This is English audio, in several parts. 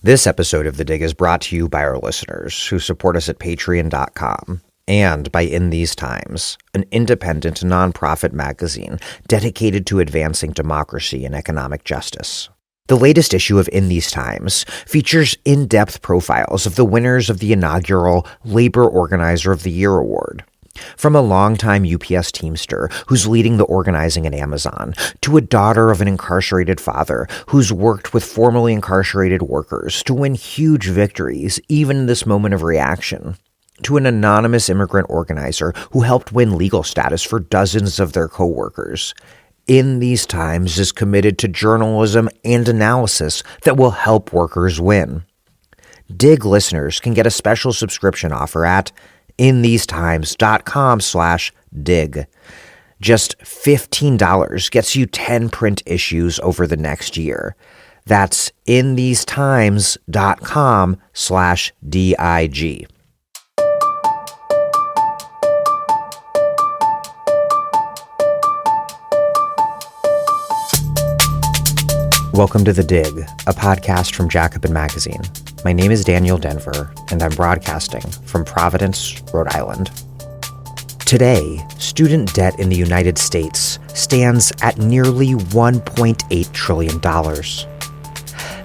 This episode of The Dig is brought to you by our listeners who support us at patreon.com and by In These Times, an independent nonprofit magazine dedicated to advancing democracy and economic justice. The latest issue of In These Times features in-depth profiles of the winners of the inaugural Labor Organizer of the Year award. From a longtime UPS Teamster who's leading the organizing at Amazon, to a daughter of an incarcerated father who's worked with formerly incarcerated workers to win huge victories even in this moment of reaction, to an anonymous immigrant organizer who helped win legal status for dozens of their co-workers. In These Times is committed to journalism and analysis that will help workers win. Dig listeners can get a special subscription offer at inthesetimes.com/dig. Just $15 gets you 10 print issues over the next year. That's inthesetimes.com/dig. Welcome to The Dig, a podcast from Jacobin Magazine. My name is Daniel Denver, and I'm broadcasting from Providence, Rhode Island. Today, student debt in the United States stands at nearly $1.8 trillion.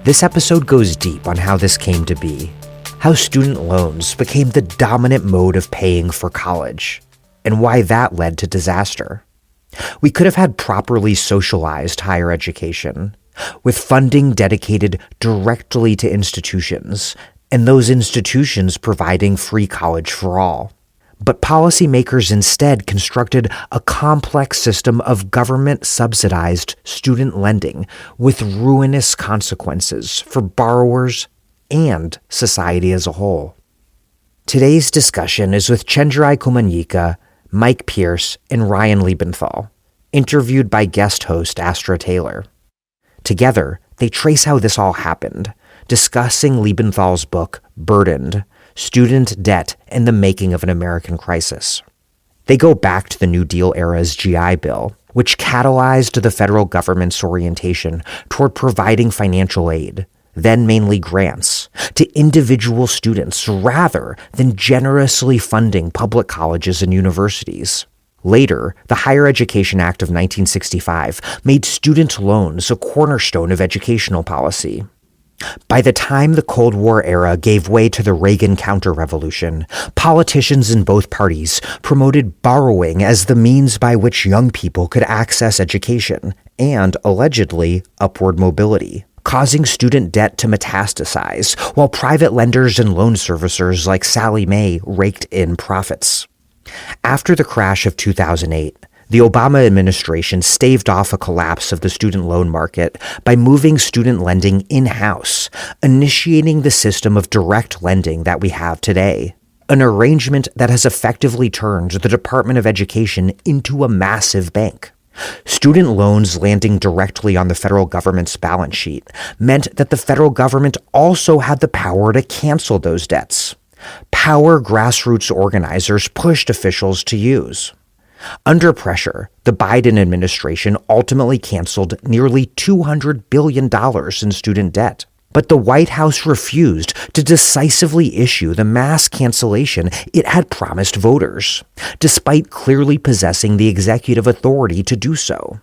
This episode goes deep on how this came to be, how student loans became the dominant mode of paying for college, and why that led to disaster. We could have had properly socialized higher education, with funding dedicated directly to institutions, and those institutions providing free college for all. But policymakers instead constructed a complex system of government-subsidized student lending with ruinous consequences for borrowers and society as a whole. Today's discussion is with Chenjerai Kumanyika, Mike Pierce, and Ryann Liebenthal, interviewed by guest host Astra Taylor. Together, they trace how this all happened, discussing Liebenthal's book, Burdened, Student Debt and the Making of an American Crisis. They go back to the New Deal era's GI Bill, which catalyzed the federal government's orientation toward providing financial aid, then mainly grants, to individual students rather than generously funding public colleges and universities. Later, the Higher Education Act of 1965 made student loans a cornerstone of educational policy. By the time the Cold War era gave way to the Reagan counter-revolution, politicians in both parties promoted borrowing as the means by which young people could access education and, allegedly, upward mobility, causing student debt to metastasize, while private lenders and loan servicers like Sallie Mae raked in profits. After the crash of 2008, the Obama administration staved off a collapse of the student loan market by moving student lending in-house, initiating the system of direct lending that we have today, an arrangement that has effectively turned the Department of Education into a massive bank. Student loans landing directly on the federal government's balance sheet meant that the federal government also had the power to cancel those debts. Power grassroots organizers pushed officials to use. Under pressure, the Biden administration ultimately canceled nearly $200 billion in student debt. But the White House refused to decisively issue the mass cancellation it had promised voters, despite clearly possessing the executive authority to do so.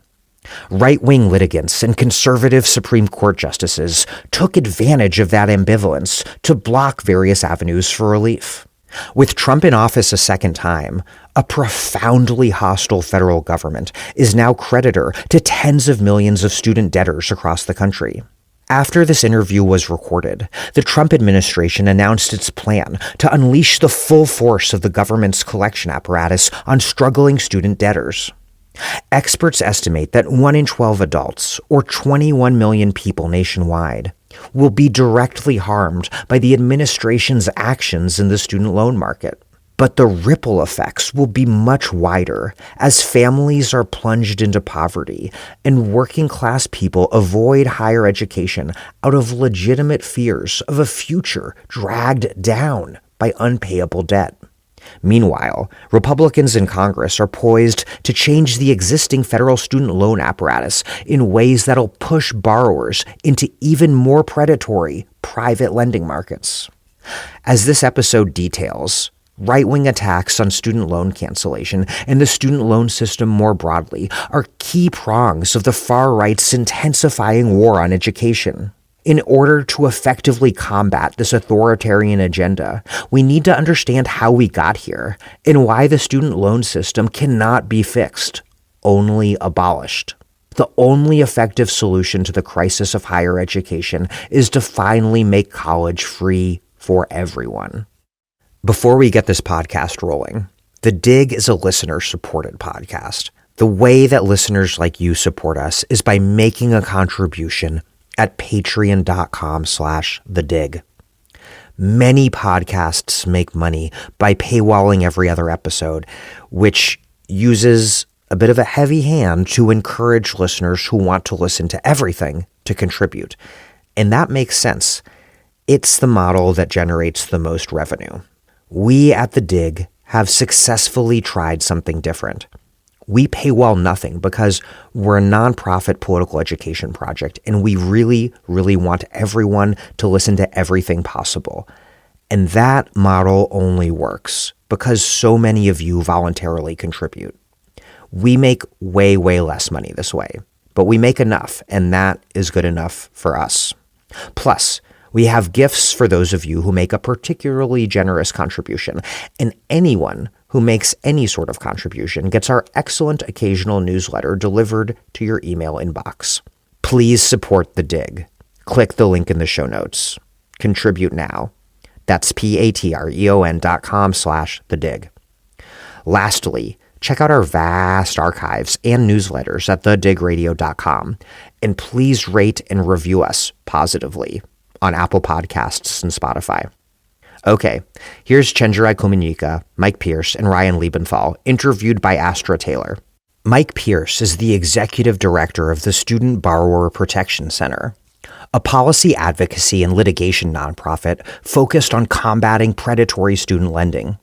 Right-wing litigants and conservative Supreme Court justices took advantage of that ambivalence to block various avenues for relief. With Trump in office a second time, a profoundly hostile federal government is now creditor to tens of millions of student debtors across the country. After this interview was recorded, the Trump administration announced its plan to unleash the full force of the government's collection apparatus on struggling student debtors. Experts estimate that 1 in 12 adults, or 21 million people nationwide, will be directly harmed by the administration's actions in the student loan market. But the ripple effects will be much wider as families are plunged into poverty and working-class people avoid higher education out of legitimate fears of a future dragged down by unpayable debt. Meanwhile, Republicans in Congress are poised to change the existing federal student loan apparatus in ways that'll push borrowers into even more predatory, private lending markets. As this episode details, right-wing attacks on student loan cancellation and the student loan system more broadly are key prongs of the far right's intensifying war on education. In order to effectively combat this authoritarian agenda, we need to understand how we got here and why the student loan system cannot be fixed, only abolished. The only effective solution to the crisis of higher education is to finally make college free for everyone. Before we get this podcast rolling, The Dig is a listener-supported podcast. The way that listeners like you support us is by making a contribution at patreon.com/thedig. Many podcasts make money by paywalling every other episode, which uses a bit of a heavy hand to encourage listeners who want to listen to everything to contribute. And that makes sense. It's the model that generates the most revenue. We at The Dig have successfully tried something different. We paywall nothing because we're a nonprofit political education project, and we really, really want everyone to listen to everything possible. And that model only works because so many of you voluntarily contribute. We make way, way less money this way, but we make enough, and that is good enough for us. Plus, we have gifts for those of you who make a particularly generous contribution, and anyone who makes any sort of contribution gets our excellent occasional newsletter delivered to your email inbox. Please support The Dig. Click the link in the show notes. Contribute now. That's patreon.com/thedig. Lastly, check out our vast archives and newsletters at thedigradio.com, and please rate and review us positively on Apple Podcasts and Spotify. Okay, here's Chenjerai Kumanyika, Mike Pierce, and Ryann Liebenthal, interviewed by Astra Taylor. Mike Pierce is the executive director of the Student Borrower Protection Center, a policy advocacy and litigation nonprofit focused on combating predatory student lending.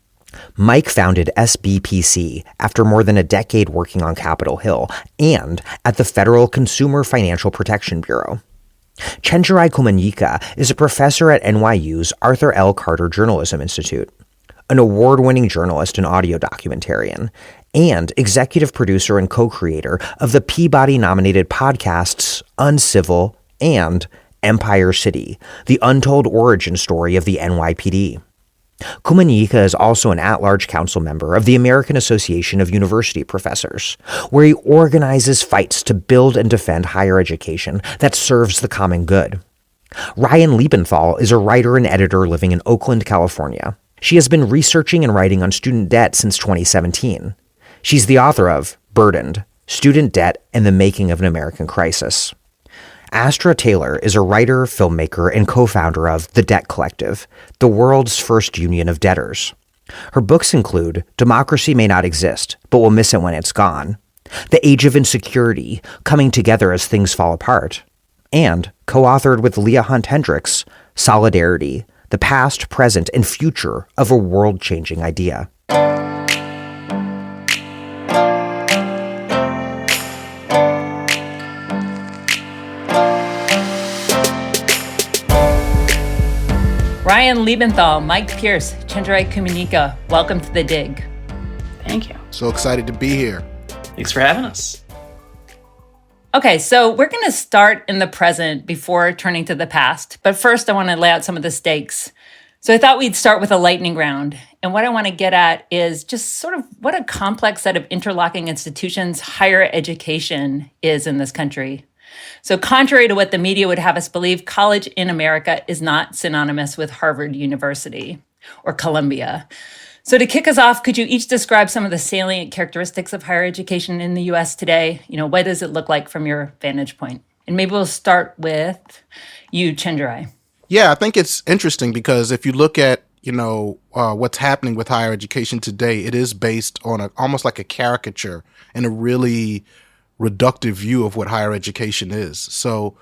Mike founded SBPC after more than a decade working on Capitol Hill and at the Federal Consumer Financial Protection Bureau. Chenjerai Kumanyika is a professor at NYU's Arthur L. Carter Journalism Institute, an award-winning journalist and audio documentarian, and executive producer and co-creator of the Peabody-nominated podcasts Uncivil and Empire City, the untold origin story of the NYPD. Kumanyika is also an at-large council member of the American Association of University Professors, where he organizes fights to build and defend higher education that serves the common good. Ryann Liebenthal is a writer and editor living in Oakland, California. She has been researching and writing on student debt since 2017. She's the author of Burdened: Student Debt and the Making of an American Crisis. Astra Taylor is a writer, filmmaker, and co-founder of The Debt Collective, the world's first union of debtors. Her books include Democracy May Not Exist, but We'll Miss It When It's Gone, The Age of Insecurity, Coming Together as Things Fall Apart, and co-authored with Leah Hunt Hendricks, Solidarity, The Past, Present, and Future of a World-Changing Idea. Ryann Liebenthal, Mike Pierce, Chenjerai Kumanyika, welcome to The Dig. Thank you. So excited to be here. Thanks for having us. Okay, so we're going to start in the present before turning to the past. But first, I want to lay out some of the stakes. So I thought we'd start with a lightning round. And what I want to get at is just sort of what a complex set of interlocking institutions higher education is in this country. So contrary to what the media would have us believe, college in America is not synonymous with Harvard University or Columbia. So to kick us off, could you each describe some of the salient characteristics of higher education in the U.S. today? What does it look like from your vantage point? And maybe we'll start with you, Chenjerai. Yeah, I think it's interesting because if you look at, what's happening with higher education today, it is based on almost like a caricature and a really reductive view of what higher education is. So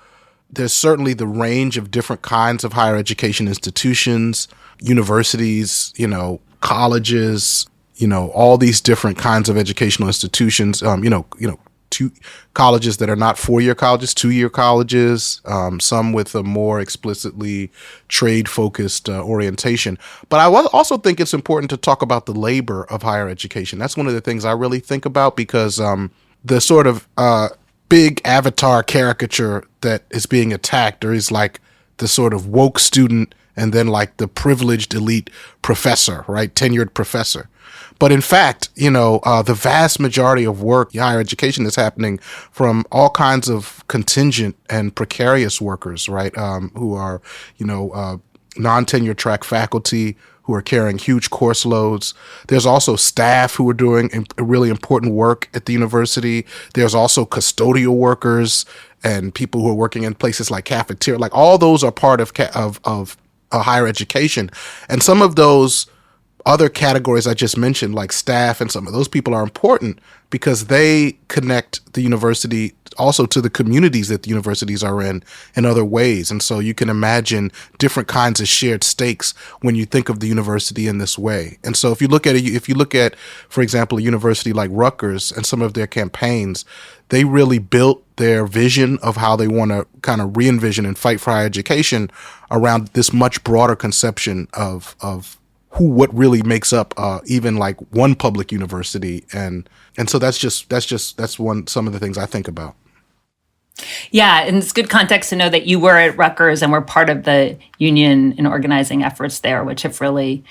there's certainly the range of different kinds of higher education institutions, universities, colleges, all these different kinds of educational institutions, colleges that are not 4-year colleges, 2-year colleges, some with a more explicitly trade-focused orientation. But I also think it's important to talk about the labor of higher education. That's one of the things I really think about, because the sort of big avatar caricature that is being attacked, or is like the sort of woke student and then like the privileged elite professor, right? Tenured professor. But in fact, the vast majority of work, higher education, is happening from all kinds of contingent and precarious workers, right? Who are, non-tenure track faculty who are carrying huge course loads. There's also staff who are doing really important work at the university. There's also custodial workers and people who are working in places like cafeteria. Like, all those are part of higher education. And some of those other categories I just mentioned, like staff, and some of those people are important because they connect the university also to the communities that the universities are in other ways. And so you can imagine different kinds of shared stakes when you think of the university in this way. And so if you look at, for example, a university like Rutgers and some of their campaigns, they really built their vision of how they want to kind of re-envision and fight for higher education around this much broader conception of what really makes up even like one public university, and so that's some of the things I think about. Yeah, and it's good context to know that you were at Rutgers and were part of the union and organizing efforts there, which have really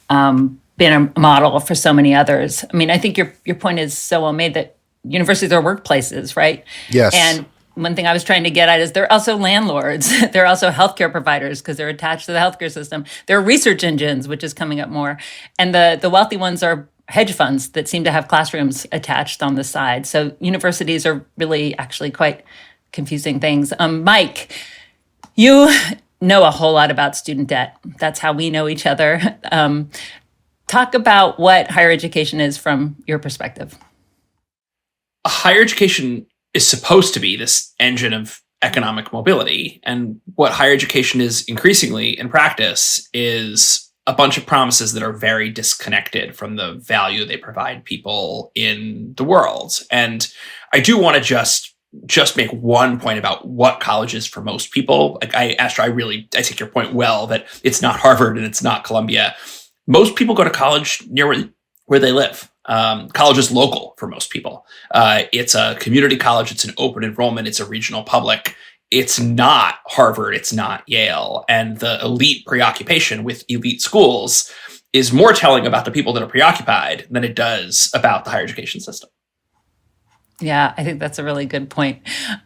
been a model for so many others. I mean, I think your point is so well made that universities are workplaces, right? Yes. And one thing I was trying to get at is they're also landlords. They're also healthcare providers because they're attached to the healthcare system. They're research engines, which is coming up more. And the wealthy ones are hedge funds that seem to have classrooms attached on the side. So universities are really actually quite confusing things. Mike, you know a whole lot about student debt. That's how we know each other. Talk about what higher education is from your perspective. Higher education is supposed to be this engine of economic mobility. And what higher education is increasingly in practice is a bunch of promises that are very disconnected from the value they provide people in the world. And I do want to just make one point about what college is for most people. Like Astra, I take your point well, that it's not Harvard and it's not Columbia. Most people go to college near where they live. College is local for most people. It's a community college. It's an open enrollment. It's a regional public. It's not Harvard. It's not Yale. And the elite preoccupation with elite schools is more telling about the people that are preoccupied than it does about the higher education system. Yeah, I think that's a really good point.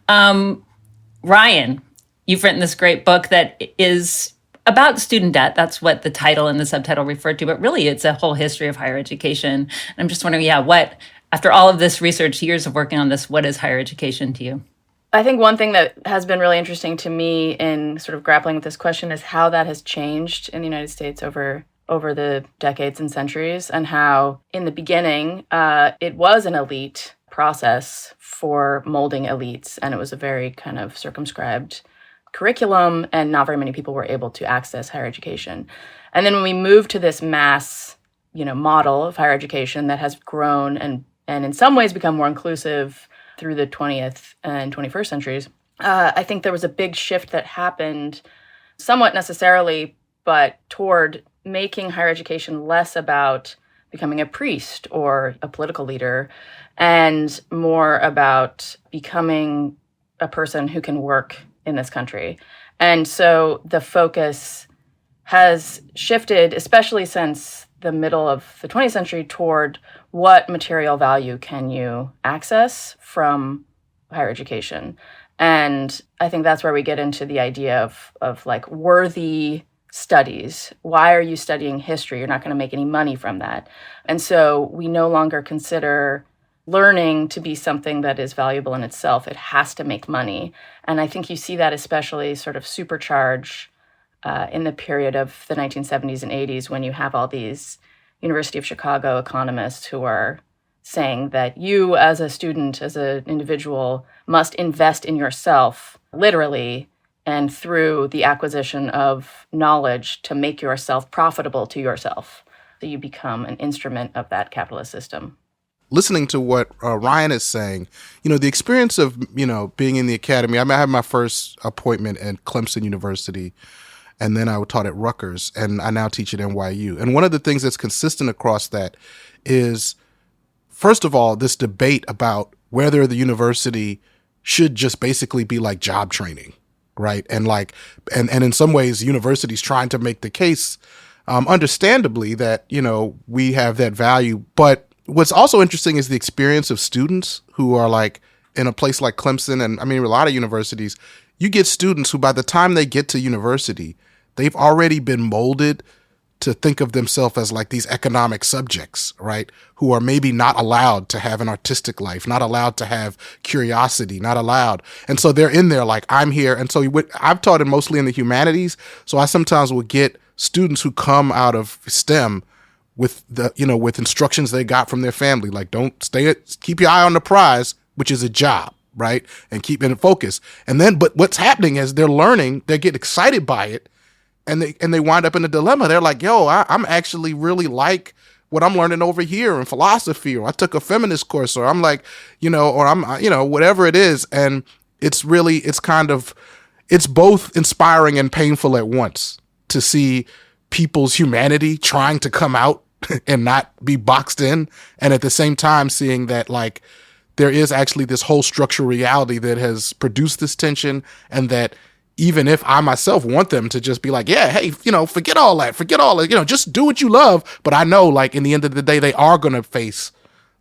Ryann, you've written this great book that is about student debt. That's what the title and the subtitle refer to, but really it's a whole history of higher education. And I'm just wondering, after all of this research, years of working on this, what is higher education to you? I think one thing that has been really interesting to me in sort of grappling with this question is how that has changed in the United States over the decades and centuries, and how in the beginning it was an elite process for molding elites, and it was a very kind of circumscribed curriculum, and not very many people were able to access higher education. And then when we moved to this mass, model of higher education that has grown and in some ways become more inclusive through the 20th and 21st centuries, I think there was a big shift that happened, somewhat necessarily, but toward making higher education less about becoming a priest or a political leader, and more about becoming a person who can work in this country. And so the focus has shifted, especially since the middle of the 20th century, toward what material value can you access from higher education. And I think that's where we get into the idea of like worthy studies. Why are you studying history? You're not going to make any money from that. And so we no longer consider learning to be something that is valuable in itself. It has to make money. And I think you see that especially sort of supercharge in the period of the 1970s and 80s, when you have all these University of Chicago economists who are saying that you as a student, as an individual, must invest in yourself, literally, and through the acquisition of knowledge to make yourself profitable to yourself. So you become an instrument of that capitalist system. listening to what Ryann is saying, the experience of, being in the academy. I had my first appointment at Clemson University, and then I taught at Rutgers, and I now teach at NYU. And one of the things that's consistent across that is, first of all, this debate about whether the university should just basically be like job training, right? And in some ways, universities trying to make the case, understandably, that, we have that value. But what's also interesting is the experience of students who are like in a place like Clemson, and I mean, a lot of universities, you get students who by the time they get to university, they've already been molded to think of themselves as like these economic subjects, right? Who are maybe not allowed to have an artistic life, not allowed to have curiosity, not allowed. And so they're in there like, I'm here. And so I've taught it mostly in the humanities. So I sometimes will get students who come out of STEM with with instructions they got from their family. Like, keep your eye on the prize, which is a job, right? And keep it in focus. And then, but what's happening is they're learning, they get excited by it, and they wind up in a dilemma. They're like, I'm actually really like what I'm learning over here in philosophy, or I took a feminist course, or I'm like, or I'm, whatever it is. And it's both inspiring and painful at once to see people's humanity trying to come out and not be boxed in. And at the same time, seeing that like there is actually this whole structural reality that has produced this tension, and that even if I myself want them to just be like, yeah, hey, forget all that, just do what you love. But I know, like, in the end of the day, they are going to face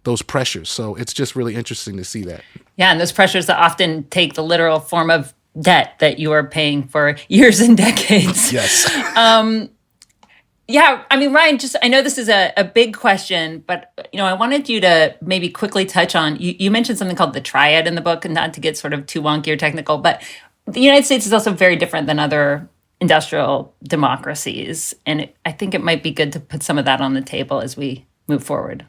those pressures. So it's just really interesting to see that. Yeah, and those pressures that often take the literal form of debt that you are paying for years and decades. Yes. Yeah, I mean, Ryann, I know this is a big question, but, I wanted you to maybe quickly touch on, you mentioned something called the triad in the book, and not to get sort of too wonky or technical, but the United States is also very different than other industrial democracies. And I think it might be good to put some of that on the table as we move forward.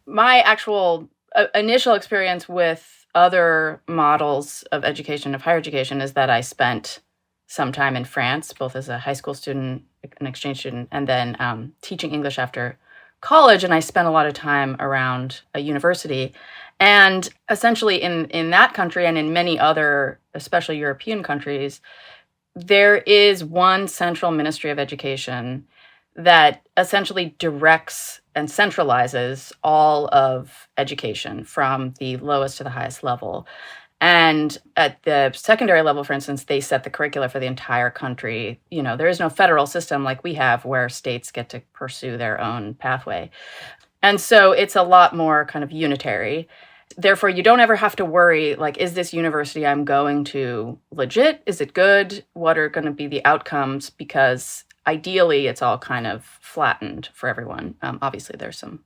My actual initial experience with other models of education, of higher education, is that I spent some time in France, both as a high school student, an exchange student, and then teaching English after college. And I spent a lot of time around a university. And essentially in that country and in many other, especially European countries, there is one central Ministry of Education that essentially directs and centralizes all of education from the lowest to the highest level. And at the secondary level, for instance, they set the curricula for the entire country. There is no federal system like we have where states get to pursue their own pathway. And so it's a lot more kind of unitary. Therefore, you don't ever have to worry, like, is this university I'm going to legit? Is it good? What are going to be the outcomes? Because ideally, it's all kind of flattened for everyone. Obviously, there's some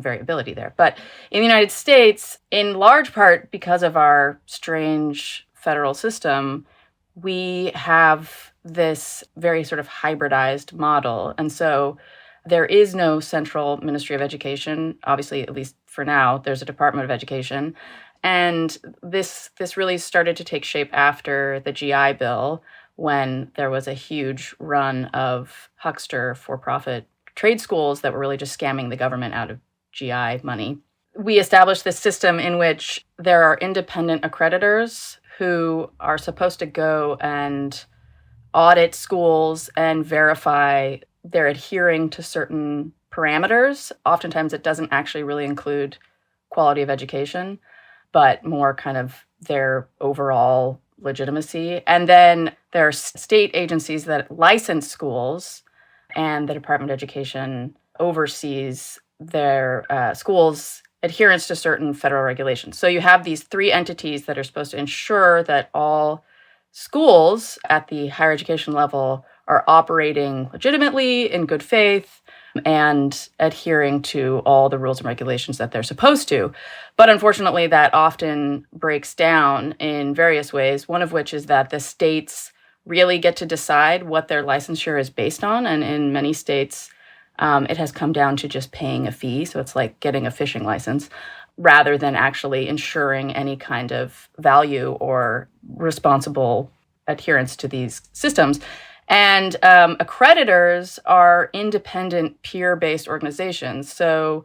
variability there. But in the United States, in large part because of our strange federal system, we have this very sort of hybridized model. And so there is no central Ministry of Education. Obviously, at least for now, there's a Department of Education. And this really started to take shape after the GI Bill, when there was a huge run of huckster for-profit trade schools that were really just scamming the government out of GI money. We established this system in which there are independent accreditors who are supposed to go and audit schools and verify they're adhering to certain parameters. Oftentimes it doesn't actually really include quality of education, but more kind of their overall legitimacy. And then there are state agencies that license schools, and the Department of Education oversees their schools' adherence to certain federal regulations. So you have these three entities that are supposed to ensure that all schools at the higher education level are operating legitimately, in good faith, and adhering to all the rules and regulations that they're supposed to. But unfortunately, that often breaks down in various ways, one of which is that the states really get to decide what their licensure is based on. And in many states, it has come down to just paying a fee. So it's like getting a fishing license, rather than actually ensuring any kind of value or responsible adherence to these systems. And accreditors are independent, peer-based organizations. So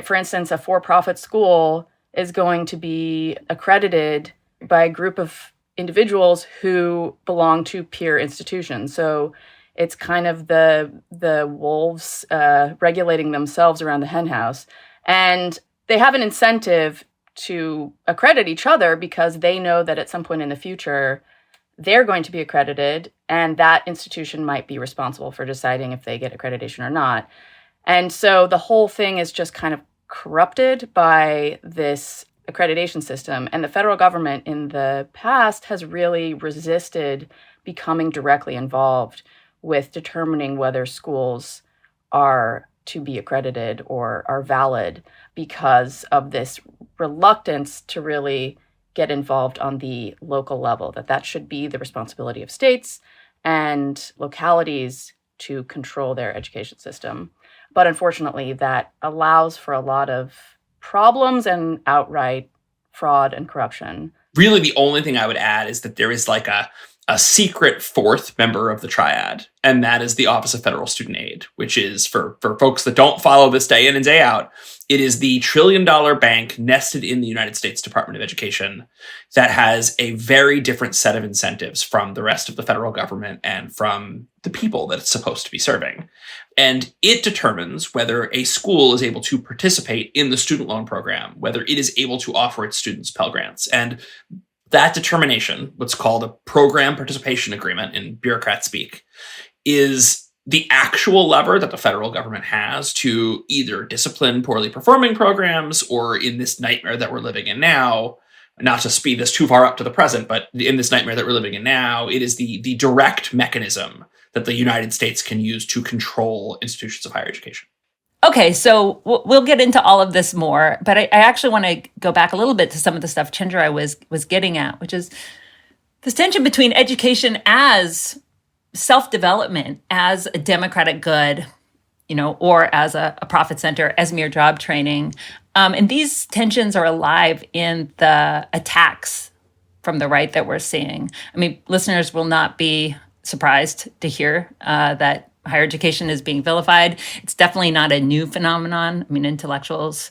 for instance, a for-profit school is going to be accredited by a group of individuals who belong to peer institutions. So it's kind of the wolves regulating themselves around the henhouse. And they have an incentive to accredit each other because they know that at some point in the future, they're going to be accredited, and that institution might be responsible for deciding if they get accreditation or not. And so the whole thing is just kind of corrupted by this accreditation system. And the federal government in the past has really resisted becoming directly involved with determining whether schools are to be accredited or are valid because of this reluctance to really get involved on the local level, that should be the responsibility of states and localities to control their education system. But unfortunately, that allows for a lot of problems and outright fraud and corruption. Really, the only thing I would add is that there is like a secret fourth member of the triad, and that is the Office of Federal Student Aid, which is, for folks that don't follow this day in and day out, it is the $1 trillion bank nested in the United States Department of Education that has a very different set of incentives from the rest of the federal government and from the people that it's supposed to be serving. And it determines whether a school is able to participate in the student loan program, whether it is able to offer its students Pell Grants. And that determination, what's called a program participation agreement in bureaucrat speak, is the actual lever that the federal government has to either discipline poorly performing programs, or in this nightmare that we're living in now, not to speed this too far up to the present, but in this nightmare that we're living in now, it is the direct mechanism that the United States can use to control institutions of higher education. Okay, so we'll get into all of this more, but I actually want to go back a little bit to some of the stuff Chenjerai was getting at, which is this tension between education as self-development, as a democratic good, or as a profit center, as mere job training. And these tensions are alive in the attacks from the right that we're seeing. I mean, listeners will not be surprised to hear that higher education is being vilified. It's definitely not a new phenomenon. I mean, intellectuals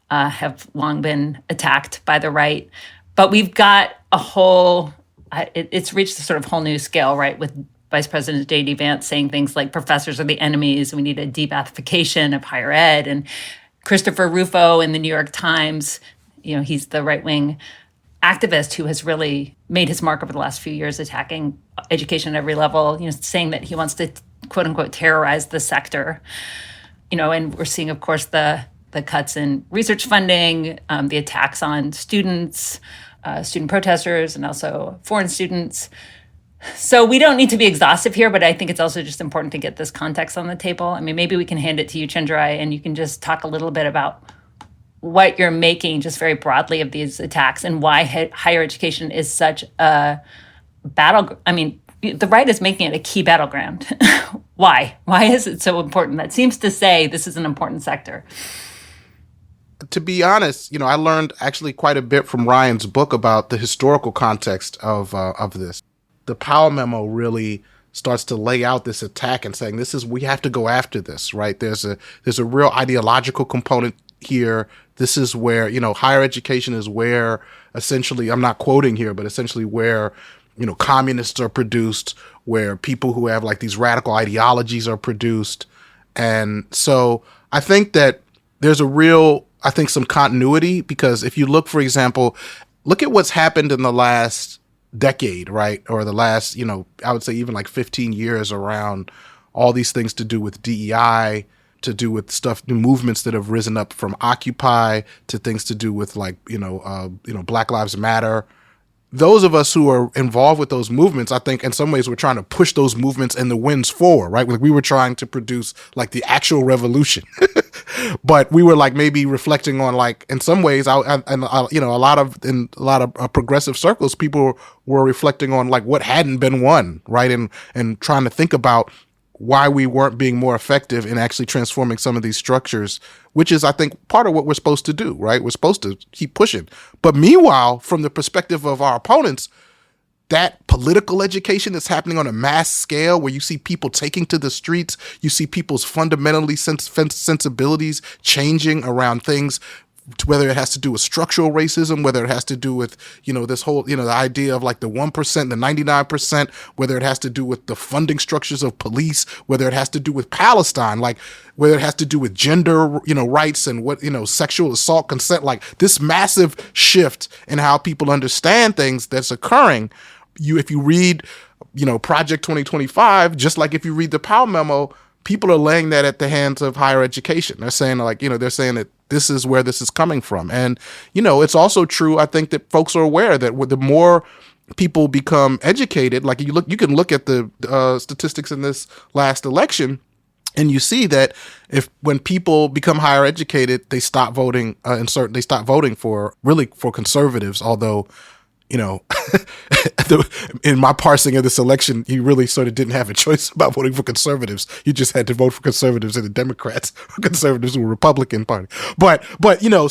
have long been attacked by the right, but we've got a whole, it's reached a sort of whole new scale, right? With Vice President J.D. Vance saying things like professors are the enemies, we need a de-Ba'athification of higher ed. And Christopher Rufo in the New York Times, he's the right-wing activist who has really made his mark over the last few years attacking education at every level, saying that he wants to quote unquote terrorize the sector, and we're seeing, of course, the cuts in research funding, the attacks on students, student protesters, and also foreign students. So we don't need to be exhaustive here, but I think it's also just important to get this context on the table. I mean, maybe we can hand it to you, Chenjerai, and you can just talk a little bit about what you're making just very broadly of these attacks and why higher education is such a battle. I mean, the right is making it a key battleground. Why? Why is it so important? That seems to say this is an important sector. To be honest, I learned actually quite a bit from Ryan's book about the historical context of this. The Powell memo really starts to lay out this attack and saying we have to go after this, right? There's a real ideological component here. This is where, higher education is where essentially, I'm not quoting here, but essentially where communists are produced, where people who have like these radical ideologies are produced. And so I think that there's some continuity, because if you look, for example, look at what's happened in the last decade, right? Or the last, I would say even like 15 years around all these things to do with DEI, to do with movements that have risen up from Occupy, to things to do with like, Black Lives Matter. Those of us who are involved with those movements, I think in some ways we're trying to push those movements and the winds forward, right? Like we were trying to produce like the actual revolution, but we were like maybe reflecting on like, in some ways, a lot of progressive circles, people were reflecting on like what hadn't been won, right? And trying to think about why we weren't being more effective in actually transforming some of these structures, which is, I think, part of what we're supposed to do, right? We're supposed to keep pushing. But meanwhile, from the perspective of our opponents, that political education that's happening on a mass scale, where you see people taking to the streets, you see people's fundamentally sensibilities changing around things, whether it has to do with structural racism, whether it has to do with, this whole, the idea of like the 1%, the 99%, whether it has to do with the funding structures of police, whether it has to do with Palestine, like whether it has to do with gender, rights and what, sexual assault, consent, like this massive shift in how people understand things that's occurring. If you read, Project 2025, just like if you read the Powell memo, people are laying that at the hands of higher education. They're saying they're saying that this is where this is coming from. And, it's also true, I think, that folks are aware that the more people become educated, like you can look at the statistics in this last election, and you see that when people become higher educated, they stop voting they stop voting for conservatives, although, in my parsing of this election, you really sort of didn't have a choice about voting for conservatives. You just had to vote for conservatives and the Democrats, or conservatives who were Republican Party. But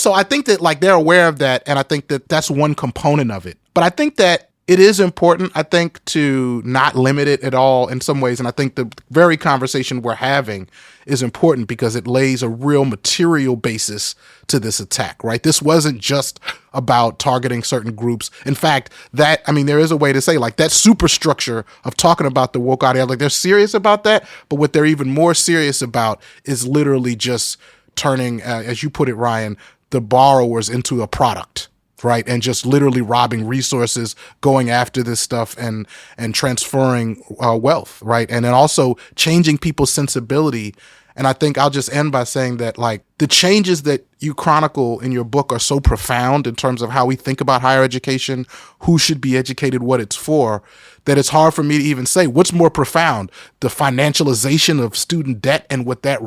so I think that like they're aware of that, and I think that that's one component of it. But I think that it is important, I think, to not limit it at all in some ways. And I think the very conversation we're having is important because it lays a real material basis to this attack, right? This wasn't just about targeting certain groups. In fact, there is a way to say like that superstructure of talking about the woke idea, like they're serious about that. But what they're even more serious about is literally just turning, as you put it, Ryan, the borrowers into a product. Right. And just literally robbing resources, going after this stuff and transferring wealth. Right. And then also changing people's sensibility. And I think I'll just end by saying that like the changes that you chronicle in your book are so profound in terms of how we think about higher education, who should be educated, what it's for, that it's hard for me to even say what's more profound, the financialization of student debt and what that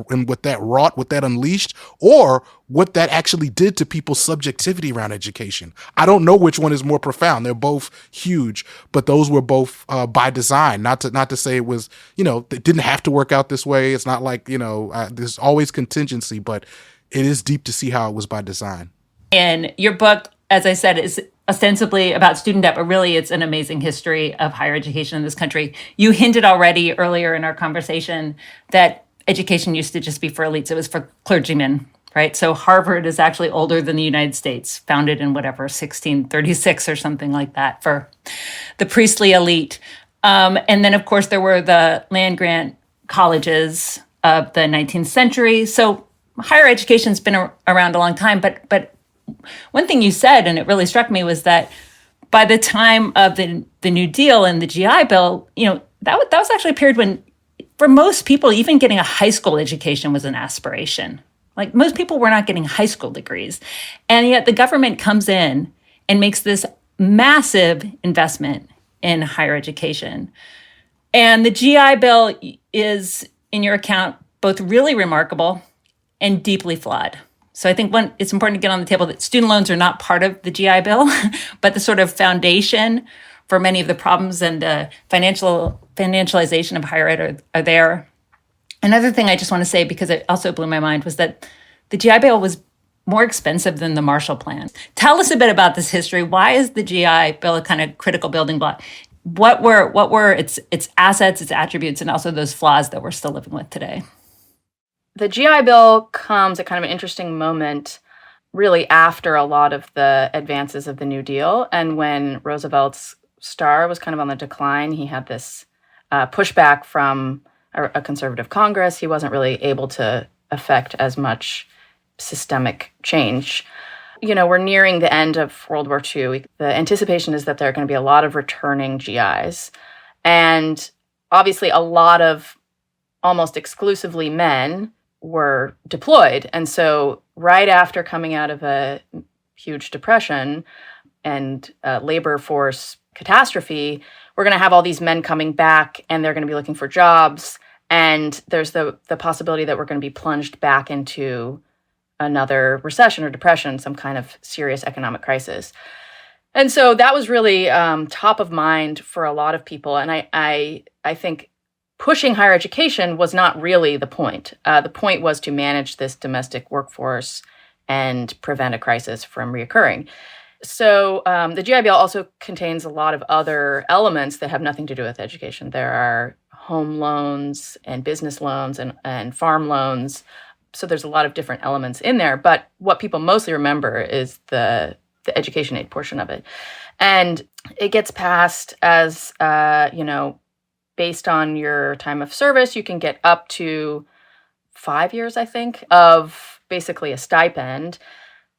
wrought, what that unleashed, or what that actually did to people's subjectivity around education. I don't know which one is more profound. They're both huge, but those were both by design. Not to say it was, it didn't have to work out this way. It's not like, there's always contingency, but it is deep to see how it was by design. And your book, as I said, is ostensibly about student debt, but really it's an amazing history of higher education in this country. You hinted already earlier in our conversation that education used to just be for elites. It was for clergymen, right? So Harvard is actually older than the United States, founded in 1636 or something like that for the priestly elite. And then, of course, there were the land-grant colleges of the 19th century. So higher education's been around a long time, but one thing you said, and it really struck me, was that by the time of the New Deal and the GI Bill, that was actually a period when, for most people, even getting a high school education was an aspiration. Like most people were not getting high school degrees. And yet the government comes in and makes this massive investment in higher education. And the GI Bill is, in your account, both really remarkable and deeply flawed. So I think it's important to get on the table that student loans are not part of the GI Bill, but the sort of foundation for many of the problems and financialization of higher ed are there. Another thing I just want to say, because it also blew my mind, was that the GI Bill was more expensive than the Marshall Plan. Tell us a bit about this history. Why is the GI Bill a kind of critical building block? What were its assets, its attributes, and also those flaws that we're still living with today? The GI Bill comes at kind of an interesting moment, really after a lot of the advances of the New Deal. And when Roosevelt's star was kind of on the decline, he had this pushback from a conservative Congress. He wasn't really able to affect as much systemic change. We're nearing the end of World War II. The anticipation is that there are going to be a lot of returning GIs. And obviously a lot of almost exclusively men were deployed. And so right after coming out of a huge depression and labor force catastrophe, we're going to have all these men coming back and they're going to be looking for jobs. And there's the possibility that we're going to be plunged back into another recession or depression, some kind of serious economic crisis. And so that was really top of mind for a lot of people. And I think pushing higher education was not really the point. The point was to manage this domestic workforce and prevent a crisis from reoccurring. So the GI Bill also contains a lot of other elements that have nothing to do with education. There are home loans and business loans and farm loans. So there's a lot of different elements in there. But what people mostly remember is the education aid portion of it. And it gets passed as, based on your time of service, you can get up to 5 years, I think, of basically a stipend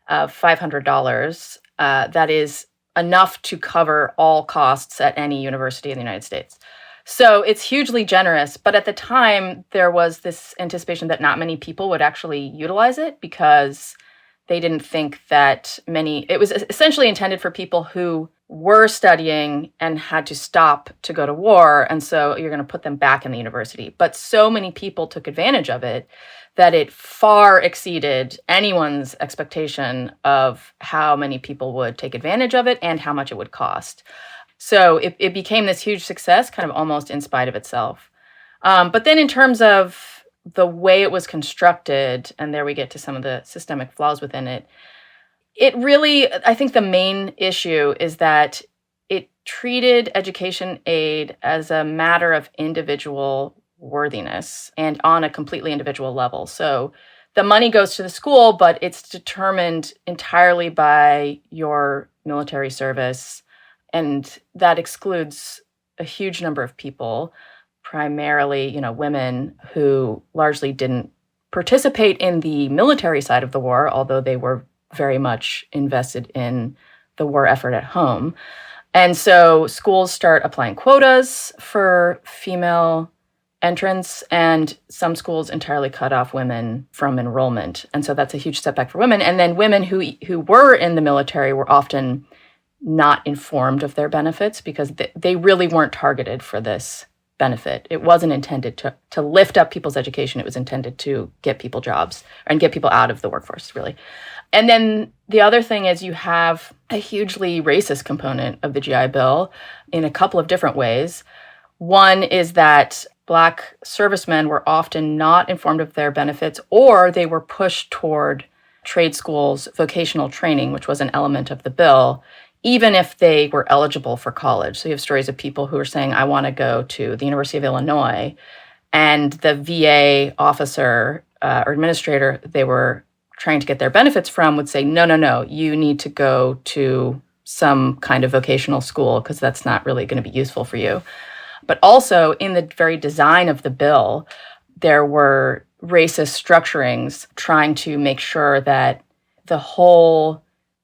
of $500. That is enough to cover all costs at any university in the United States. So it's hugely generous. But at the time, there was this anticipation that not many people would actually utilize it because they didn't think that it was essentially intended for people who were studying and had to stop to go to war. And so you're going to put them back in the university. But so many people took advantage of it that it far exceeded anyone's expectation of how many people would take advantage of it and how much it would cost. So it became this huge success, kind of almost in spite of itself. But then in terms of the way it was constructed, and there we get to some of the systemic flaws within it, it really, I think the main issue is that it treated education aid as a matter of individual worthiness and on a completely individual level. So the money goes to the school, but it's determined entirely by your military service. And that excludes a huge number of people, primarily, women who largely didn't participate in the military side of the war, although they were very much invested in the war effort at home. And so schools start applying quotas for female entrance, and some schools entirely cut off women from enrollment. And so that's a huge setback for women. And then women who were in the military were often not informed of their benefits because they really weren't targeted for this benefit. It wasn't intended to lift up people's education. It was intended to get people jobs and get people out of the workforce, really. And then the other thing is you have a hugely racist component of the GI Bill in a couple of different ways. One is that Black servicemen were often not informed of their benefits, or they were pushed toward trade schools, vocational training, which was an element of the bill, even if they were eligible for college. So you have stories of people who are saying, I want to go to the University of Illinois, and the VA officer or administrator they were trying to get their benefits from would say, no, you need to go to some kind of vocational school because that's not really going to be useful for you. But also in the very design of the bill, there were racist structurings trying to make sure that the whole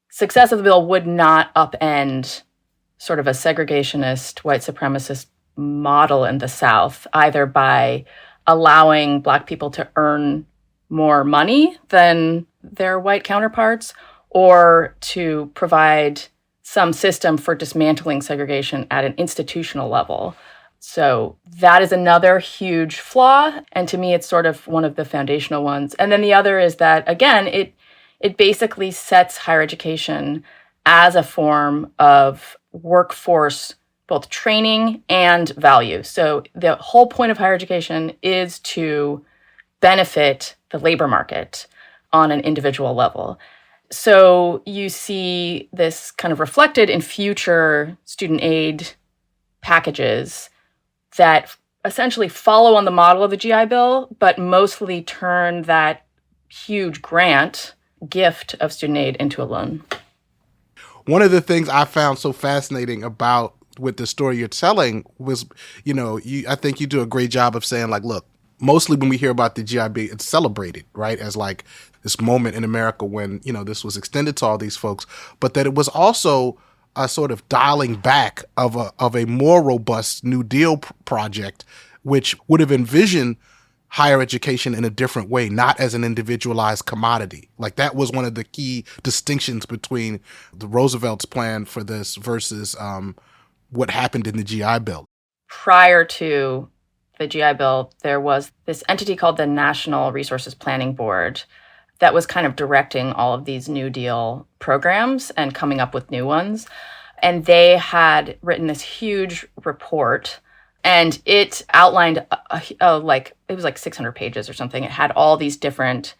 success of the bill would not upend sort of a segregationist, white supremacist model in the South, either by allowing Black people to earn more money than their white counterparts, or to provide some system for dismantling segregation at an institutional level. So that is another huge flaw. And to me, it's sort of one of the foundational ones. And then the other is that, again, it basically sets higher education as a form of workforce, both training and value. So the whole point of higher education is to benefit the labor market on an individual level. So you see this kind of reflected in future student aid packages that essentially follow on the model of the GI Bill, but mostly turn that huge grant gift of student aid into a loan. One of the things I found so fascinating about with the story you're telling was, I think you do a great job of saying, like, look, mostly when we hear about the GI Bill, it's celebrated, right, as like this moment in America when, this was extended to all these folks, but that it was also a sort of dialing back of a more robust New Deal project, which would have envisioned higher education in a different way, not as an individualized commodity. Like that was one of the key distinctions between the Roosevelt's plan for this versus what happened in the GI Bill. Prior to the GI Bill, there was this entity called the National Resources Planning Board that was kind of directing all of these New Deal programs and coming up with new ones. And they had written this huge report, and it outlined it was like 600 pages or something. It had all these different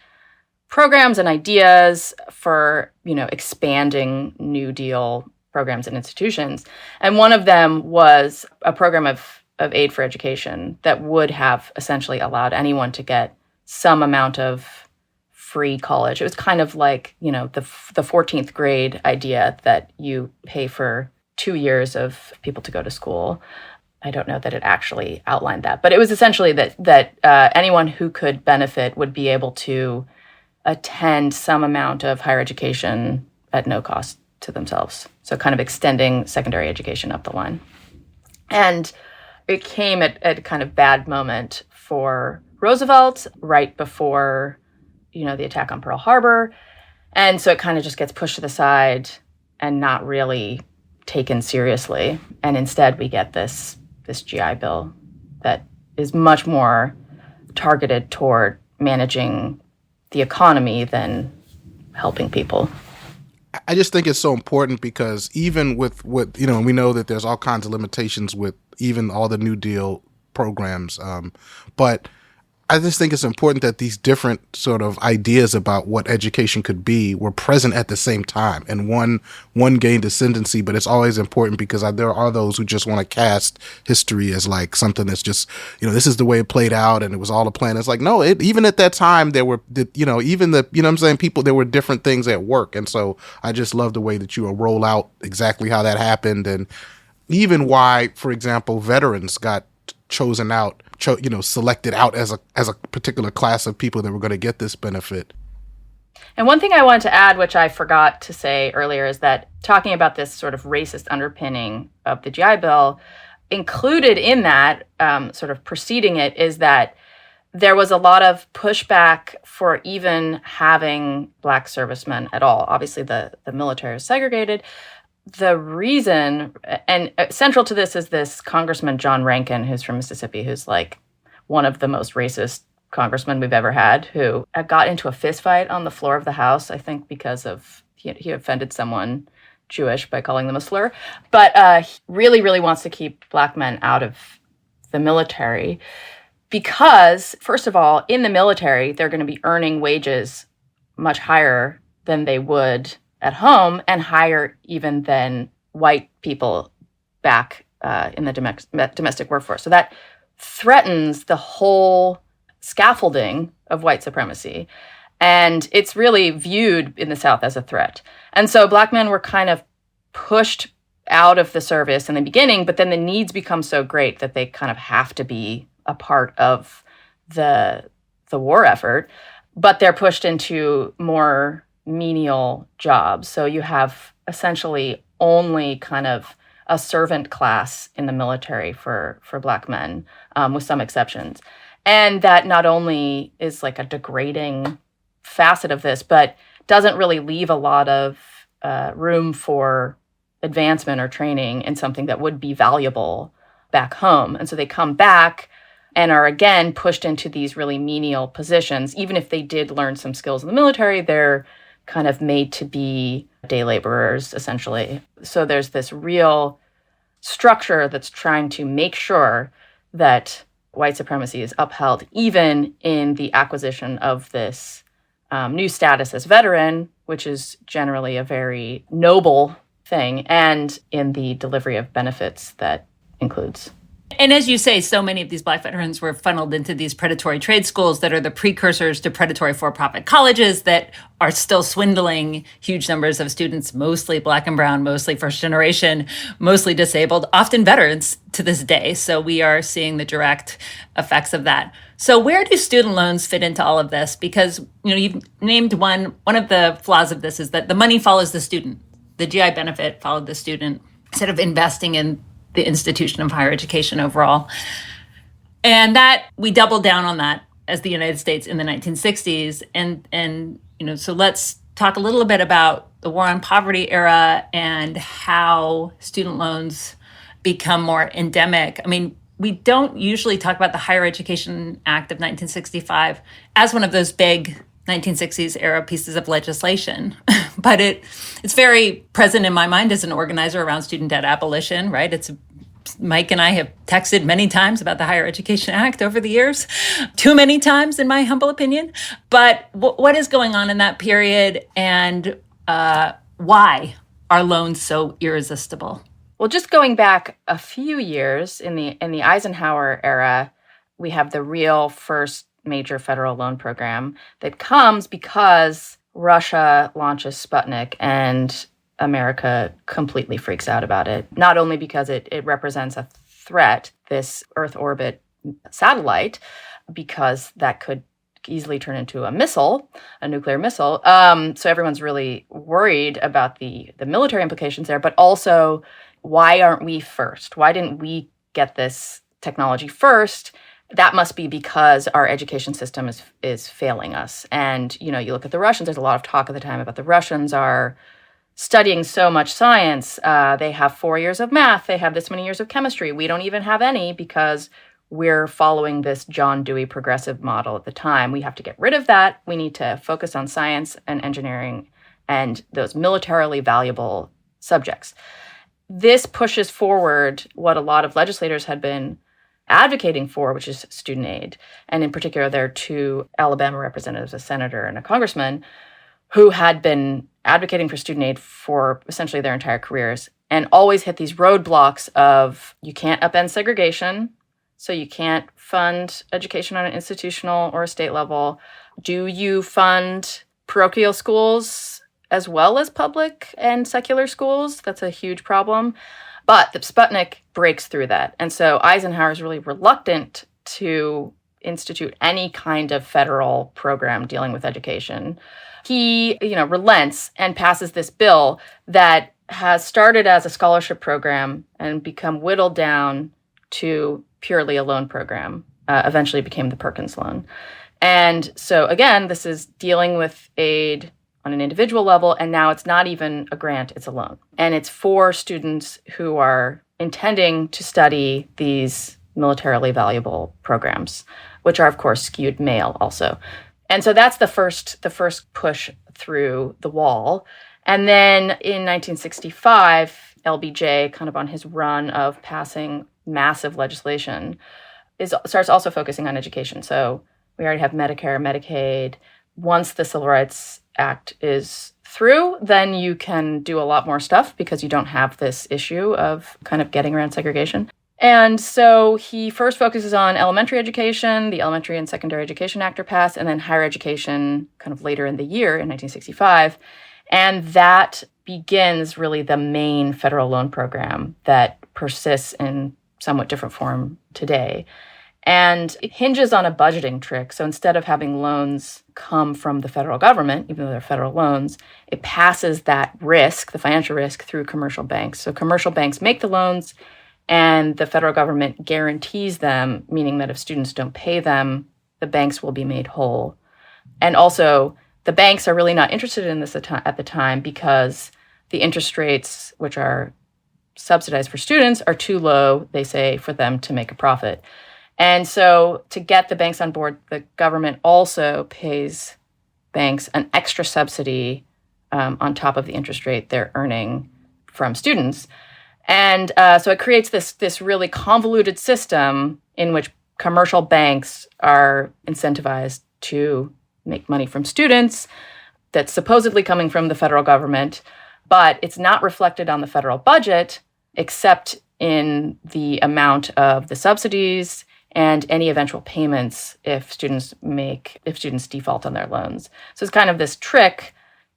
programs and ideas for, expanding New Deal programs and institutions. And one of them was a program of aid for education that would have essentially allowed anyone to get some amount of free college. It was kind of like, the 14th grade idea that you pay for 2 years of people to go to school. I don't know that it actually outlined that, but it was essentially that anyone who could benefit would be able to attend some amount of higher education at no cost to themselves. So kind of extending secondary education up the line. And it came at a kind of bad moment for Roosevelt, right before, the attack on Pearl Harbor. And so it kind of just gets pushed to the side and not really taken seriously. And instead we get this GI Bill that is much more targeted toward managing the economy than helping people. I just think it's so important because even with what, we know that there's all kinds of limitations with even all the New Deal programs. But I just think it's important that these different sort of ideas about what education could be were present at the same time. And one gained ascendancy, but it's always important because there are those who just want to cast history as like something that's just, this is the way it played out and it was all a plan. It's like, no, even at that time there were, people, there were different things at work. And so I just love the way that you roll out exactly how that happened and even why, for example, veterans got chosen out, selected out as a particular class of people that were going to get this benefit. And one thing I wanted to add, which I forgot to say earlier, is that talking about this sort of racist underpinning of the GI Bill, included in that, sort of preceding it, is that there was a lot of pushback for even having Black servicemen at all. Obviously, the military is segregated. The reason, and central to this is this Congressman John Rankin, who's from Mississippi, who's like one of the most racist congressmen we've ever had, who got into a fist fight on the floor of the House, I think because of he offended someone Jewish by calling them a slur. But he really, really wants to keep Black men out of the military because, first of all, in the military, they're going to be earning wages much higher than they would at home and higher even than white people back in the domestic workforce. So that threatens the whole scaffolding of white supremacy. And it's really viewed in the South as a threat. And so Black men were kind of pushed out of the service in the beginning, but then the needs become so great that they kind of have to be a part of the war effort. But they're pushed into more menial jobs. So you have essentially only kind of a servant class in the military for Black men, with some exceptions. And that not only is like a degrading facet of this, but doesn't really leave a lot of room for advancement or training in something that would be valuable back home. And so they come back and are again pushed into these really menial positions. Even if they did learn some skills in the military, they're kind of made to be day laborers, essentially. So there's this real structure that's trying to make sure that white supremacy is upheld, even in the acquisition of this new status as veteran, which is generally a very noble thing, and in the delivery of benefits that includes. And as you say, so many of these Black veterans were funneled into these predatory trade schools that are the precursors to predatory for-profit colleges that are still swindling huge numbers of students, mostly Black and brown, mostly first generation, mostly disabled, often veterans to this day. So we are seeing the direct effects of that. So where do student loans fit into all of this? Because you've named one of the flaws of this is that the money follows the student. The GI benefit followed the student instead of investing in the institution of higher education overall. And that we doubled down on that as the United States in the 1960s. And so let's talk a little bit about the war on poverty era and how student loans become more endemic. I mean, we don't usually talk about the Higher Education Act of 1965 as one of those big 1960s era pieces of legislation, but it's very present in my mind as an organizer around student debt abolition, right? It's a Mike and I have texted many times about the Higher Education Act over the years, too many times in my humble opinion. But what is going on in that period, and why are loans so irresistible? Well, just going back a few years in the Eisenhower era, we have the real first major federal loan program that comes because Russia launches Sputnik and America completely freaks out about it. Not only because it represents a threat, this Earth orbit satellite, because that could easily turn into a missile, a nuclear missile. So everyone's really worried about the military implications there, but also, why aren't we first? Why didn't we get this technology first? That must be because our education system is failing us. And, you look at the Russians, there's a lot of talk at the time about the Russians are studying so much science. They have 4 years of math. They have this many years of chemistry. We don't even have any because we're following this John Dewey progressive model at the time. We have to get rid of that. We need to focus on science and engineering and those militarily valuable subjects. This pushes forward what a lot of legislators had been advocating for, which is student aid. And in particular, there are two Alabama representatives, a senator and a congressman, who had been advocating for student aid for essentially their entire careers and always hit these roadblocks of, you can't upend segregation, so you can't fund education on an institutional or a state level. Do you fund parochial schools as well as public and secular schools? That's a huge problem. But the Sputnik breaks through that. And so Eisenhower is really reluctant to institute any kind of federal program dealing with education. He, relents and passes this bill that has started as a scholarship program and become whittled down to purely a loan program. Eventually became the Perkins loan. And so again, this is dealing with aid on an individual level, and now it's not even a grant, it's a loan. And it's for students who are intending to study these militarily valuable programs, which are, of course, skewed male also. And so that's the first push through the wall. And then in 1965, LBJ, kind of on his run of passing massive legislation, starts also focusing on education. So we already have Medicare, Medicaid. Once the Civil Rights Act is through, then you can do a lot more stuff because you don't have this issue of kind of getting around segregation. And so he first focuses on elementary education. The Elementary and Secondary Education Act are passed, and then higher education kind of later in the year in 1965. And that begins really the main federal loan program that persists in somewhat different form today. And it hinges on a budgeting trick. So instead of having loans come from the federal government, even though they're federal loans, it passes that risk, the financial risk, through commercial banks. So commercial banks make the loans, and the federal government guarantees them, meaning that if students don't pay them, the banks will be made whole. And also, the banks are really not interested in this at the time because the interest rates, which are subsidized for students, are too low, they say, for them to make a profit. And so to get the banks on board, the government also pays banks an extra subsidy on top of the interest rate they're earning from students. And so it creates this really convoluted system in which commercial banks are incentivized to make money from students that's supposedly coming from the federal government, but it's not reflected on the federal budget except in the amount of the subsidies and any eventual payments if students default on their loans. So it's kind of this trick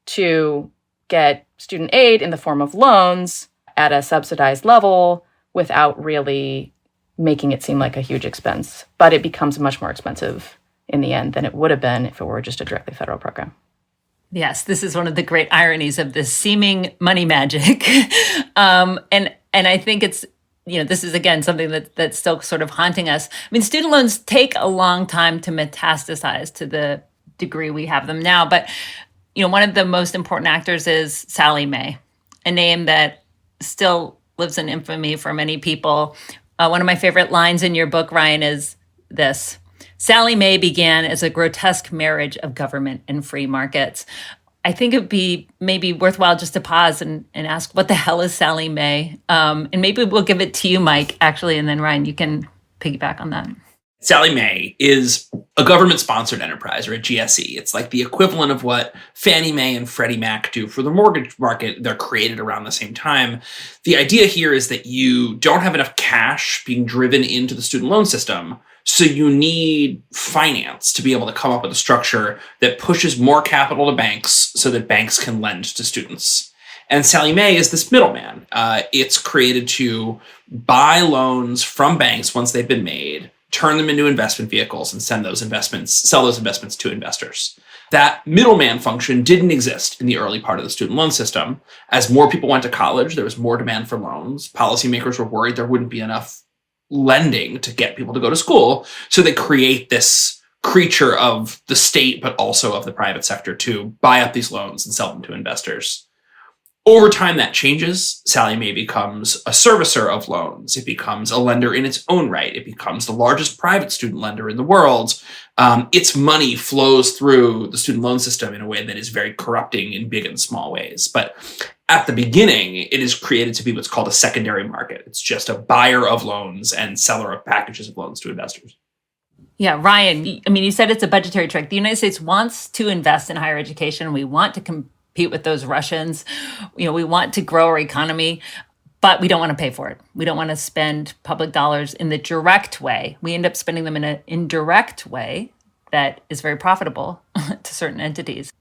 to get student aid in the form of loans at a subsidized level without really making it seem like a huge expense. But it becomes much more expensive in the end than it would have been if it were just a directly federal program. Yes, this is one of the great ironies of this seeming money magic. And I think it's, this is, again, something that's still sort of haunting us. I mean, student loans take a long time to metastasize to the degree we have them now. But, one of the most important actors is Sallie Mae, a name that still lives in infamy for many people. One of my favorite lines in your book, Ryann, is this: Sallie Mae began as a grotesque marriage of government and free markets. I think it'd be maybe worthwhile just to pause and ask, what the hell is Sallie Mae? And maybe we'll give it to you, Mike, actually, and then Ryan, you can piggyback on that. Sallie Mae is a government-sponsored enterprise, or a GSE. It's like the equivalent of what Fannie Mae and Freddie Mac do for the mortgage market. They're created around the same time. The idea here is that you don't have enough cash being driven into the student loan system, so you need finance to be able to come up with a structure that pushes more capital to banks so that banks can lend to students. And Sallie Mae is this middleman. It's created to buy loans from banks once they've been made, turn them into investment vehicles, and sell those investments to investors. That middleman function didn't exist in the early part of the student loan system. As more people went to college, there was more demand for loans. Policymakers were worried there wouldn't be enough lending to get people to go to school. So they create this creature of the state, but also of the private sector, to buy up these loans and sell them to investors. Over time, that changes. Sallie Mae becomes a servicer of loans. It becomes a lender in its own right. It becomes the largest private student lender in the world. Its money flows through the student loan system in a way that is very corrupting in big and small ways. But at the beginning, it is created to be what's called a secondary market. It's just a buyer of loans and seller of packages of loans to investors. Yeah, Ryan, I mean, you said it's a budgetary trick. The United States wants to invest in higher education. We want to compete with those Russians. We want to grow our economy, but we don't want to pay for it. We don't want to spend public dollars in the direct way. We end up spending them in an indirect way that is very profitable to certain entities.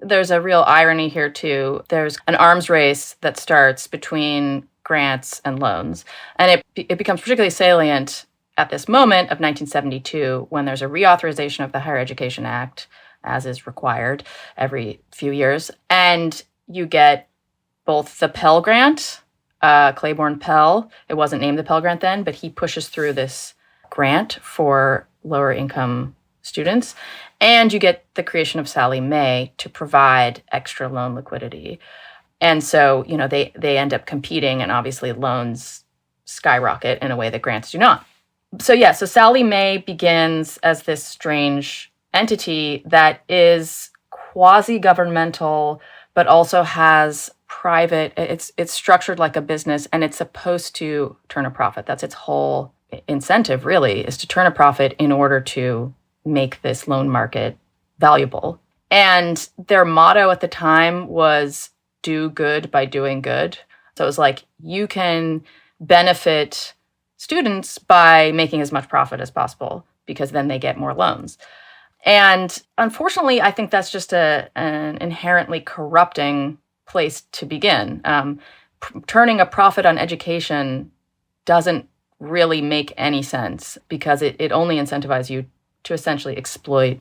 There's a real irony here, too. There's an arms race that starts between grants and loans. And it becomes particularly salient at this moment of 1972, when there's a reauthorization of the Higher Education Act, as is required every few years. And you get both the Pell Grant, Claiborne Pell. It wasn't named the Pell Grant then, but he pushes through this grant for lower income students. And you get the creation of Sallie Mae to provide extra loan liquidity. And so, they end up competing, and obviously loans skyrocket in a way that grants do not. So Sallie Mae begins as this strange entity that is quasi-governmental, but also has private, it's structured like a business, and it's supposed to turn a profit. That's its whole incentive, really, is to turn a profit in order to make this loan market valuable. And their motto at the time was do good by doing good. So it was like, you can benefit students by making as much profit as possible, because then they get more loans. And unfortunately, I think that's just an inherently corrupting place to begin. Turning a profit on education doesn't really make any sense, because it only incentivizes you to essentially exploit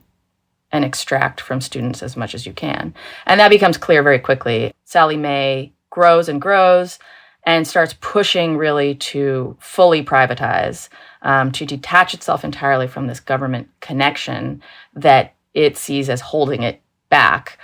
and extract from students as much as you can. And that becomes clear very quickly. Sallie Mae grows and grows and starts pushing really to fully privatize, to detach itself entirely from this government connection that it sees as holding it back,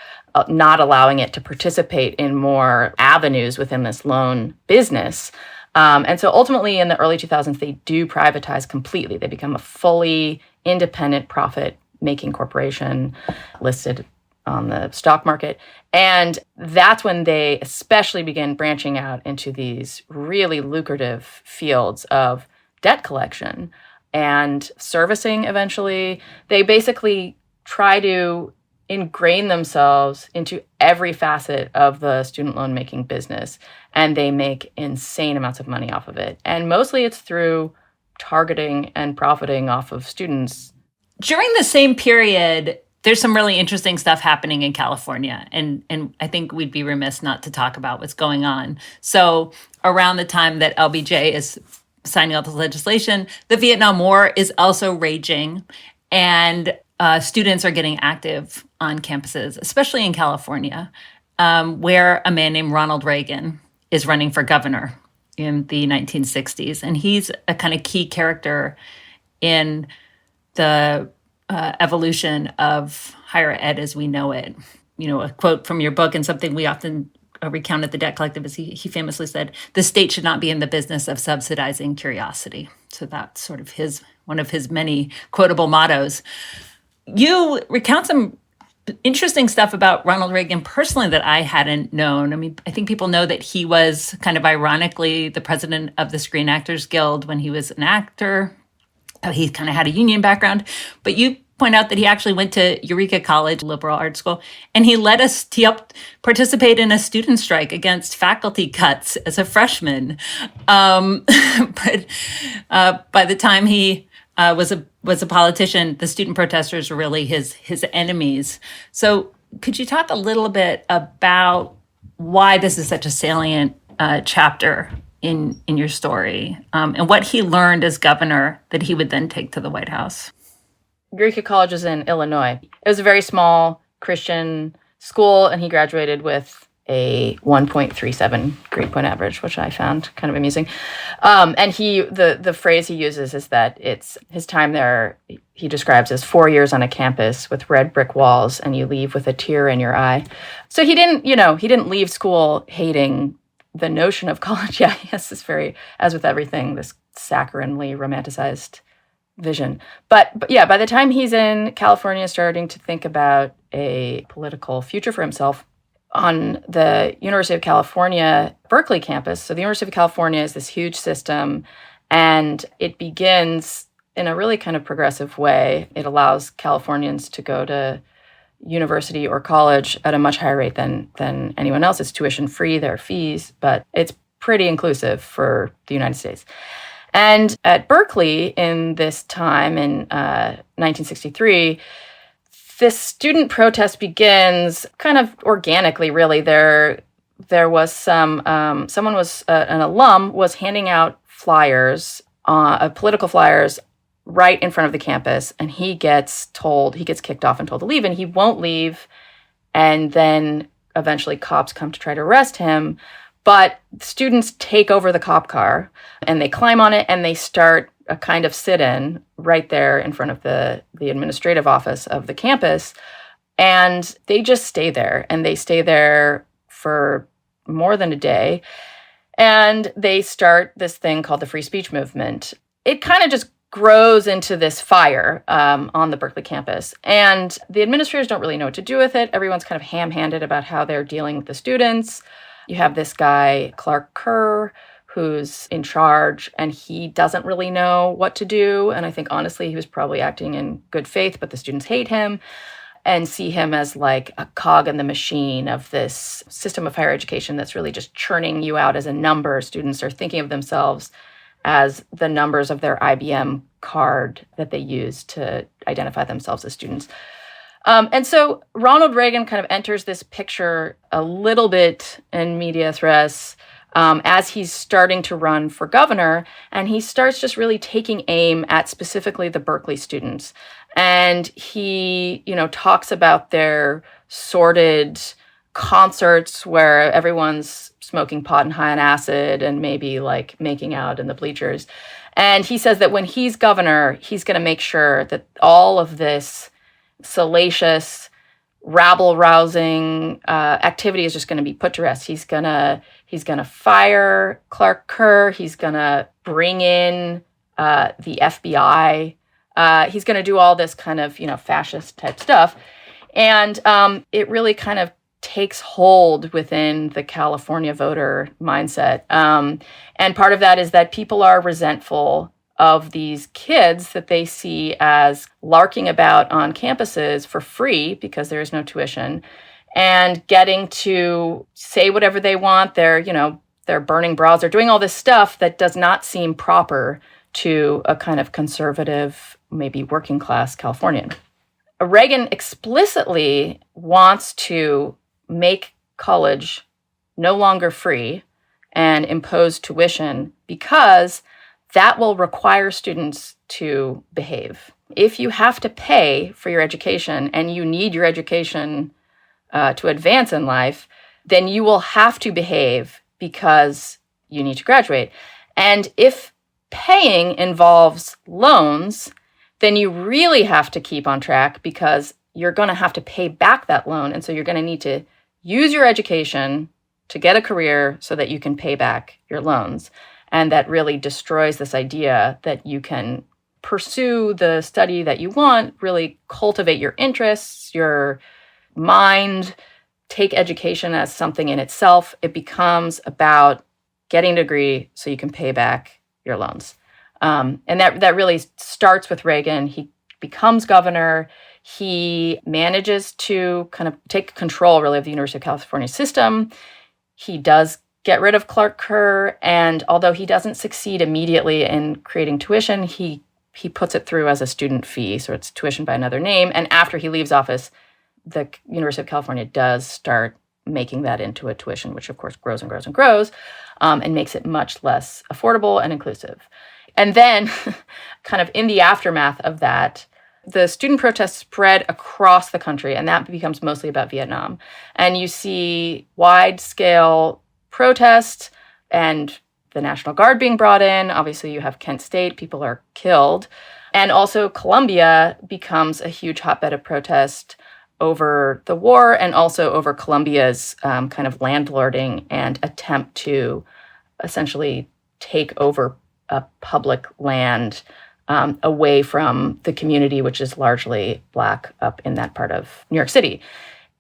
not allowing it to participate in more avenues within this loan business. And so ultimately in the early 2000s, they do privatize completely. They become a fully independent profit-making corporation listed on the stock market. And that's when they especially begin branching out into these really lucrative fields of debt collection and servicing eventually. They basically try to ingrain themselves into every facet of the student loan making business, and they make insane amounts of money off of it. And mostly it's through targeting and profiting off of students. During the same period, there's some really interesting stuff happening in California, and I think we'd be remiss not to talk about what's going on. So around the time that LBJ is signing out the legislation, the Vietnam War is also raging, and students are getting active on campuses, especially in California, where a man named Ronald Reagan is running for governor in the 1960s. And he's a kind of key character in the evolution of higher ed as we know it. A quote from your book, and something we often recount at the Debt Collective, is he famously said, "The state should not be in the business of subsidizing curiosity." So that's sort of one of his many quotable mottos. You recount some interesting stuff about Ronald Reagan personally that I hadn't known. I mean, I think people know that he was kind of ironically the president of the Screen Actors Guild when he was an actor. He kind of had a union background. But you point out that he actually went to Eureka College, liberal arts school, and he helped participate in a student strike against faculty cuts as a freshman. But by the time he was a politician, the student protesters were really his enemies. So could you talk a little bit about why this is such a salient chapter in your story, and what he learned as governor that he would then take to the White House? Eureka College is in Illinois. It was a very small Christian school, and he graduated with a 1.37 grade point average, which I found kind of amusing. And the phrase he uses is that it's his time there, he describes as 4 years on a campus with red brick walls, and you leave with a tear in your eye. So he didn't leave school hating the notion of college. Yeah, he has this as with everything, this saccharinely romanticized vision. But yeah, by the time he's in California starting to think about a political future for himself, on the University of California, Berkeley campus, so the University of California is this huge system, and it begins in a really kind of progressive way. It allows Californians to go to university or college at a much higher rate than anyone else. It's tuition free, there are fees, but it's pretty inclusive for the United States. And at Berkeley, in this time, in 1963, this student protest begins kind of organically, really. There was an alum was handing out flyers, political flyers, right in front of the campus, and he gets kicked off and told to leave, and he won't leave. And then eventually cops come to try to arrest him. But students take over the cop car, and they climb on it, and they start a kind of sit-in right there in front of the administrative office of the campus. And they just stay there, and they stay there for more than a day. And they start this thing called the free speech movement. It kind of just grows into this fire on the Berkeley campus. And the administrators don't really know what to do with it. Everyone's kind of ham-handed about how they're dealing with the students. You have this guy, Clark Kerr, who's in charge, and he doesn't really know what to do. And I think, honestly, he was probably acting in good faith, but the students hate him and see him as like a cog in the machine of this system of higher education that's really just churning you out as a number. Students are thinking of themselves as the numbers of their IBM card that they use to identify themselves as students. And so Ronald Reagan kind of enters this picture a little bit in medias res as he's starting to run for governor, and he starts just really taking aim at specifically the Berkeley students. And he, talks about their sordid concerts where everyone's smoking pot and high on acid and maybe like making out in the bleachers. And he says that when he's governor, he's going to make sure that all of this salacious, rabble-rousing activity is just going to be put to rest. He's gonna fire Clark Kerr. He's gonna bring in the FBI. He's gonna do all this kind of fascist type stuff, and it really kind of takes hold within the California voter mindset. And part of that is that people are resentful of these kids that they see as larking about on campuses for free because there is no tuition and getting to say whatever they want. They're burning bras. They're doing all this stuff that does not seem proper to a kind of conservative, maybe working class Californian. Reagan explicitly wants to make college no longer free and impose tuition because that will require students to behave. If you have to pay for your education and you need your education to advance in life, then you will have to behave because you need to graduate. And if paying involves loans, then you really have to keep on track because you're going to have to pay back that loan. And so you're going to need to use your education to get a career so that you can pay back your loans. And that really destroys this idea that you can pursue the study that you want, really cultivate your interests, your mind, take education as something in itself. It becomes about getting a degree so you can pay back your loans. And that really starts with Reagan. He becomes governor. He manages to kind of take control, really, of the University of California system. He does get rid of Clark Kerr, and although he doesn't succeed immediately in creating tuition, he puts it through as a student fee, so it's tuition by another name. And after he leaves office, the University of California does start making that into a tuition, which of course grows and grows and grows, and makes it much less affordable and inclusive. And then, kind of in the aftermath of that, the student protests spread across the country, and that becomes mostly about Vietnam. And you see wide-scale protests and the National Guard being brought in. Obviously, you have Kent State, people are killed. And also Colombia becomes a huge hotbed of protest over the war and also over Colombia's kind of landlording and attempt to essentially take over public land away from the community, which is largely Black up in that part of New York City.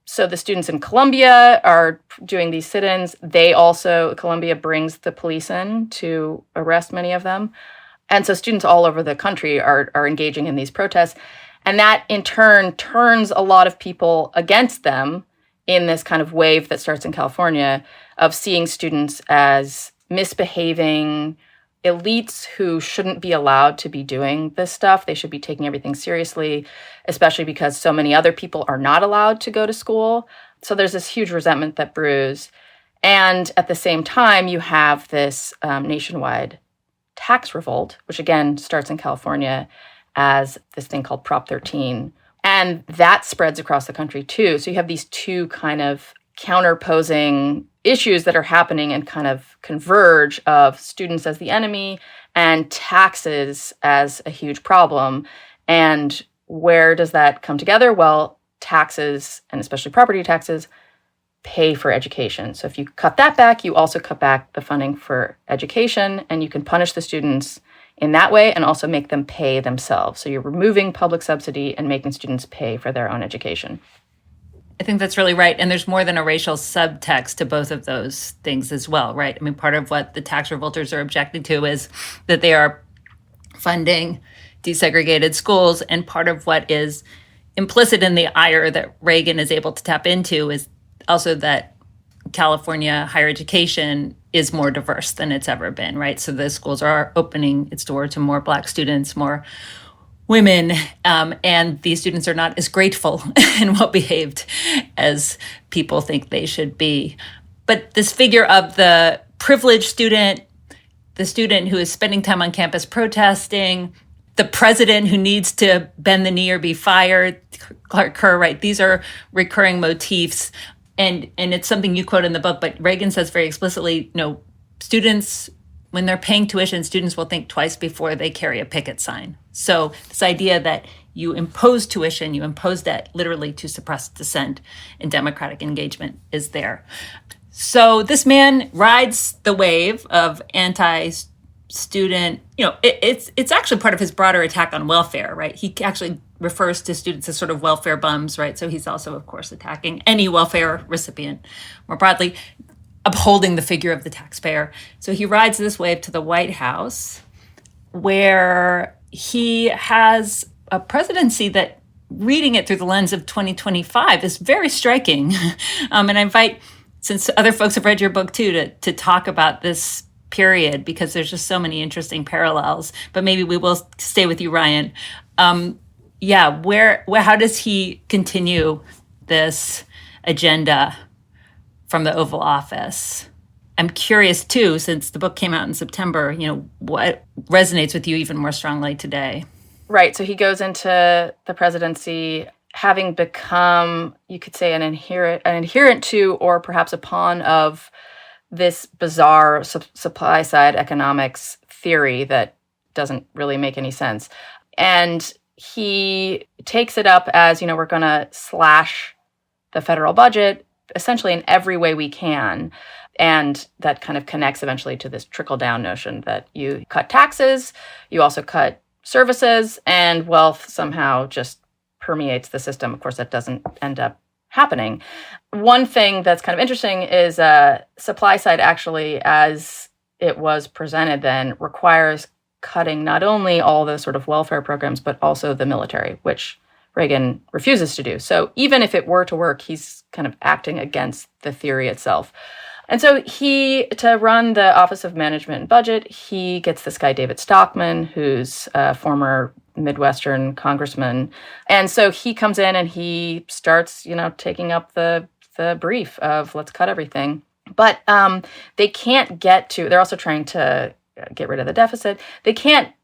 So the students in Colombia are doing these sit-ins. Colombia brings the police in to arrest many of them. And so students all over the country are engaging in these protests. And that in turn turns a lot of people against them in this kind of wave that starts in California of seeing students as misbehaving elites who shouldn't be allowed to be doing this stuff. They should be taking everything seriously, especially because so many other people are not allowed to go to school. So there's this huge resentment that brews. And at the same time, you have this nationwide tax revolt, which again starts in California as this thing called Prop 13. And that spreads across the country too. So you have these two kind of counterposing issues that are happening and kind of converge of students as the enemy and taxes as a huge problem. And where does that come together? Well, taxes, and especially property taxes, pay for education. So if you cut that back, you also cut back the funding for education, and you can punish the students in that way and also make them pay themselves. So you're removing public subsidy and making students pay for their own education. I think that's really right. And there's more than a racial subtext to both of those things as well, right? I mean, part of what the tax revolters are objecting to is that they are funding desegregated schools. And part of what is implicit in the ire that Reagan is able to tap into is also that California higher education is more diverse than it's ever been, right? So the schools are opening its door to more Black students, more women, and these students are not as grateful and well-behaved as people think they should be. But this figure of the privileged student, the student who is spending time on campus protesting, the president who needs to bend the knee or be fired, Clark Kerr, right? These are recurring motifs. And it's something you quote in the book, but Reagan says very explicitly, students, when they're paying tuition, students will think twice before they carry a picket sign. So this idea that you impose tuition, you impose debt literally to suppress dissent and democratic engagement is there. So this man rides the wave of anti-student, it's actually part of his broader attack on welfare, right? He actually refers to students as sort of welfare bums, right? So he's also, of course, attacking any welfare recipient more broadly, upholding the figure of the taxpayer. So he rides this wave to the White House, where he has a presidency that, reading it through the lens of 2025, is very striking. And I invite, since other folks have read your book too, to talk about this period, because there's just so many interesting parallels. But maybe we will stay with you, Ryann. How does he continue this agenda from the Oval Office? I'm curious too, since the book came out in September, what resonates with you even more strongly today? Right. So he goes into the presidency having become, you could say, an adherent to, or perhaps a pawn of, this bizarre supply side economics theory that doesn't really make any sense. And he takes it up as, we're going to slash the federal budget essentially in every way we can. And that kind of connects eventually to this trickle-down notion that you cut taxes, you also cut services, and wealth somehow just permeates the system. Of course, that doesn't end up happening. One thing that's kind of interesting is supply side actually, as it was presented then, requires cutting not only all the sort of welfare programs, but also the military, which Reagan refuses to do. So even if it were to work, he's kind of acting against the theory itself. And so to run the Office of Management and Budget, he gets this guy, David Stockman, who's a former Midwestern congressman. And so he comes in and he starts, taking up the brief of let's cut everything. But they can't they're also trying to get rid of the deficit. They can't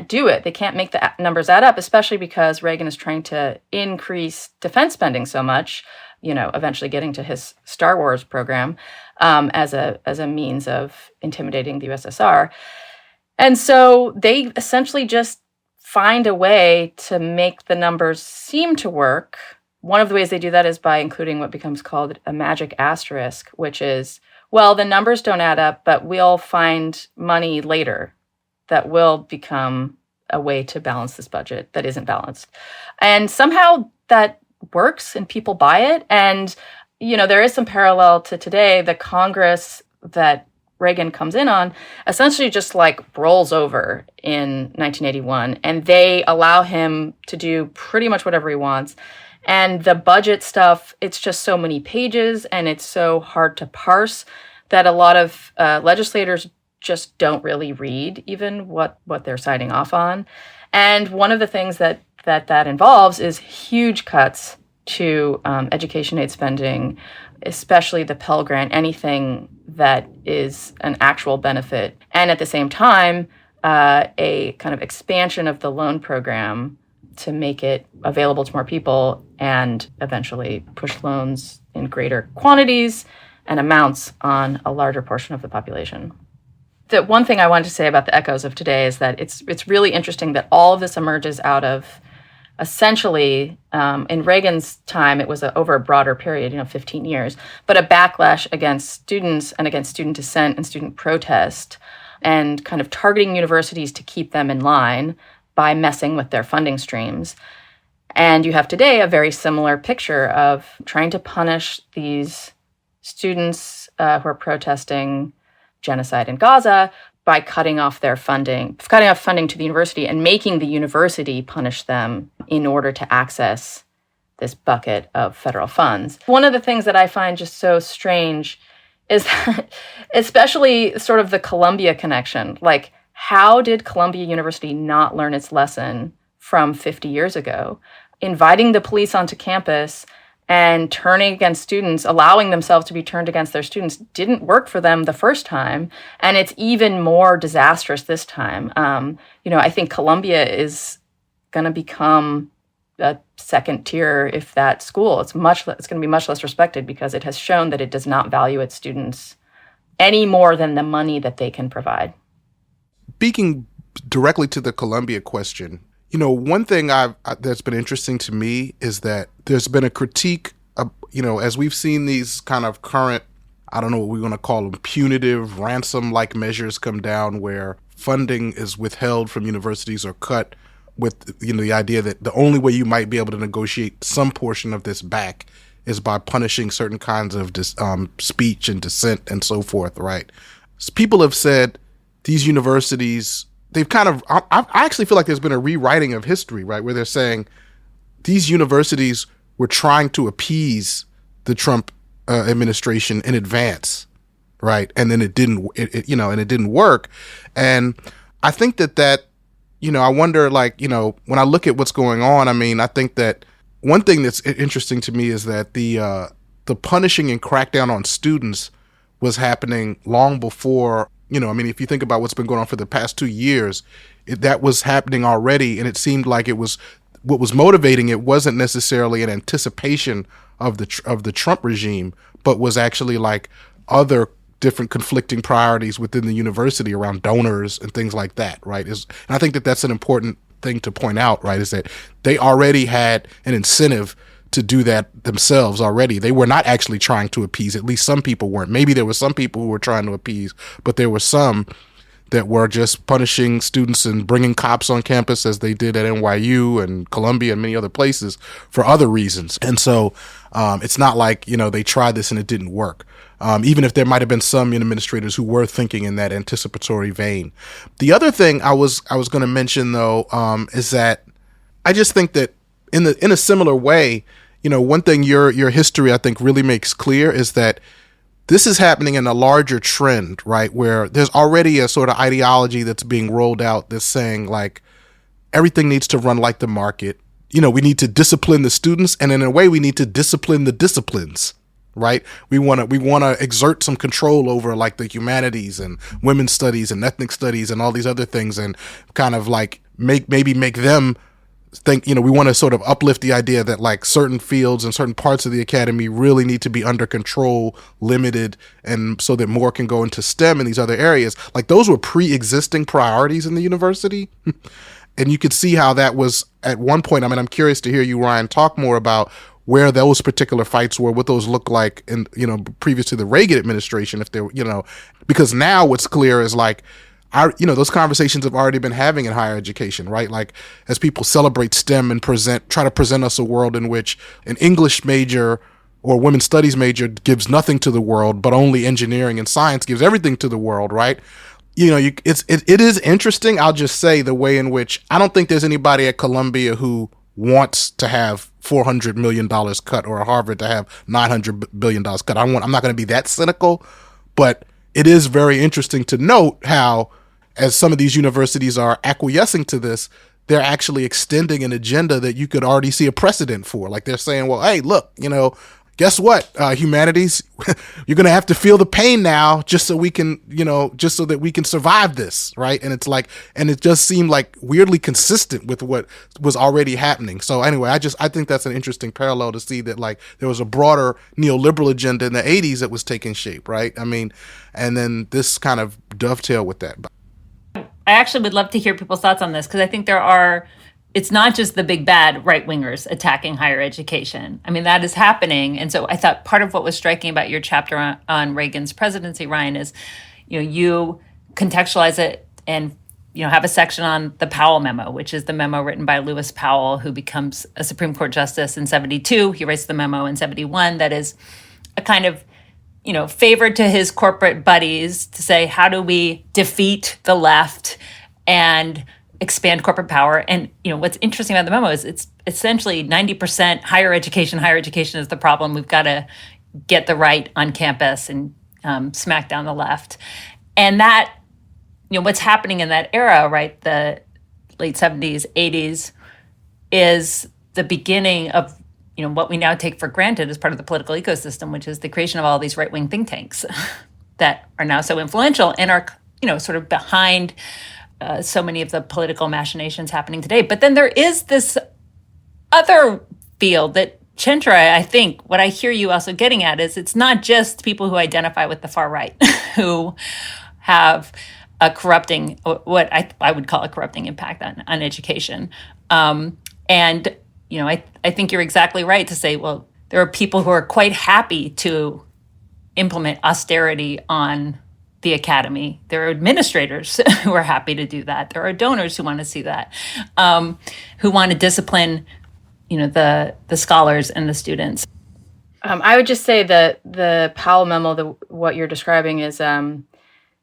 do it. They can't make the numbers add up, especially because Reagan is trying to increase defense spending so much, eventually getting to his Star Wars program as a means of intimidating the USSR. And so they essentially just find a way to make the numbers seem to work. One of the ways they do that is by including what becomes called a magic asterisk, which is, well, the numbers don't add up, but we'll find money later that will become a way to balance this budget that isn't balanced. And somehow that works and people buy it. And, there is some parallel to today. The Congress that Reagan comes in on essentially just rolls over in 1981, and they allow him to do pretty much whatever he wants. And the budget stuff, it's just so many pages and it's so hard to parse that a lot of legislators just don't really read even what they're signing off on. And one of the things that involves is huge cuts to education aid spending, especially the Pell Grant, anything that is an actual benefit. And at the same time, a kind of expansion of the loan program to make it available to more people and eventually push loans in greater quantities and amounts on a larger portion of the population. The one thing I wanted to say about the echoes of today is that it's really interesting that all of this emerges out of essentially, in Reagan's time, it was over a broader period, 15 years, but a backlash against students and against student dissent and student protest and kind of targeting universities to keep them in line by messing with their funding streams. And you have today a very similar picture of trying to punish these students who are protesting genocide in Gaza by cutting off funding to the university and making the university punish them in order to access this bucket of federal funds. One of the things that I find just so strange is that, especially sort of the Columbia connection, how did Columbia University not learn its lesson from 50 years ago? Inviting the police onto campus and turning against students, allowing themselves to be turned against their students, didn't work for them the first time. And it's even more disastrous this time. I think Columbia is going to become a second tier, if that school. It's going to be much less respected because it has shown that it does not value its students any more than the money that they can provide. Speaking directly to the Columbia question, one thing that's been interesting to me is that there's been a critique of, as we've seen these kind of current, I don't know what we're going to call them, punitive ransom-like measures come down where funding is withheld from universities or cut with, the idea that the only way you might be able to negotiate some portion of this back is by punishing certain kinds of speech and dissent and so forth, right? So people have said these universities, they've kind of, I actually feel like there's been a rewriting of history, right? Where they're saying these universities were trying to appease the Trump administration in advance, right? And then it didn't work. And I think that, I wonder, when I look at what's going on, I think that one thing that's interesting to me is that the punishing and crackdown on students was happening long before. If you think about what's been going on for the past 2 years, that was happening already. And it seemed like what was motivating it wasn't necessarily an anticipation of the Trump regime, but was actually other different conflicting priorities within the university around donors and things like that, right? And I think that that's an important thing to point out, right? Is that they already had an incentive to do that themselves already. They were not actually trying to appease. At least some people weren't. Maybe there were some people who were trying to appease, but there were some that were just punishing students and bringing cops on campus as they did at NYU and Columbia and many other places for other reasons. And so it's not like, they tried this and it didn't work. Even if there might have been some administrators who were thinking in that anticipatory vein. The other thing I was going to mention, though, is that I just think that in a similar way, one thing your history, I think, really makes clear is that this is happening in a larger trend, right? Where there's already a sort of ideology that's being rolled out that's saying, like, everything needs to run like the market. We need to discipline the students, and in a way, we need to discipline the disciplines, right? We want to exert some control over, like, the humanities and women's studies and ethnic studies and all these other things, and kind of like make them think, we want to sort of uplift the idea that, like, certain fields and certain parts of the academy really need to be under control, limited, and so that more can go into STEM and these other areas. Like, those were pre-existing priorities in the university. And you could see how that was at one point. I mean, I'm curious to hear you, Ryan, talk more about where those particular fights were, what those looked like in, previous to the Reagan administration, if they're, because now what's clear is, like, those conversations have already been having in higher education, right? Like, as people celebrate STEM and try to present us a world in which an English major or women's studies major gives nothing to the world, but only engineering and science gives everything to the world, right? It is interesting. I'll just say the way in which I don't think there's anybody at Columbia who wants to have $400 million cut, or Harvard to have $900 billion cut. I'm not going to be that cynical, but it is very interesting to note how, as some of these universities are acquiescing to this, they're actually extending an agenda that you could already see a precedent for. Like, they're saying, well, hey, look, guess what? Humanities, you're going to have to feel the pain now just so we can, just so that we can survive this, right? And it's like, and it just seemed like weirdly consistent with what was already happening. So anyway, I think that's an interesting parallel to see that, like, there was a broader neoliberal agenda in the 80s that was taking shape, right? I mean, and then this kind of dovetail with that. I actually would love to hear people's thoughts on this, because I think it's not just the big bad right-wingers attacking higher education. I mean, that is happening. And so I thought part of what was striking about your chapter on Reagan's presidency, Ryan, is, you contextualize it and, have a section on the Powell memo, which is the memo written by Lewis Powell, who becomes a Supreme Court justice in 1972. He writes the memo in 1971 that is a kind of, favor to his corporate buddies to say, how do we defeat the left and expand corporate power? And, what's interesting about the memo is it's essentially 90% higher education. Higher education is the problem. We've got to get the right on campus and smack down the left. And that, what's happening in that era, right, the late 70s, 80s, is the beginning of, what we now take for granted as part of the political ecosystem, which is the creation of all these right-wing think tanks that are now so influential and are, sort of behind so many of the political machinations happening today. But then there is this other field that, Chenjerai, I think what I hear you also getting at is it's not just people who identify with the far right who have a corrupting, what I would call a corrupting impact on education. And, I think you're exactly right to say, well, there are people who are quite happy to implement austerity on the academy. There are administrators who are happy to do that. There are donors who want to see that, who want to discipline, the scholars and the students. I would just say that the Powell memo, what you're describing is, in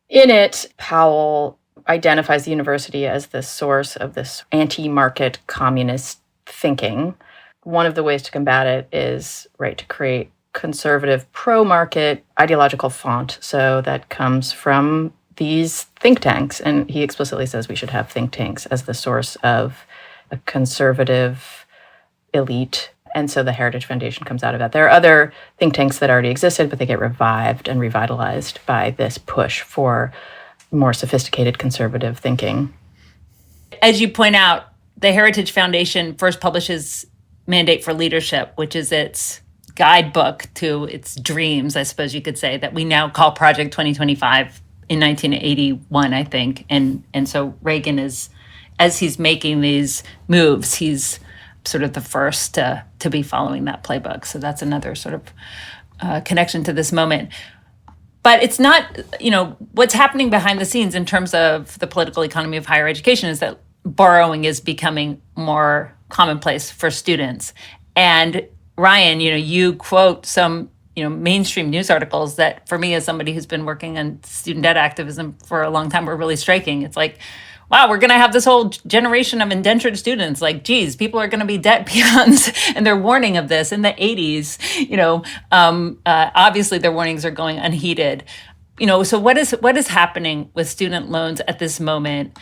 it, Powell identifies the university as the source of this anti-market communist thinking. One of the ways to combat it is, right, to create conservative pro-market ideological font. So that comes from these think tanks. And he explicitly says we should have think tanks as the source of a conservative elite. And so the Heritage Foundation comes out of that. There are other think tanks that already existed, but they get revived and revitalized by this push for more sophisticated conservative thinking. As you point out, the Heritage Foundation first publishes Mandate for Leadership, which is its guidebook to its dreams, I suppose you could say, that we now call Project 2025 in 1981, I think. And so Reagan is, as he's making these moves, he's sort of the first to be following that playbook. So that's another sort of connection to this moment. But it's not, what's happening behind the scenes in terms of the political economy of higher education is that borrowing is becoming more commonplace for students. And Ryan, you quote some, mainstream news articles that for me as somebody who's been working on student debt activism for a long time were really striking. It's like, wow, we're going to have this whole generation of indentured students. Like, geez, people are going to be debt peons. And they're warning of this in the 80s. Obviously their warnings are going unheeded. So what is happening with student loans at this moment?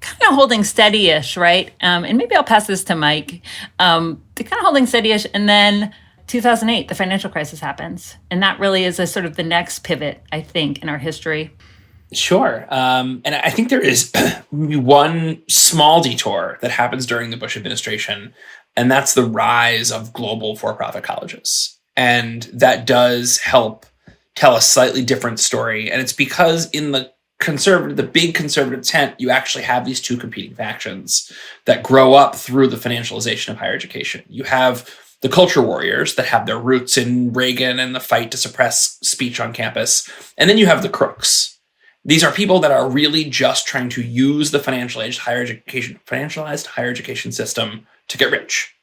Kind of holding steady-ish, right? And maybe I'll pass this to Mike. They're kind of holding steady-ish. And then 2008, the financial crisis happens. And that really is a sort of the next pivot, I think, in our history. Sure. And I think there is one small detour that happens during the Bush administration, and that's the rise of global for-profit colleges. And that does help tell a slightly different story. And it's because in the big conservative tent, you actually have these two competing factions that grow up through the financialization of higher education. You have the culture warriors that have their roots in Reagan and the fight to suppress speech on campus. And then you have the crooks. These are people that are really just trying to use the financialized higher education system to get rich.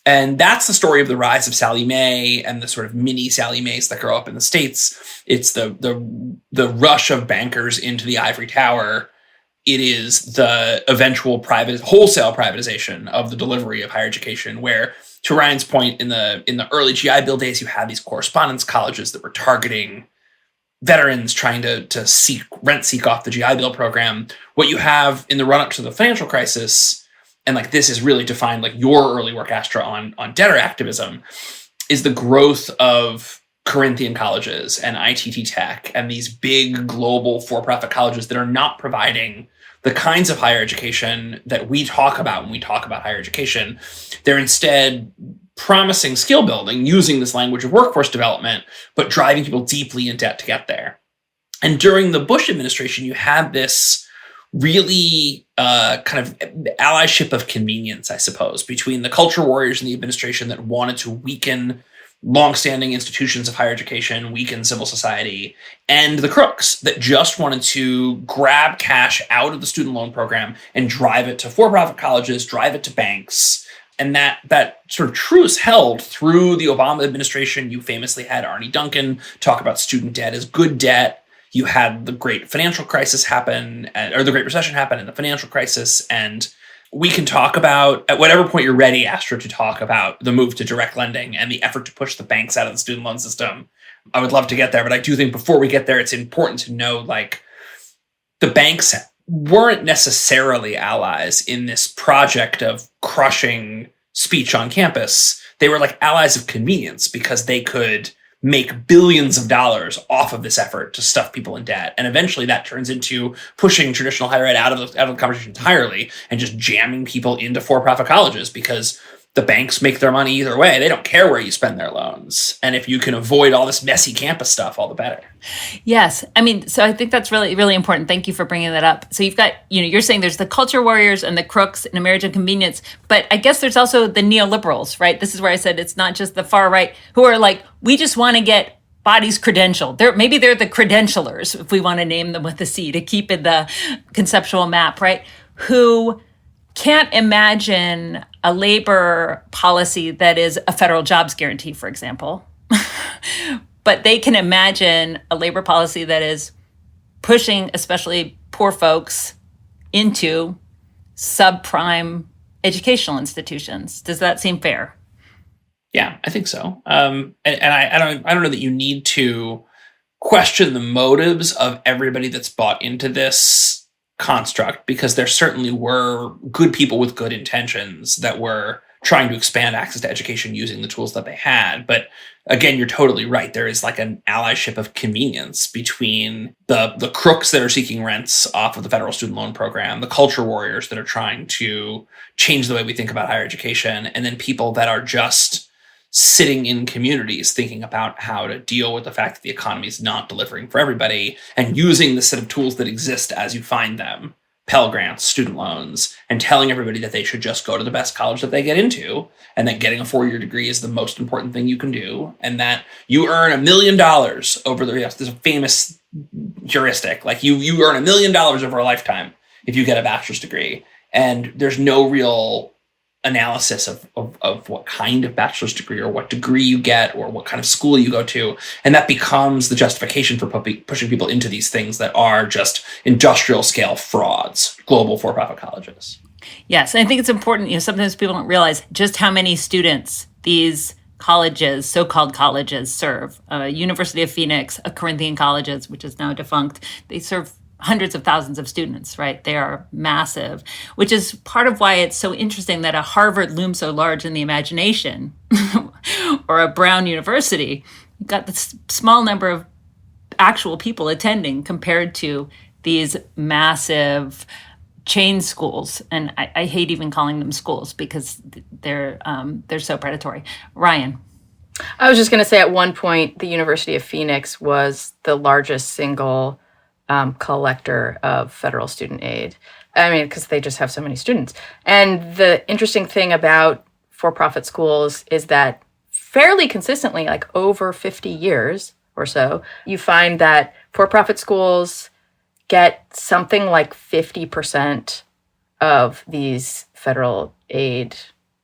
And that's the story of the rise of Sallie Mae and the sort of mini Sallie Maes that grow up in the States. It's the rush of bankers into the ivory tower. It is the eventual wholesale privatization of the delivery of higher education, where, to Ryan's point, in the early GI Bill days, you had these correspondence colleges that were targeting veterans trying to rent seek off the GI Bill program. What you have in the run-up to the financial crisis, and like this is really defined like your early work, Astra, on debtor activism, is the growth of Corinthian colleges and ITT Tech and these big global for-profit colleges that are not providing the kinds of higher education that we talk about when we talk about higher education. They're instead promising skill building using this language of workforce development, but driving people deeply in debt to get there. And during the Bush administration, you had this really kind of allyship of convenience, I suppose, between the culture warriors in the administration that wanted to weaken longstanding institutions of higher education, weaken civil society, and the crooks that just wanted to grab cash out of the student loan program and drive it to for-profit colleges, drive it to banks. And that sort of truce held through the Obama administration. You famously had Arne Duncan talk about student debt as good debt. You had the great financial crisis happen, or the Great Recession happen, and the financial crisis. And we can talk about, at whatever point you're ready, Astra, to talk about the move to direct lending and the effort to push the banks out of the student loan system. I would love to get there, but I do think before we get there, it's important to know, like, the banks weren't necessarily allies in this project of crushing speech on campus. They were like allies of convenience because they could make billions of dollars off of this effort to stuff people in debt. And eventually that turns into pushing traditional higher ed out of the conversation entirely and just jamming people into for-profit colleges because the banks make their money either way. They don't care where you spend their loans. And if you can avoid all this messy campus stuff, all the better. Yes. I mean, so I think that's really, really important. Thank you for bringing that up. So you've got, you're saying there's the culture warriors and the crooks and a marriage of convenience, but I guess there's also the neoliberals, right? This is where I said it's not just the far right who are like, we just want to get bodies credentialed. Maybe they're the credentialers, if we want to name them with a C to keep in the conceptual map, right? Who can't imagine a labor policy that is a federal jobs guarantee, for example. But they can imagine a labor policy that is pushing especially poor folks into subprime educational institutions. Does that seem fair? Yeah, I think so. And I don't know that you need to question the motives of everybody that's bought into this construct, because there certainly were good people with good intentions that were trying to expand access to education using the tools that they had. But again, you're totally right. There is like an allyship of convenience between the crooks that are seeking rents off of the federal student loan program, the culture warriors that are trying to change the way we think about higher education, and then people that are just sitting in communities thinking about how to deal with the fact that the economy is not delivering for everybody and using the set of tools that exist as you find them. Pell Grants, student loans, and telling everybody that they should just go to the best college that they get into, and that getting a 4-year degree is the most important thing you can do, and that you earn $1 million over there's a famous heuristic, like you earn $1 million over a lifetime if you get a bachelor's degree. And there's no real analysis of what kind of bachelor's degree or what degree you get or what kind of school you go to. And that becomes the justification for pushing people into these things that are just industrial scale frauds, global for-profit colleges. Yes, and I think it's important, sometimes people don't realize just how many students these colleges, so-called colleges, serve. University of Phoenix, Corinthian Colleges, which is now defunct, they serve hundreds of thousands of students, right? They are massive, which is part of why it's so interesting that a Harvard looms so large in the imagination or a Brown University. You've got this small number of actual people attending compared to these massive chain schools. And I hate even calling them schools because they're so predatory. Ryann. I was just going to say at one point, the University of Phoenix was the largest single collector of federal student aid. I mean, because they just have so many students. And the interesting thing about for-profit schools is that fairly consistently, like over 50 years or so, you find that for-profit schools get something like 50% of these federal aid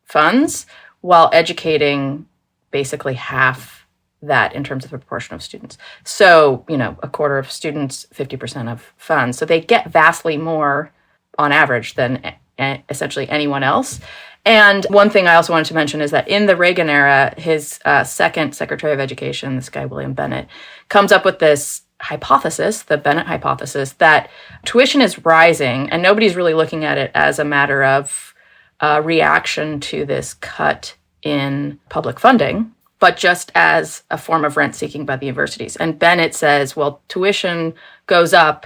funds while educating basically half that in terms of a proportion of students. So, a quarter of students, 50% of funds. So they get vastly more on average than essentially anyone else. And one thing I also wanted to mention is that in the Reagan era, his second Secretary of Education, this guy, William Bennett, comes up with this hypothesis, the Bennett hypothesis, that tuition is rising and nobody's really looking at it as a matter of reaction to this cut in public funding, but just as a form of rent seeking by the universities. And Bennett says, well, tuition goes up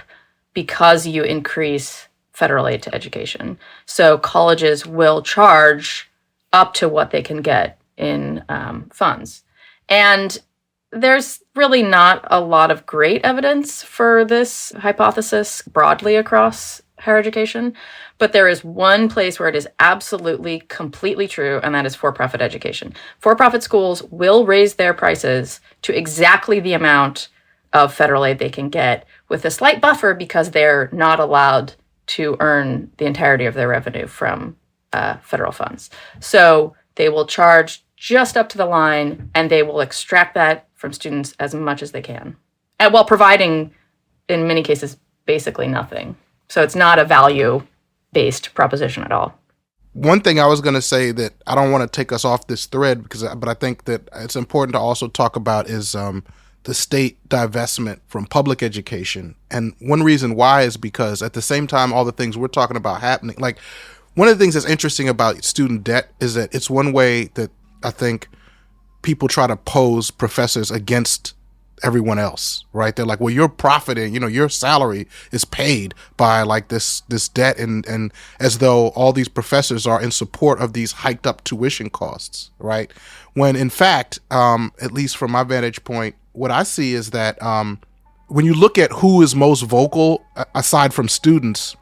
because you increase federal aid to education. So colleges will charge up to what they can get in funds. And there's really not a lot of great evidence for this hypothesis broadly across higher education, but there is one place where it is absolutely, completely true, and that is for-profit education. For-profit schools will raise their prices to exactly the amount of federal aid they can get, with a slight buffer because they're not allowed to earn the entirety of their revenue from federal funds. So they will charge just up to the line, and they will extract that from students as much as they can, and while providing, in many cases, basically nothing. So it's not a value-based proposition at all. One thing I was going to say that I don't want to take us off this thread, but I think that it's important to also talk about is the state divestment from public education. And one reason why is because at the same time, all the things we're talking about happening, like one of the things that's interesting about student debt is that it's one way that I think people try to pose professors against everyone else, right? They're like, well, you're profiting, your salary is paid by like this debt, and as though all these professors are in support of these hiked up tuition costs, right? When in fact, at least from my vantage point, what I see is that when you look at who is most vocal, aside from students,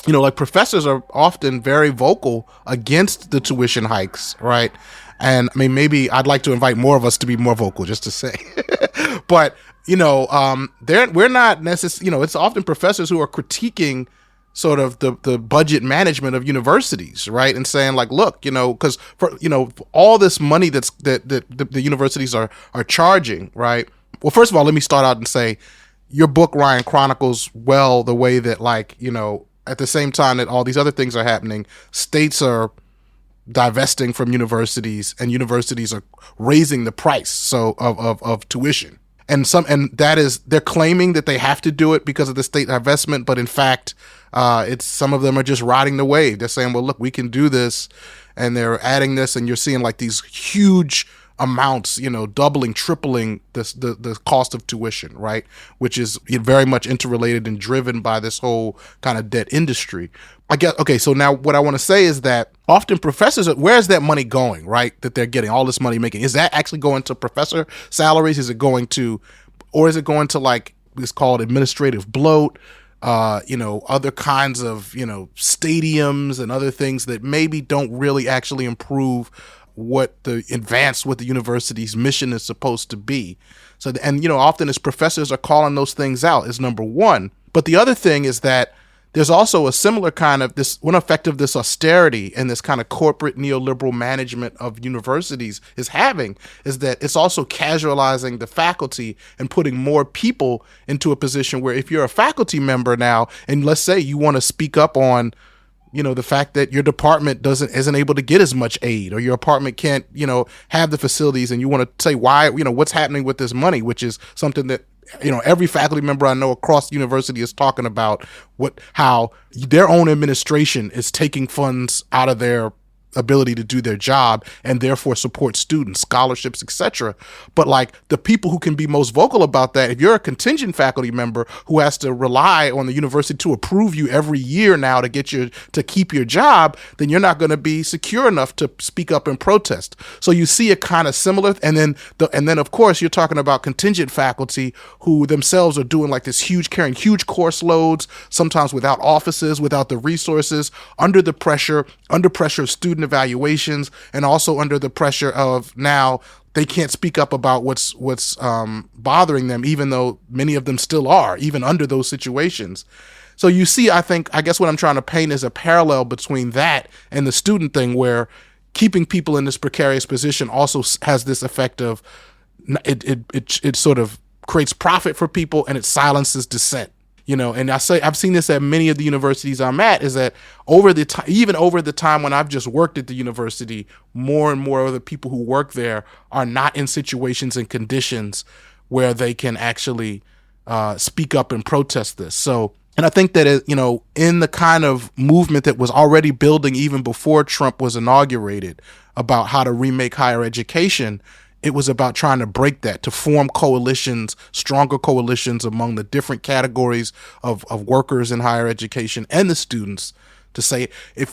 like professors are often very vocal against the tuition hikes, right? And I mean, maybe I'd like to invite more of us to be more vocal, just to say. But, we're not necessarily, it's often professors who are critiquing sort of the budget management of universities, right? And saying like, look, because for all this money that the universities are charging, right? Well, first of all, let me start out and say your book, Ryann, chronicles well the way that at the same time that all these other things are happening, states are divesting from universities and universities are raising the price of tuition. And that is, they're claiming that they have to do it because of the state divestment, but in fact, it's some of them are just riding the wave. They're saying, well, look, we can do this, and they're adding this, and you're seeing like these huge amounts, doubling, tripling the cost of tuition, right? Which is very much interrelated and driven by this whole kind of debt industry. I guess, okay, so now what I want to say is that often professors, where's that money going, right? That they're getting all this money making. Is that actually going to professor salaries? Is it going to, or is it going to like, it's called administrative bloat? other kinds of, stadiums and other things that maybe don't really actually improve what the university's mission is supposed to be. So, and, often as professors are calling those things out is number one. But the other thing is that there's also a similar kind of one effect of this austerity and this kind of corporate neoliberal management of universities is having is that it's also casualizing the faculty and putting more people into a position where if you're a faculty member now, and let's say you want to speak up on the fact that your department isn't able to get as much aid, or your apartment can't, have the facilities, and you want to say why, what's happening with this money, which is something that, every faculty member I know across the university is talking about how their own administration is taking funds out of their ability to do their job and therefore support students, scholarships, etc. But like the people who can be most vocal about that, if you're a contingent faculty member who has to rely on the university to approve you every year now to keep your job, then you're not going to be secure enough to speak up and protest. So you see a kind of similar, and then of course you're talking about contingent faculty who themselves are doing like this carrying huge course loads, sometimes without offices, without the resources, under pressure of student evaluations, and also under the pressure of now they can't speak up about what's bothering them, even though many of them still are, even under those situations. So you see, I guess what I'm trying to paint is a parallel between that and the student thing, where keeping people in this precarious position also has this effect of it sort of creates profit for people and it silences dissent. And I've seen this at many of the universities I'm at, is that over the time when I've just worked at the university, more and more of the people who work there are not in situations and conditions where they can actually speak up and protest this. So, and I think that, in the kind of movement that was already building even before Trump was inaugurated about how to remake higher education, it was about trying to break that, to form coalitions, stronger coalitions among the different categories of workers in higher education and the students, to say,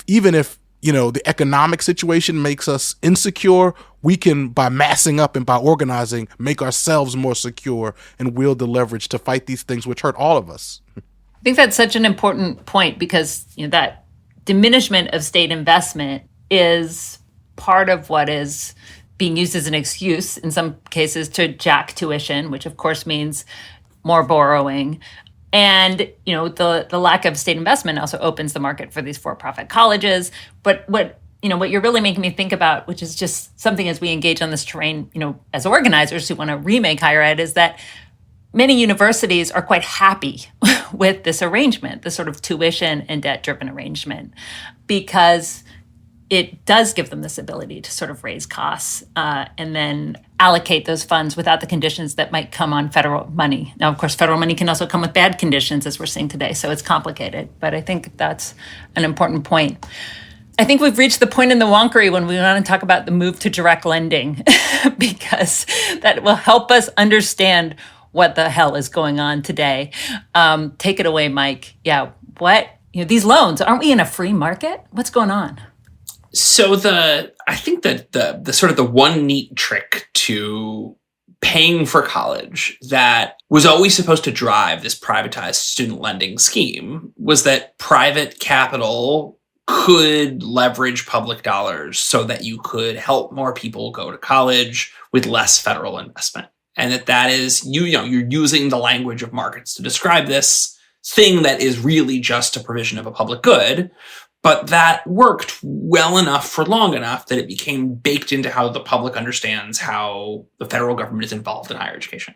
even if the economic situation makes us insecure, we can, by massing up and by organizing, make ourselves more secure and wield the leverage to fight these things which hurt all of us. I think that's such an important point, because that diminishment of state investment is part of what is being used as an excuse in some cases to jack tuition, which of course means more borrowing. And, the lack of state investment also opens the market for these for-profit colleges. But what you're really making me think about, which is just something as we engage on this terrain, as organizers who want to remake higher ed, is that many universities are quite happy with this arrangement, this sort of tuition and debt-driven arrangement, because it does give them this ability to sort of raise costs and then allocate those funds without the conditions that might come on federal money. Now, of course, federal money can also come with bad conditions, as we're seeing today, so it's complicated. But I think that's an important point. I think we've reached the point in the wonkery when we want to talk about the move to direct lending, because that will help us understand what the hell is going on today. Take it away, Mike. Yeah, these loans, aren't we in a free market? What's going on? So I think that the sort of the one neat trick to paying for college that was always supposed to drive this privatized student lending scheme was that private capital could leverage public dollars so that you could help more people go to college with less federal investment. And that is, you're using the language of markets to describe this thing that is really just a provision of a public good. But that worked well enough for long enough that it became baked into how the public understands how the federal government is involved in higher education.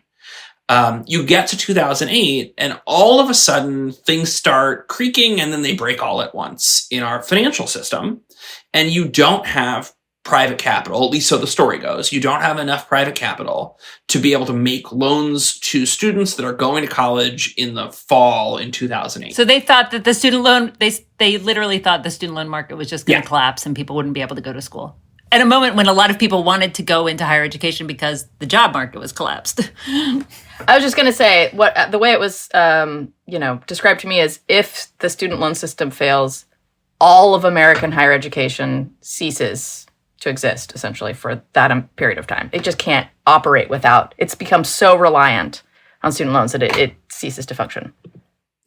You get to 2008, and all of a sudden, things start creaking, and then they break all at once in our financial system. And you don't have private capital, at least so the story goes. You don't have enough private capital to be able to make loans to students that are going to college in the fall in 2008. So they thought that the student loan, they literally thought the student loan market was just going to collapse and people wouldn't be able to go to school. At a moment when a lot of people wanted to go into higher education because the job market was collapsed. I was just going to say, the way it was described to me is, if the student loan system fails, all of American higher education ceases to exist, essentially, for that period of time. It just can't operate without. It's become so reliant on student loans that it ceases to function.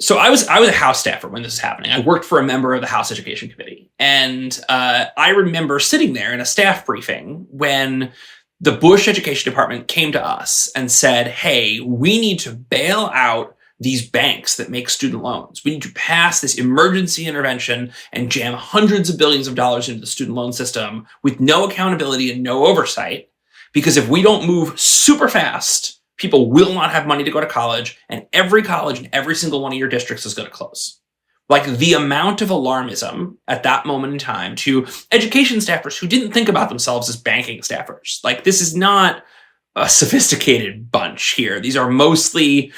So I was a House staffer when this was happening. I worked for a member of the House Education Committee. And I remember sitting there in a staff briefing when the Bush Education Department came to us and said, hey, we need to bail out these banks that make student loans. We need to pass this emergency intervention and jam hundreds of billions of dollars into the student loan system with no accountability and no oversight. Because if we don't move super fast, people will not have money to go to college, and every college in every single one of your districts is going to close. Like, the amount of alarmism at that moment in time to education staffers who didn't think about themselves as banking staffers. Like, this is not a sophisticated bunch here. These are mostly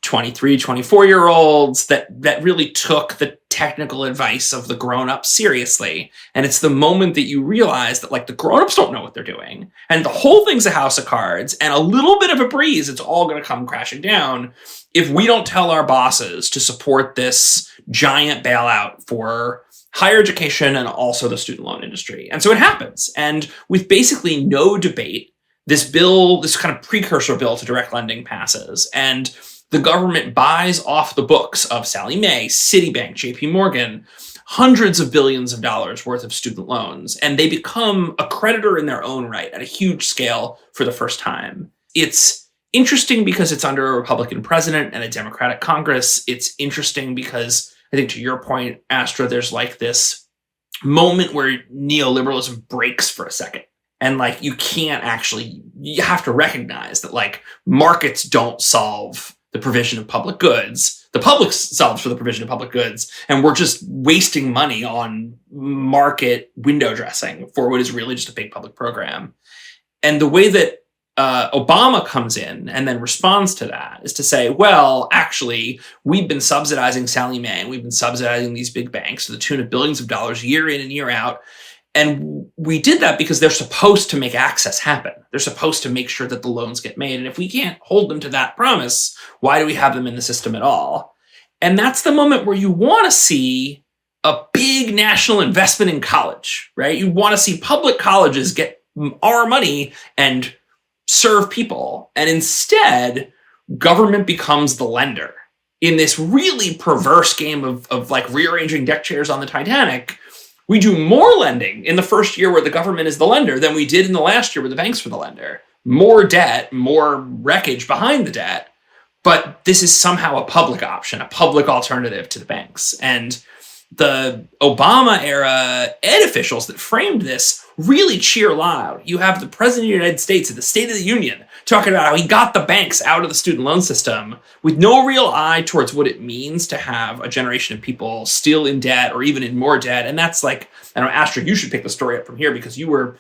23, 24-year-olds that really took the technical advice of the grown-ups seriously. And it's the moment that you realize that, like, the grown-ups don't know what they're doing. And the whole thing's a house of cards, and a little bit of a breeze, it's all going to come crashing down if we don't tell our bosses to support this giant bailout for higher education and also the student loan industry. And so it happens. And with basically no debate, this bill, this kind of precursor bill to direct lending passes, and the government buys off the books of Sallie Mae, Citibank, JP Morgan, hundreds of billions of dollars worth of student loans, and they become a creditor in their own right at a huge scale for the first time. It's interesting because it's under a Republican president and a Democratic Congress. It's interesting because, I think to your point, Astra, there's like this moment where neoliberalism breaks for a second. And like, you have to recognize that like markets don't solve the provision of public goods. The public solves for the provision of public goods. And we're just wasting money on market window dressing for what is really just a big public program. And the way that Obama comes in and then responds to that is to say, well, actually, we've been subsidizing Sallie Mae and we've been subsidizing these big banks to the tune of billions of dollars year in and year out. And we did that because they're supposed to make access happen. They're supposed to make sure that the loans get made. And if we can't hold them to that promise, why do we have them in the system at all? And that's the moment where you want to see a big national investment in college, right? You want to see public colleges get our money and serve people. And instead, government becomes the lender in this really perverse game of like rearranging deck chairs on the Titanic. We do more lending in the first year where the government is the lender than we did in the last year where the banks were the lender. More debt, more wreckage behind the debt. But this is somehow a public option, a public alternative to the banks. And the Obama era ed officials that framed this really cheer loud. You have the president of the United States at the State of the Union talking about how he got the banks out of the student loan system with no real eye towards what it means to have a generation of people still in debt or even in more debt. And that's like, I don't know, Astra, you should pick the story up from here because you were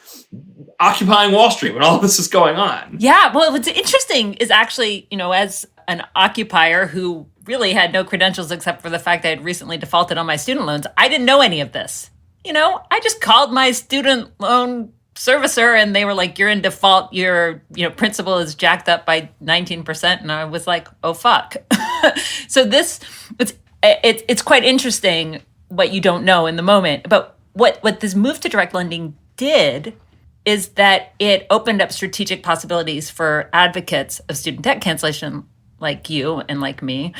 occupying Wall Street when all of this is going on. Yeah, well, what's interesting is actually, as an occupier who really had no credentials except for the fact I had recently defaulted on my student loans, I didn't know any of this. I just called my student loan servicer and they were like, you're in default, your principal is jacked up by 19%. And I was like, oh, fuck. So it's quite interesting what you don't know in the moment. But what this move to direct lending did is that it opened up strategic possibilities for advocates of student debt cancellation like you and like me,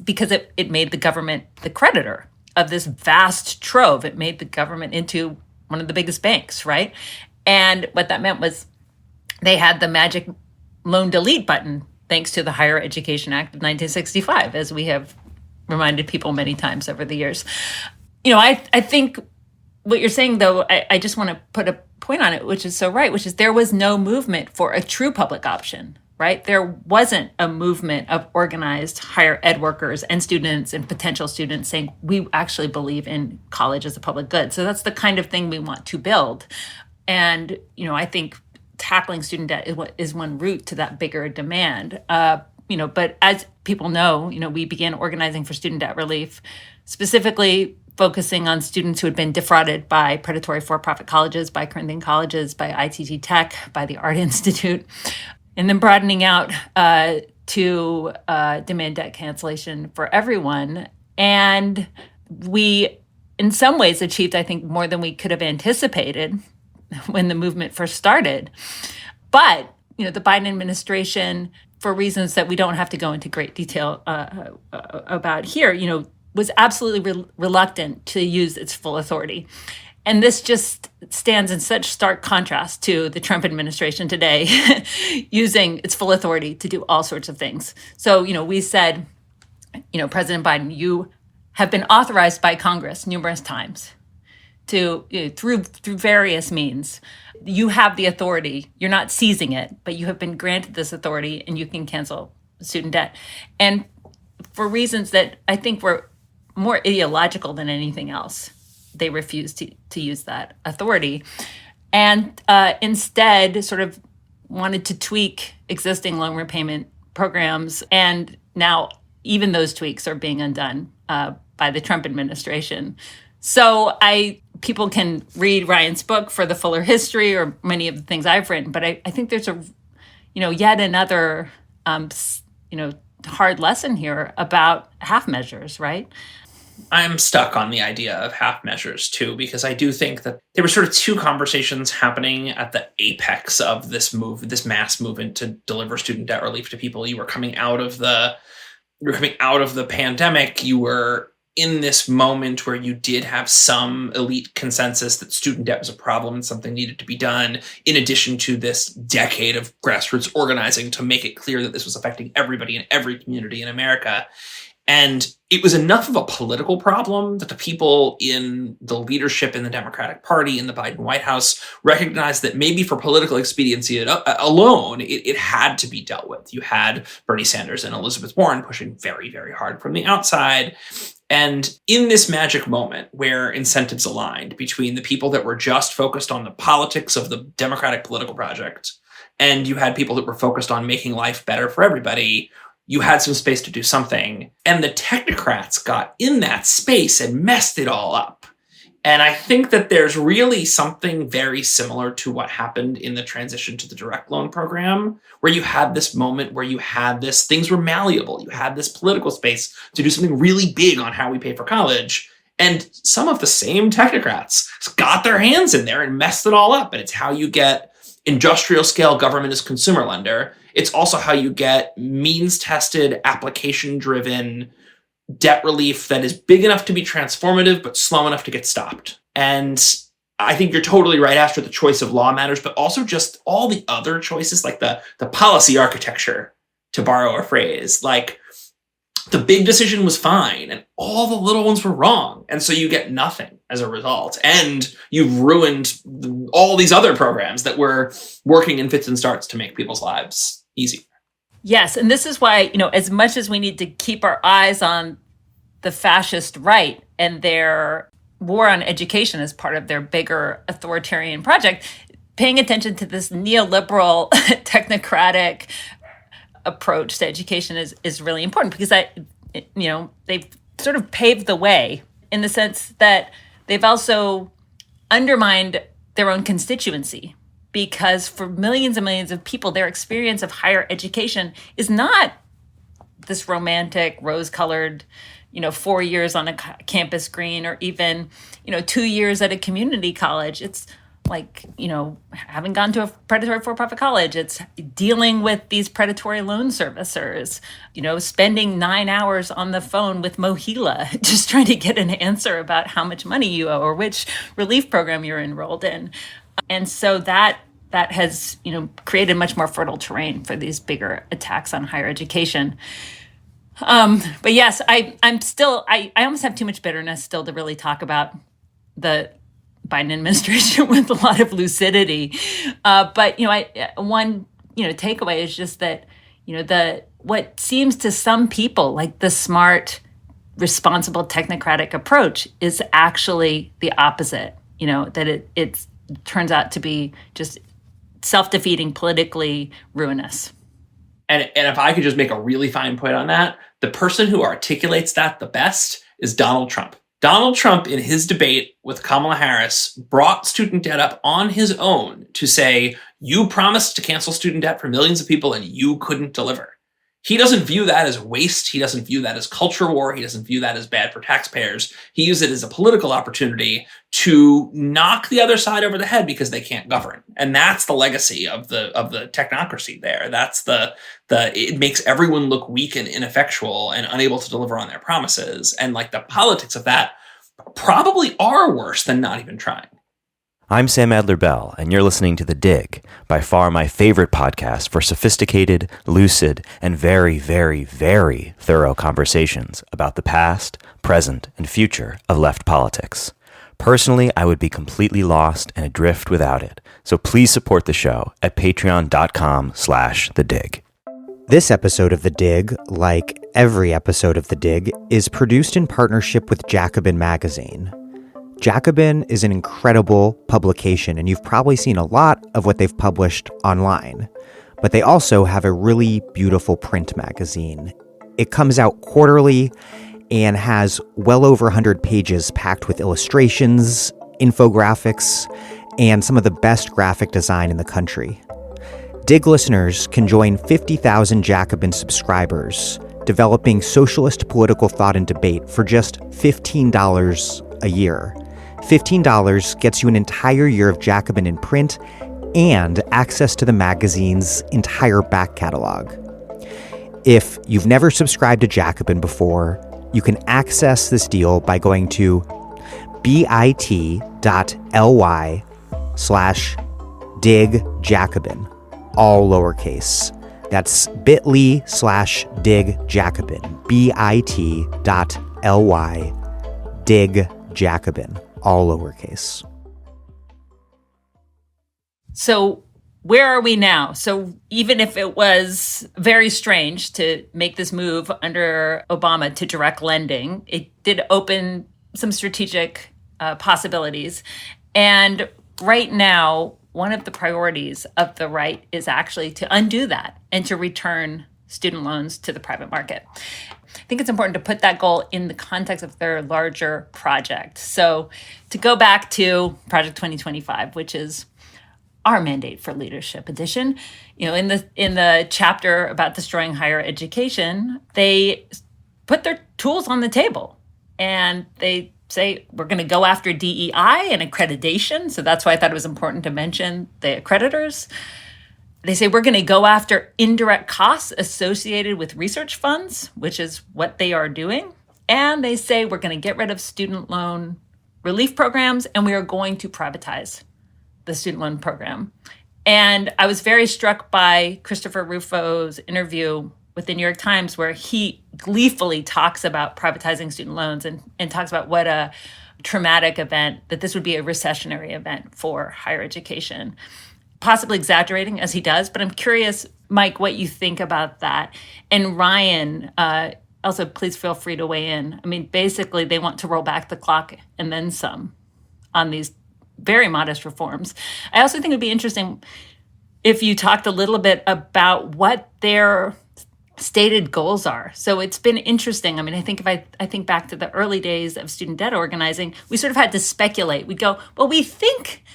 because it made the government the creditor of this vast trove. It made the government into one of the biggest banks, right? And what that meant was they had the magic loan delete button, thanks to the Higher Education Act of 1965, as we have reminded people many times over the years. I think what you're saying, though, I just want to put a point on it, which is so right, which is there was no movement for a true public option, right? There wasn't a movement of organized higher ed workers and students and potential students saying, we actually believe in college as a public good. So that's the kind of thing we want to build. And, I think tackling student debt is one route to that bigger demand. But as people know, we began organizing for student debt relief, specifically focusing on students who had been defrauded by predatory for-profit colleges, by Corinthian colleges, by ITT Tech, by the Art Institute, and then broadening out to demand debt cancellation for everyone. And we, in some ways, achieved, I think, more than we could have anticipated when the movement first started. But, the Biden administration for reasons that we don't have to go into great detail about here, was absolutely reluctant to use its full authority. And this just stands in such stark contrast to the Trump administration today using its full authority to do all sorts of things. So, we said, President Biden, you have been authorized by Congress numerous times to, through various means. You have the authority. You're not seizing it, but you have been granted this authority and you can cancel student debt. And for reasons that I think were more ideological than anything else, they refused to use that authority and instead sort of wanted to tweak existing loan repayment programs. And now even those tweaks are being undone by the Trump administration. So people can read Ryan's book for the fuller history or many of the things I've written, but I think there's yet another, hard lesson here about half measures, right? I'm stuck on the idea of half measures too, because I do think that there were sort of two conversations happening at the apex of this mass movement to deliver student debt relief to people. You were coming out of the pandemic. You were in this moment where you did have some elite consensus that student debt was a problem and something needed to be done, in addition to this decade of grassroots organizing to make it clear that this was affecting everybody in every community in America. And it was enough of a political problem that the people in the leadership in the Democratic Party in the Biden White House recognized that maybe for political expediency alone, it had to be dealt with. You had Bernie Sanders and Elizabeth Warren pushing very, very hard from the outside. And in this magic moment where incentives aligned between the people that were just focused on the politics of the Democratic political project, and you had people that were focused on making life better for everybody, you had some space to do something. And the technocrats got in that space and messed it all up. And I think that there's really something very similar to what happened in the transition to the direct loan program, where you had this moment where you had this, things were malleable. You had this political space to do something really big on how we pay for college. And some of the same technocrats got their hands in there and messed it all up. And it's how you get industrial scale government as consumer lender. It's also how you get means-tested, application-driven debt relief that is big enough to be transformative, but slow enough to get stopped. And I think you're totally right, Astra, the choice of law matters, but also just all the other choices, like the policy architecture, to borrow a phrase. Like, the big decision was fine, and all the little ones were wrong. And so you get nothing as a result. And you've ruined all these other programs that were working in fits and starts to make people's lives easier. Yes, and this is why, as much as we need to keep our eyes on the fascist right and their war on education as part of their bigger authoritarian project, paying attention to this neoliberal, technocratic approach to education is really important, because they've sort of paved the way in the sense that they've also undermined their own constituency. Because for millions and millions of people, their experience of higher education is not this romantic, rose-colored, 4 years on a campus green, or even, 2 years at a community college. It's like, having gone to a predatory for-profit college. It's dealing with these predatory loan servicers, spending 9 hours on the phone with Mohila, just trying to get an answer about how much money you owe or which relief program you're enrolled in. And so that has, created much more fertile terrain for these bigger attacks on higher education. But yes, I almost have too much bitterness still to really talk about the Biden administration with a lot of lucidity. But one takeaway is just that, what seems to some people like the smart, responsible technocratic approach is actually the opposite, that it turns out to be just self-defeating, politically ruinous. And if I could just make a really fine point on that, the person who articulates that the best is Donald Trump. Donald Trump, in his debate with Kamala Harris, brought student debt up on his own to say, you promised to cancel student debt for millions of people and you couldn't deliver. He doesn't view that as waste. He doesn't view that as culture war. He doesn't view that as bad for taxpayers. He uses it as a political opportunity to knock the other side over the head because they can't govern. And that's the legacy of the technocracy there. That's it makes everyone look weak and ineffectual and unable to deliver on their promises. And like the politics of that probably are worse than not even trying. I'm Sam Adler-Bell, and you're listening to The Dig, by far my favorite podcast for sophisticated, lucid, and very, very, very thorough conversations about the past, present, and future of left politics. Personally, I would be completely lost and adrift without it, so please support the show at patreon.com/thedig. This episode of The Dig, like every episode of The Dig, is produced in partnership with Jacobin Magazine. Jacobin is an incredible publication, and you've probably seen a lot of what they've published online. But they also have a really beautiful print magazine. It comes out quarterly and has well over 100 pages packed with illustrations, infographics, and some of the best graphic design in the country. Dig listeners can join 50,000 Jacobin subscribers, developing socialist political thought and debate for just $15 a year. $15 gets you an entire year of Jacobin in print and access to the magazine's entire back catalog. If you've never subscribed to Jacobin before, you can access this deal by going to bit.ly/digjacobin, all lowercase. That's bit.ly/digjacobin, bit.ly/digjacobin, all lowercase. So where are we now? So even if it was very strange to make this move under Obama to direct lending, it did open some strategic possibilities. And right now, one of the priorities of the right is actually to undo that and to return student loans to the private market. I think it's important to put that goal in the context of their larger project. So to go back to Project 2025, which is our Mandate for Leadership edition, in the chapter about destroying higher education, they put their tools on the table and they say, we're going to go after DEI and accreditation. So that's why I thought it was important to mention the accreditors. They say we're going to go after indirect costs associated with research funds, which is what they are doing. And they say we're going to get rid of student loan relief programs and we are going to privatize the student loan program. And I was very struck by Christopher Rufo's interview with the New York Times, where he gleefully talks about privatizing student loans and talks about what a traumatic event, that this would be a recessionary event for higher education. Possibly exaggerating, as he does, but I'm curious, Mike, what you think about that. And Ryan, also, please feel free to weigh in. I mean, basically, they want to roll back the clock and then some on these very modest reforms. I also think it'd be interesting if you talked a little bit about what their stated goals are. So it's been interesting. I mean, I think if I think back to the early days of student debt organizing, we sort of had to speculate. We'd go, well, we think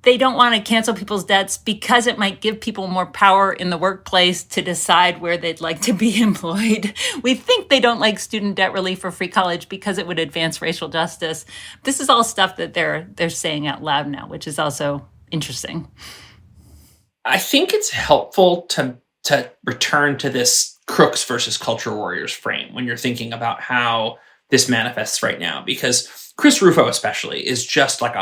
they don't want to cancel people's debts because it might give people more power in the workplace to decide where they'd like to be employed. We think they don't like student debt relief or free college because it would advance racial justice. This is all stuff that they're saying out loud now, which is also interesting. I think it's helpful to return to this crooks versus culture warriors frame when you're thinking about how this manifests right now, because Chris Rufo especially is just like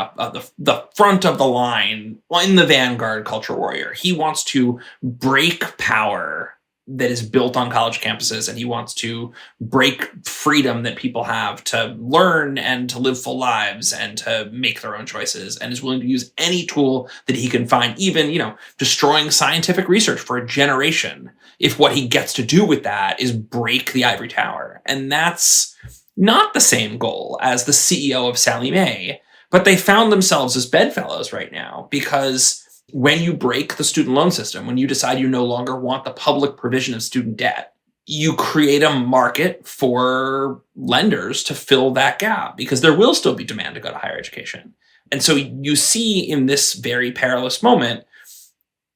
the front of the line in the vanguard culture warrior. He wants to break power that is built on college campuses, and he wants to break freedom that people have to learn and to live full lives and to make their own choices, and is willing to use any tool that he can find, even, destroying scientific research for a generation, if what he gets to do with that is break the ivory tower. And that's not the same goal as the CEO of Sallie Mae, but they found themselves as bedfellows right now, because when you break the student loan system, when you decide you no longer want the public provision of student debt, you create a market for lenders to fill that gap, because there will still be demand to go to higher education. And so you see in this very perilous moment,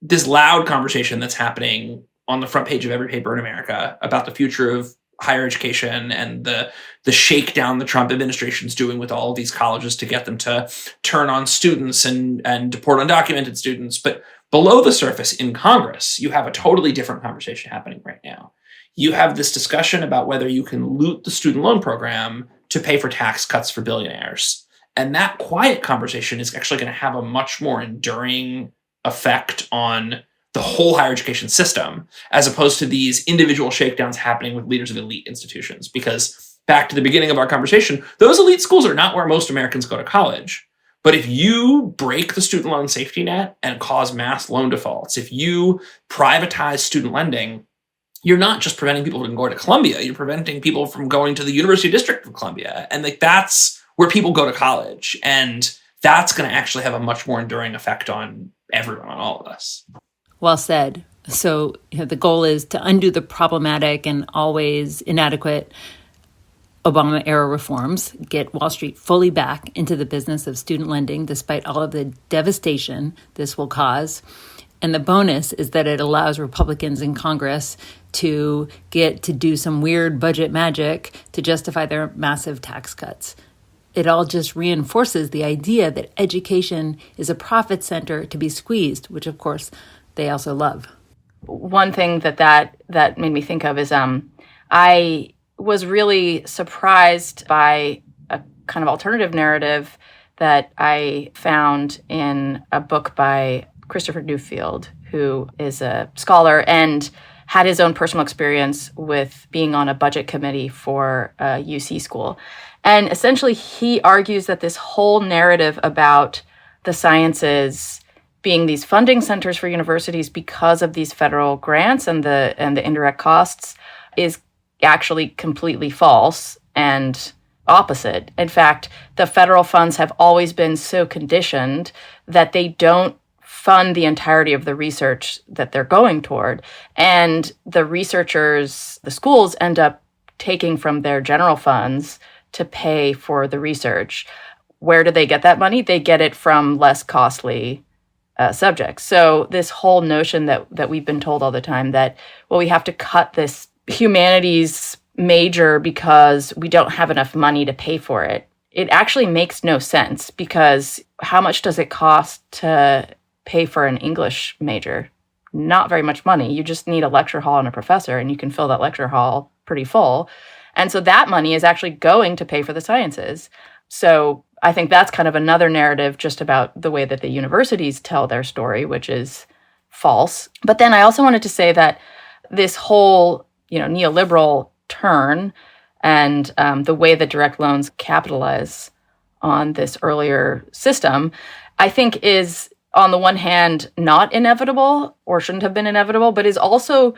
this loud conversation that's happening on the front page of every paper in America about the future of higher education and the shakedown the Trump administration's doing with all of these colleges to get them to turn on students and deport undocumented students. But below the surface in Congress, you have a totally different conversation happening right now. You have this discussion about whether you can loot the student loan program to pay for tax cuts for billionaires. And that quiet conversation is actually going to have a much more enduring effect on the whole higher education system, as opposed to these individual shakedowns happening with leaders of elite institutions. Because back to the beginning of our conversation, those elite schools are not where most Americans go to college. But if you break the student loan safety net and cause mass loan defaults, if you privatize student lending, you're not just preventing people from going to Columbia, you're preventing people from going to the University District of Columbia. And like that's where people go to college. And that's going to actually have a much more enduring effect on everyone, on all of us. Well said. So the goal is to undo the problematic and always inadequate Obama-era reforms, get Wall Street fully back into the business of student lending, despite all of the devastation this will cause. And the bonus is that it allows Republicans in Congress to get to do some weird budget magic to justify their massive tax cuts. It all just reinforces the idea that education is a profit center to be squeezed, which, of course, they also love. One thing that made me think of is I was really surprised by a kind of alternative narrative that I found in a book by Christopher Newfield, who is a scholar and had his own personal experience with being on a budget committee for a UC school. And essentially, he argues that this whole narrative about the sciences being these funding centers for universities because of these federal grants and the indirect costs is actually completely false and opposite. In fact, the federal funds have always been so conditioned that they don't fund the entirety of the research that they're going toward. And the researchers, the schools, end up taking from their general funds to pay for the research. Where do they get that money? They get it from less costly subjects. So this whole notion that we've been told all the time that, well, we have to cut this humanities major because we don't have enough money to pay for it, it actually makes no sense, because how much does it cost to pay for an English major? Not very much money. You just need a lecture hall and a professor, and you can fill that lecture hall pretty full. And so that money is actually going to pay for the sciences. So I think that's kind of another narrative just about the way that the universities tell their story, which is false. But then I also wanted to say that this whole, neoliberal turn and the way that direct loans capitalize on this earlier system, I think is, on the one hand, not inevitable or shouldn't have been inevitable, but is also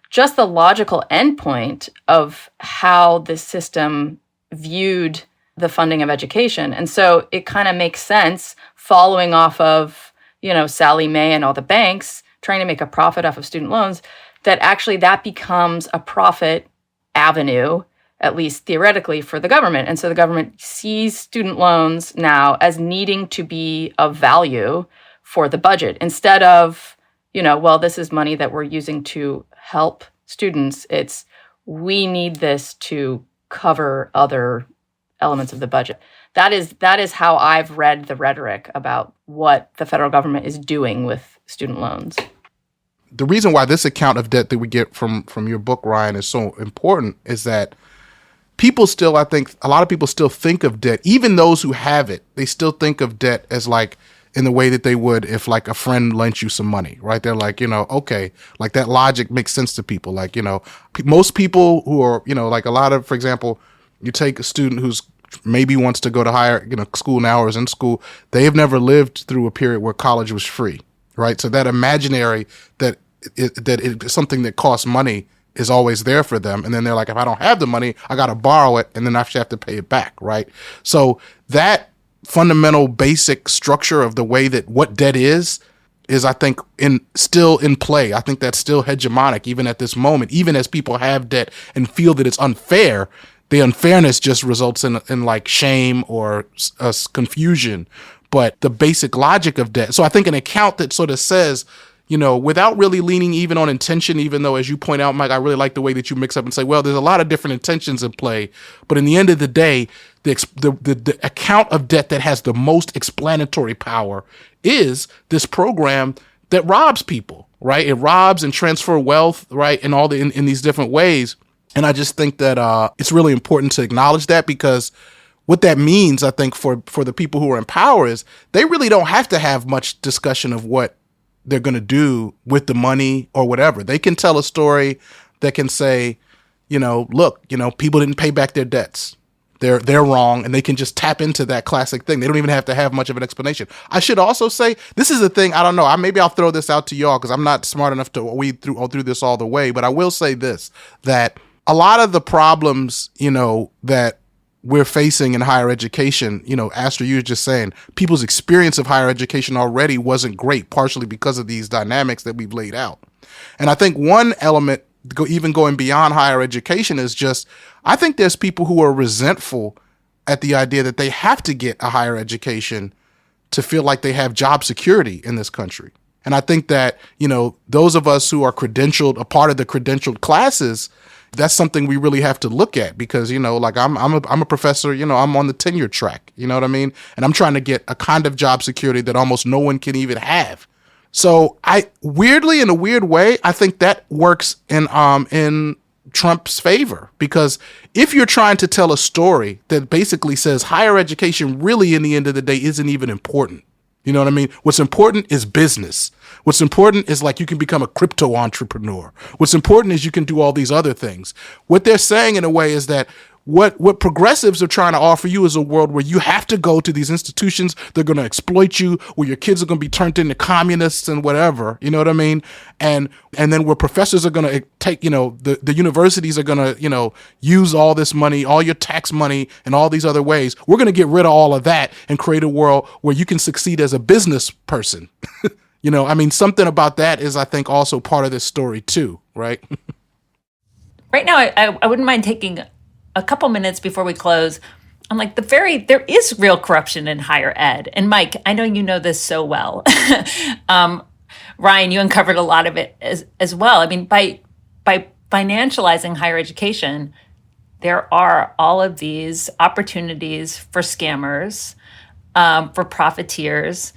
just the logical endpoint of how this system viewed the funding of education. And so it kind of makes sense, following off of, Sally Mae and all the banks trying to make a profit off of student loans, that actually that becomes a profit avenue, at least theoretically, for the government. And so the government sees student loans now as needing to be of value for the budget, instead of, this is money that we're using to help students. It's, we need this to cover other elements of the budget. That is how I've read the rhetoric about what the federal government is doing with student loans. The reason why this account of debt that we get from your book, Ryann, is so important is that people still, I think, a lot of people still think of debt, even those who have it, they still think of debt as like in the way that they would if like a friend lent you some money, right? They're like, okay, like that logic makes sense to people. Like, most people who are, like a lot of, for example, you take a student who's maybe wants to go to higher, school now or is in school, they have never lived through a period where college was free, right? So that imaginary that it's something that costs money is always there for them. And then they're like, if I don't have the money, I got to borrow it, and then I actually have to pay it back, right? So that fundamental basic structure of the way that what debt is I think still in play. I think that's still hegemonic even at this moment, even as people have debt and feel that it's unfair. The unfairness just results in like shame or confusion, but the basic logic of debt. So I think an account that sort of says, without really leaning even on intention, even though, as you point out, Mike, I really like the way that you mix up and say, well, there's a lot of different intentions in play. But in the end of the day, the account of debt that has the most explanatory power is this program that robs people, right? It robs and transfer wealth, right? And all in these different ways. And I just think that it's really important to acknowledge that, because what that means, I think, for the people who are in power is they really don't have to have much discussion of what they're going to do with the money or whatever. They can tell a story that can say, look, people didn't pay back their debts. They're wrong, and they can just tap into that classic thing. They don't even have to have much of an explanation. I should also say, this is the thing, I don't know, maybe I'll throw this out to y'all because I'm not smart enough to weed through this all the way, but I will say this, that a lot of the problems, that we're facing in higher education, Astra, you were just saying, people's experience of higher education already wasn't great, partially because of these dynamics that we've laid out. And I think one element, even going beyond higher education, is just, I think there's people who are resentful at the idea that they have to get a higher education to feel like they have job security in this country. And I think that, those of us who are credentialed, a part of the credentialed classes, that's something we really have to look at, because, like I'm a professor, I'm on the tenure track, you know what I mean? And I'm trying to get a kind of job security that almost no one can even have. So in a weird way, I think that works in Trump's favor, because if you're trying to tell a story that basically says higher education really in the end of the day isn't even important, you know what I mean? What's important is business. What's important is, like, you can become a crypto entrepreneur. What's important is you can do all these other things. What they're saying in a way is that what progressives are trying to offer you is a world where you have to go to these institutions. They're going to exploit you, where your kids are going to be turned into communists and whatever, you know what I mean? And then where professors are going to take, the universities are going to, use all this money, all your tax money and all these other ways. We're going to get rid of all of that and create a world where you can succeed as a business person. Something about that is, I think, also part of this story too, right? Right now, I wouldn't mind taking a couple minutes before we close. I'm like, there is real corruption in higher ed. And Mike, I know you know this so well. Ryan, you uncovered a lot of it as well. I mean, by financializing higher education, there are all of these opportunities for scammers, for profiteers.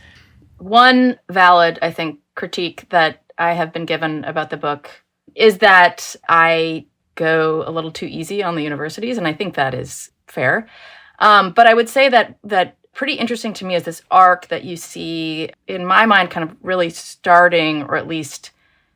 One valid, I think, critique that I have been given about the book is that I go a little too easy on the universities, and I think that is fair. But I would say that pretty interesting to me is this arc that you see, in my mind, kind of really starting, or at least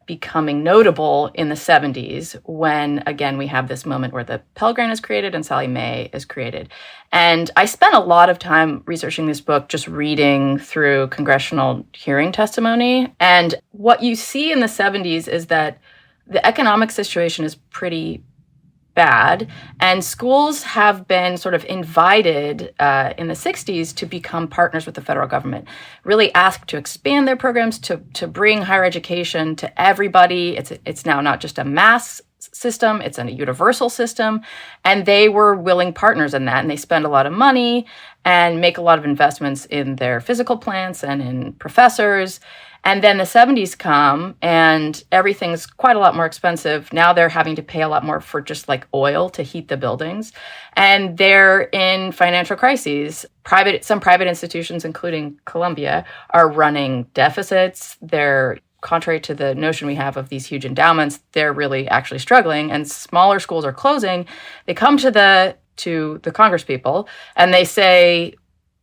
becoming notable, in the 70s, when, again, we have this moment where the Pell Grant is created and Sallie Mae is created. And I spent a lot of time researching this book, just reading through congressional hearing testimony. And what you see in the 70s is that the economic situation is pretty bad, and schools have been sort of invited in the 60s to become partners with the federal government, really asked to expand their programs, to bring higher education to everybody. It's now not just a mass system, it's a universal system, and they were willing partners in that, and they spend a lot of money and make a lot of investments in their physical plants and in professors. And then the 70s come and everything's quite a lot more expensive. Now they're having to pay a lot more for just like oil to heat the buildings. And they're in financial crises. Some private institutions, including Columbia, are running deficits. They're, contrary to the notion we have of these huge endowments, they're really actually struggling. And smaller schools are closing. They come to the Congress people and they say,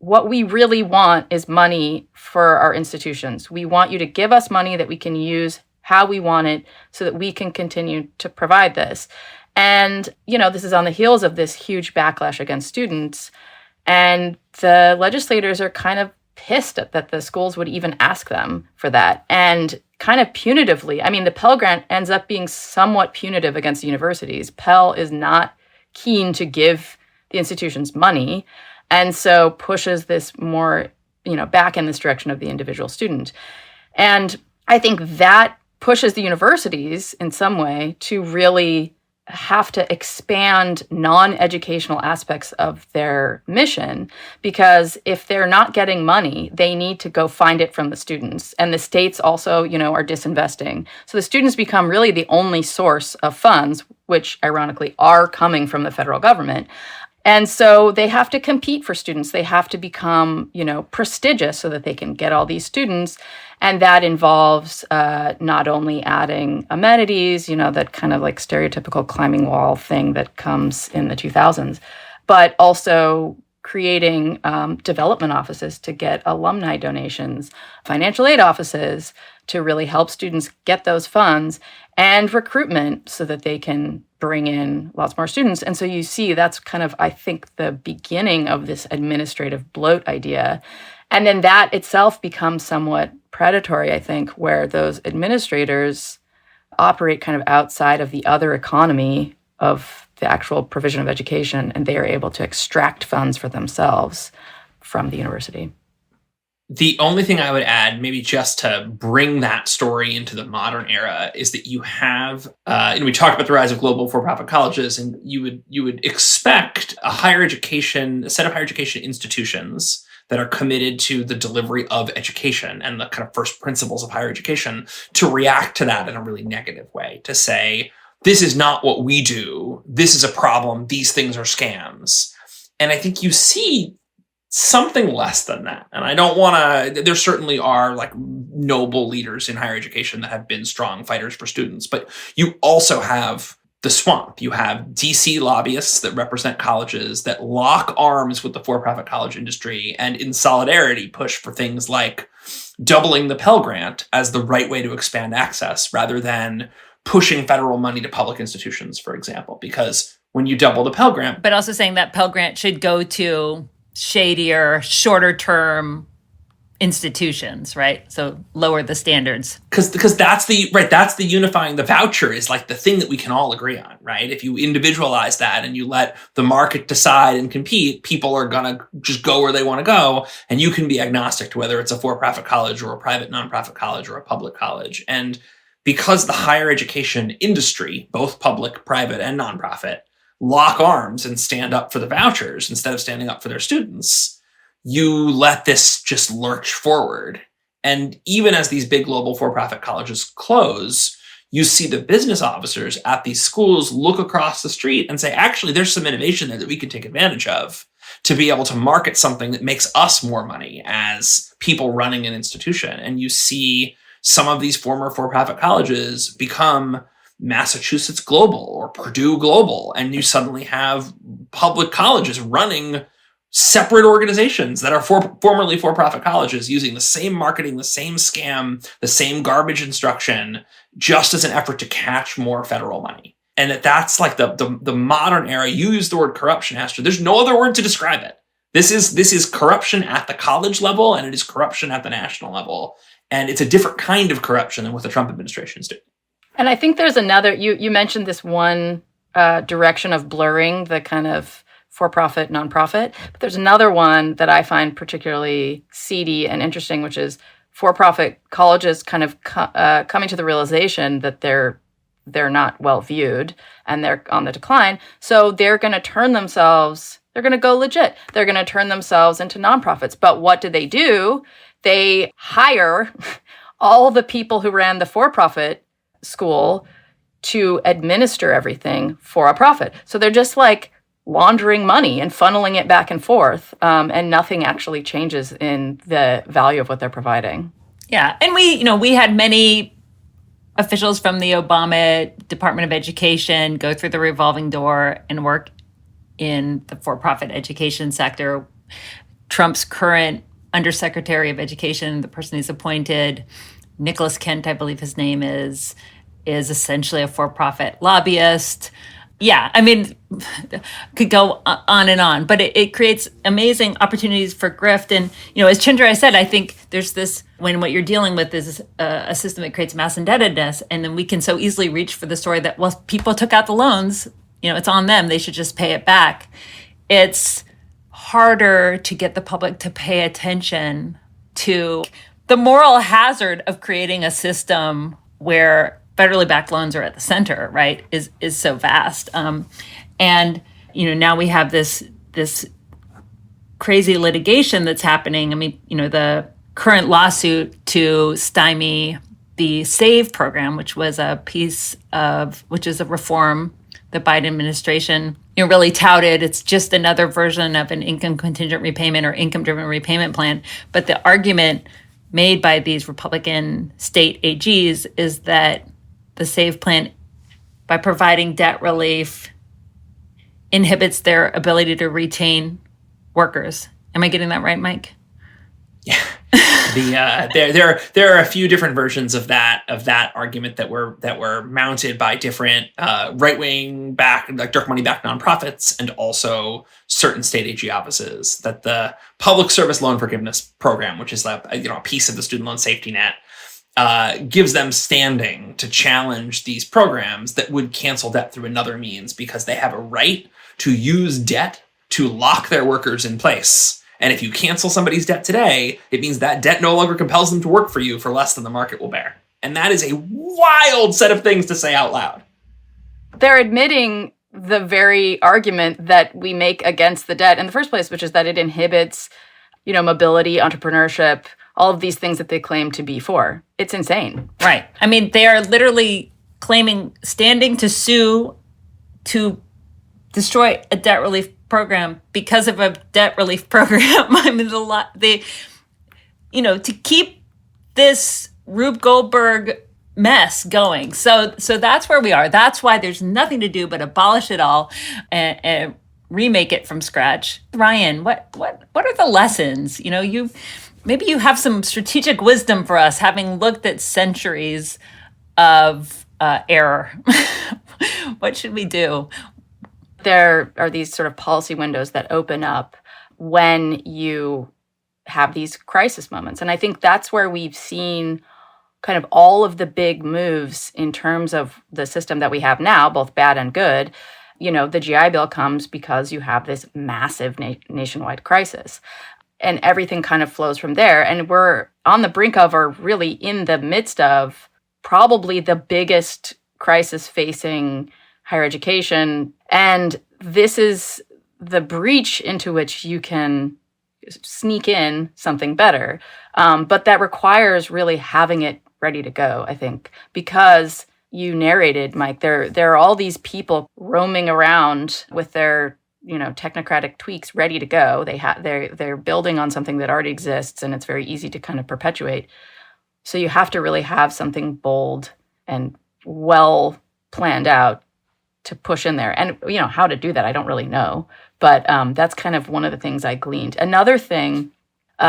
what we really want is money for our institutions. We want you to give us money that we can use how we want it so that we can continue to provide this. And, this is on the heels of this huge backlash against students. And the legislators are kind of pissed that the schools would even ask them for that. And kind of punitively, the Pell Grant ends up being somewhat punitive against the universities. Pell is not keen to give the institutions money, and so pushes this more, back in this direction of the individual student. And I think that pushes the universities in some way to really have to expand non-educational aspects of their mission, because if they're not getting money, they need to go find it from the students. And the states also, are disinvesting. So the students become really the only source of funds, which ironically are coming from the federal government. And so they have to compete for students. They have to become, prestigious so that they can get all these students. And that involves not only adding amenities, that kind of like stereotypical climbing wall thing that comes in the 2000s, but also creating development offices to get alumni donations, financial aid offices to really help students get those funds, and recruitment so that they can bring in lots more students. And so you see that's kind of, I think, the beginning of this administrative bloat idea. And then that itself becomes somewhat predatory, I think, where those administrators operate kind of outside of the other economy of the actual provision of education, and they are able to extract funds for themselves from the university. The only thing I would add, maybe just to bring that story into the modern era, is that you have, we talked about the rise of global for-profit colleges, and you would expect a set of higher education institutions that are committed to the delivery of education and the kind of first principles of higher education to react to that in a really negative way, to say, this is not what we do, this is a problem, these things are scams. And I think you see something less than that. And I don't want to, there certainly are like noble leaders in higher education that have been strong fighters for students, but you also have the swamp. You have DC lobbyists that represent colleges that lock arms with the for-profit college industry and in solidarity push for things like doubling the Pell Grant as the right way to expand access rather than pushing federal money to public institutions, for example, because when you double the Pell Grant. But also saying that Pell Grant should go to shadier, shorter term institutions, right? So lower the standards. Because that's the unifying, the voucher is like the thing that we can all agree on, right? If you individualize that and you let the market decide and compete, people are gonna just go where they want to go, and you can be agnostic to whether it's a for-profit college or a private nonprofit college or a public college. And because the higher education industry, both public, private, and nonprofit, lock arms and stand up for the vouchers instead of standing up for their students, you let this just lurch forward. And even as these big global for-profit colleges close, you see the business officers at these schools look across the street and say, actually, there's some innovation there that we could take advantage of to be able to market something that makes us more money as people running an institution. And you see some of these former for-profit colleges become Massachusetts Global or Purdue Global, and you suddenly have public colleges running separate organizations that are formerly for-profit colleges using the same marketing, the same scam, the same garbage instruction, just as an effort to catch more federal money. And that's like the modern era. You use the word corruption, Astra. There's no other word to describe it. This is corruption at the college level, and it is corruption at the national level. And it's a different kind of corruption than what the Trump administration is doing. And I think there's another, you mentioned this one direction of blurring the kind of for-profit, nonprofit, but there's another one that I find particularly seedy and interesting, which is for-profit colleges kind of coming to the realization that they're not well viewed and they're on the decline. So they're going to they're going to go legit. They're going to turn themselves into nonprofits. But what do? They hire all the people who ran the for-profit school to administer everything for a profit. So they're just like laundering money and funneling it back and forth, and nothing actually changes in the value of what they're providing. Yeah, and we had many officials from the Obama Department of Education go through the revolving door and work in the for-profit education sector. Trump's current Undersecretary of Education, the person he's appointed, Nicholas Kent, I believe his name is essentially a for-profit lobbyist. Yeah, I mean, could go on and on, but it creates amazing opportunities for grift. And, as Chenjerai said, I think there's this, when what you're dealing with is a system that creates mass indebtedness, and then we can so easily reach for the story that, well, people took out the loans, it's on them, they should just pay it back. It's harder to get the public to pay attention to the moral hazard of creating a system where federally backed loans are at the center, right, is so vast. And, now we have this crazy litigation that's happening. I mean, the current lawsuit to stymie the SAVE program, which is a reform the Biden administration really touted. It's just another version of an income contingent repayment or income-driven repayment plan. But the argument made by these Republican state AGs is that the SAVE plan, by providing debt relief, inhibits their ability to retain workers. Am I getting that right, Mike? Yeah. There are a few different versions of that argument that were mounted by different right-wing like dark money backed nonprofits and also certain state AG offices, that the public service loan forgiveness program, which is a piece of the student loan safety net, gives them standing to challenge these programs that would cancel debt through another means, because they have a right to use debt to lock their workers in place. And if you cancel somebody's debt today, it means that debt no longer compels them to work for you for less than the market will bear. And that is a wild set of things to say out loud. They're admitting the very argument that we make against the debt in the first place, which is that it inhibits, mobility, entrepreneurship, all of these things that they claim to be for. It's insane. Right. I mean, they are literally claiming standing to sue to destroy a debt relief program because of a debt relief program. I mean, to keep this Rube Goldberg mess going. So that's where we are. That's why there's nothing to do but abolish it all and remake it from scratch. Ryann, what are the lessons? Maybe you have some strategic wisdom for us, having looked at centuries of error. What should we do? There are these sort of policy windows that open up when you have these crisis moments. And I think that's where we've seen kind of all of the big moves in terms of the system that we have now, both bad and good. The GI Bill comes because you have this massive nationwide crisis. And everything kind of flows from there. And we're on the brink of, or really in the midst of, probably the biggest crisis facing higher education. And this is the breach into which you can sneak in something better. But that requires really having it ready to go, I think, because you narrated, Mike, there are all these people roaming around with their technocratic tweaks ready to go. They're building on something that already exists, and it's very easy to kind of perpetuate. So you have to really have something bold and well planned out to push in there. And, how to do that, I don't really know. But that's kind of one of the things I gleaned. Another thing,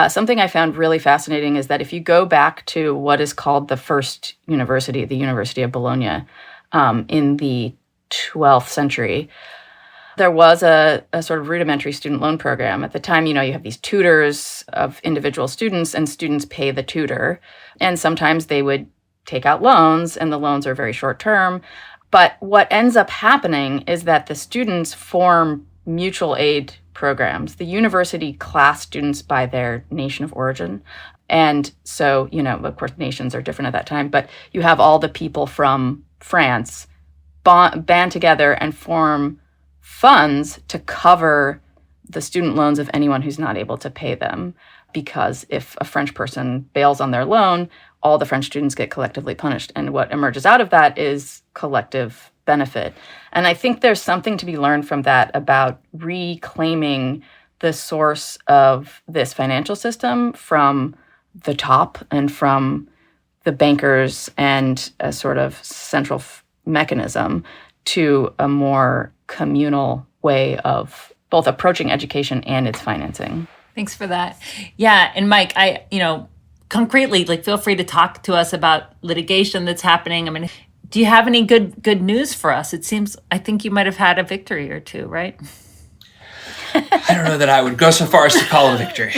something I found really fascinating, is that if you go back to what is called the first university, the University of Bologna, in the 12th century, there was a sort of rudimentary student loan program. At the time, you have these tutors of individual students, and students pay the tutor. And sometimes they would take out loans, and the loans are very short term. But what ends up happening is that the students form mutual aid programs. The university class students by their nation of origin. And so, of course, nations are different at that time, but you have all the people from France band together and form funds to cover the student loans of anyone who's not able to pay them. Because if a French person bails on their loan, all the French students get collectively punished. And what emerges out of that is collective benefit. And I think there's something to be learned from that about reclaiming the source of this financial system from the top and from the bankers and a sort of central mechanism to a more communal way of both approaching education and its financing. Thanks for that. Yeah. And Mike, concretely, feel free to talk to us about litigation that's happening. I mean, do you have any good news for us? I think you might have had a victory or two, right? I don't know that I would go so far as to call it a victory,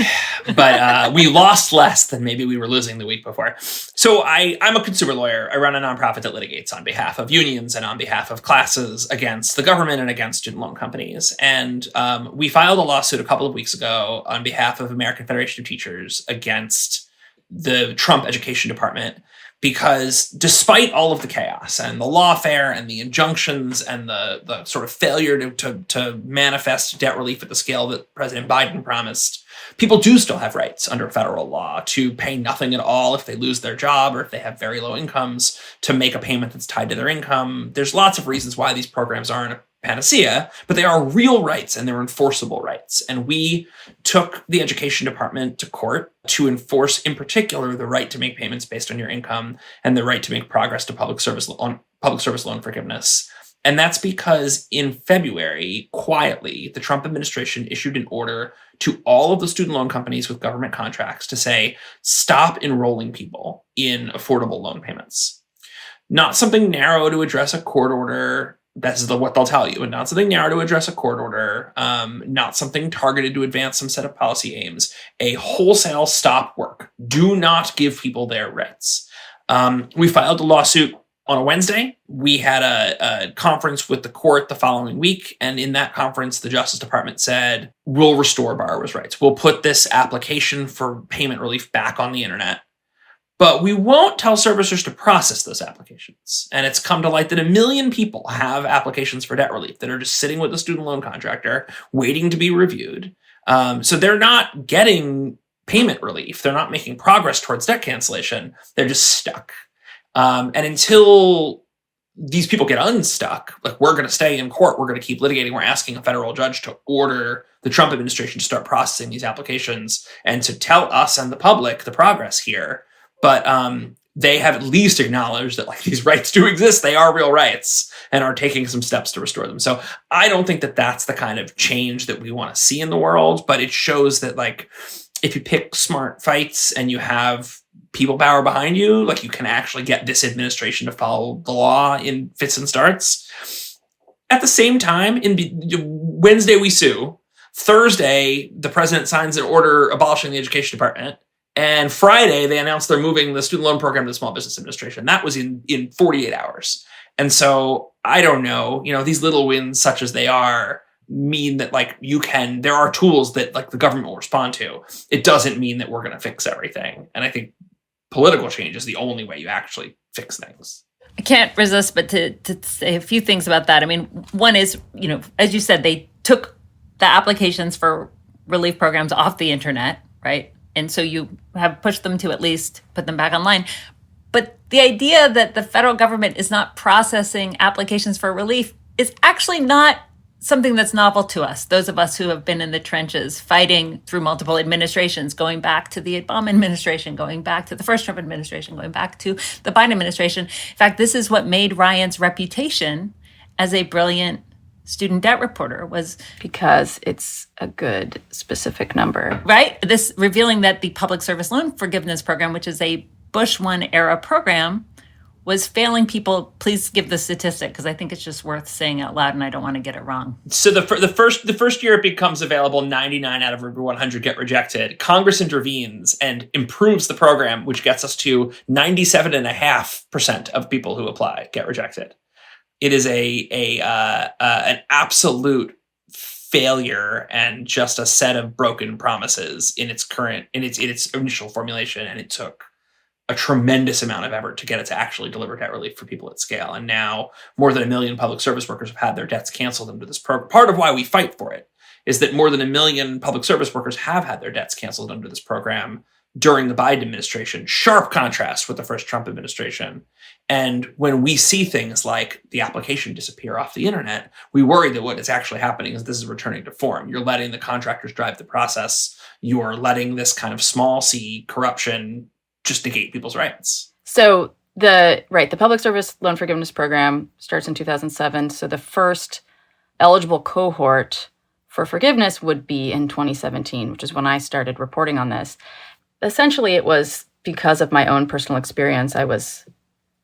but we lost less than maybe we were losing the week before. So I'm a consumer lawyer. I run a nonprofit that litigates on behalf of unions and on behalf of classes against the government and against student loan companies. And we filed a lawsuit a couple of weeks ago on behalf of American Federation of Teachers against the Trump Education Department because despite all of the chaos and the lawfare and the injunctions and the sort of failure to manifest debt relief at the scale that President Biden promised, people do still have rights under federal law to pay nothing at all if they lose their job or if they have very low incomes, to make a payment that's tied to their income. There's lots of reasons why these programs aren't a panacea, but they are real rights and they're enforceable rights. And we took the education department to court to enforce, in particular, the right to make payments based on your income and the right to make progress to public service loan forgiveness. And that's because in February, quietly, the Trump administration issued an order to all of the student loan companies with government contracts to say, stop enrolling people in affordable loan payments. Not something narrow to address a court order. That's what they'll tell you, and not something narrow to address a court order, not something targeted to advance some set of policy aims. A wholesale stop work. Do not give people their rights. We filed a lawsuit on a Wednesday. We had a conference with the court the following week, and in that conference, the Justice Department said, we'll restore borrowers' rights. We'll put this application for payment relief back on the internet. But we won't tell servicers to process those applications. And it's come to light that 1 million people have applications for debt relief that are just sitting with a student loan contractor waiting to be reviewed. So they're not getting payment relief. They're not making progress towards debt cancellation. They're just stuck. And until these people get unstuck, like, we're going to stay in court, we're going to keep litigating, we're asking a federal judge to order the Trump administration to start processing these applications and to tell us and the public the progress here. But they have at least acknowledged that, like, these rights do exist. They are real rights and are taking some steps to restore them. So I don't think that that's the kind of change that we want to see in the world. But it shows that, like, if you pick smart fights and you have people power behind you, like, you can actually get this administration to follow the law in fits and starts. At the same time, Wednesday we sue. Thursday, the president signs an order abolishing the education department. And Friday, they announced they're moving the student loan program to the Small Business Administration. That was in 48 hours. And so I don't know, these little wins, such as they are, mean that, like, there are tools that, like, the government will respond to. It doesn't mean that we're going to fix everything. And I think political change is the only way you actually fix things. I can't resist but to say a few things about that. I mean, one is, as you said, they took the applications for relief programs off the internet, right? And so you have pushed them to at least put them back online. But the idea that the federal government is not processing applications for relief is actually not something that's novel to us. Those of us who have been in the trenches fighting through multiple administrations, going back to the Obama administration, going back to the first Trump administration, going back to the Biden administration. In fact, this is what made Ryann's reputation as a brilliant student debt reporter, was because it's a good specific number. Right? This revealing that the Public Service Loan Forgiveness Program, which is a Bush 1 era program, was failing people. Please give the statistic, because I think it's just worth saying out loud and I don't want to get it wrong. So the first year it becomes available, 99 out of every 100 get rejected. Congress intervenes and improves the program, which gets us to 97.5% of people who apply get rejected. It is an absolute failure and just a set of broken promises in its initial formulation, and it took a tremendous amount of effort to get it to actually deliver debt relief for people at scale. And now more than 1 million public service workers have had their debts canceled under this program. Part of why we fight for it is that more than 1 million public service workers have had their debts canceled under this program during the Biden administration. Sharp contrast with the first Trump administration. And when we see things like the application disappear off the internet, we worry that what is actually happening is this is returning to form. You're letting the contractors drive the process. You are letting this kind of small c corruption just negate people's rights. So the Public Service Loan Forgiveness Program starts in 2007. So the first eligible cohort for forgiveness would be in 2017, which is when I started reporting on this. Essentially, it was because of my own personal experience. I was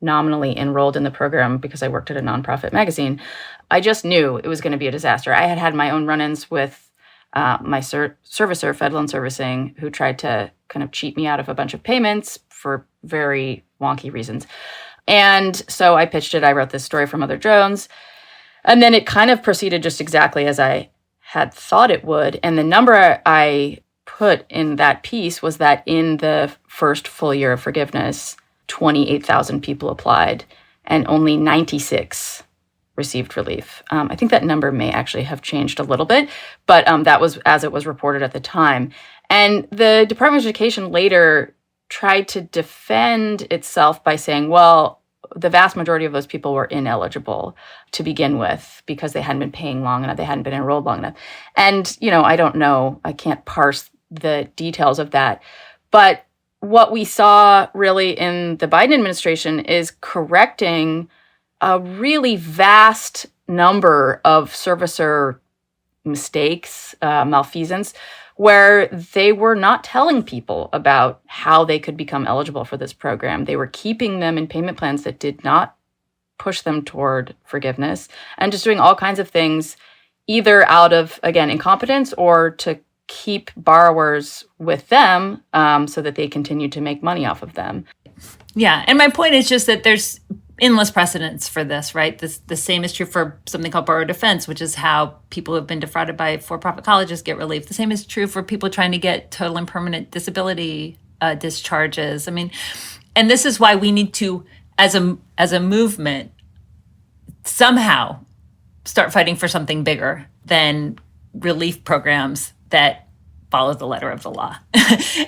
nominally enrolled in the program because I worked at a nonprofit magazine. I just knew it was going to be a disaster. I had my own run-ins with my servicer, Fed Loan Servicing, who tried to kind of cheat me out of a bunch of payments for very wonky reasons. And so I pitched it. I wrote this story from Mother Jones. And then it kind of proceeded just exactly as I had thought it would. And the number I put in that piece was that in the first full year of forgiveness, 28,000 people applied, and only 96 received relief. I think that number may actually have changed a little bit, but that was as it was reported at the time. And the Department of Education later tried to defend itself by saying, well, the vast majority of those people were ineligible to begin with because they hadn't been paying long enough, they hadn't been enrolled long enough. And, I don't know, I can't parse the details of that. But what we saw really in the Biden administration is correcting a really vast number of servicer mistakes, malfeasance, where they were not telling people about how they could become eligible for this program. They were keeping them in payment plans that did not push them toward forgiveness, and just doing all kinds of things, either out of, again, incompetence or to keep borrowers with them so that they continue to make money off of them. Yeah. And my point is just that there's endless precedents for this, right? The same is true for something called borrower defense, which is how people who have been defrauded by for-profit colleges get relief. The same is true for people trying to get total and permanent disability discharges. I mean, and this is why we need to, as a movement, somehow start fighting for something bigger than relief programs that follow the letter of the law.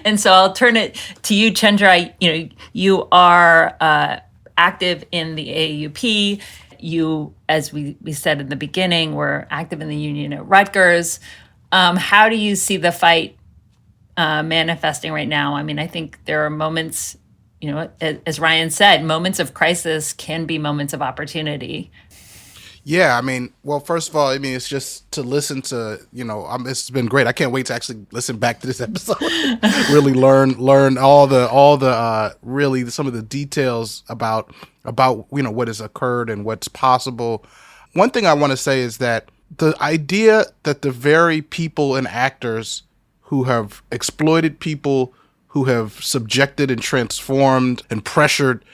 And so I'll turn it to you, Chenjerai. You are active in the AAUP. You, as we said in the beginning, were active in the union at Rutgers. How do you see the fight manifesting right now? I mean, I think there are moments, as Ryann said, moments of crisis can be moments of opportunity. Yeah, I mean, well, first of all, I mean, it's just to listen to, it's been great. I can't wait to actually listen back to this episode, really learn all the really some of the details about what has occurred and what's possible. One thing I want to say is that the idea that the very people and actors who have exploited people, who have subjected and transformed and pressured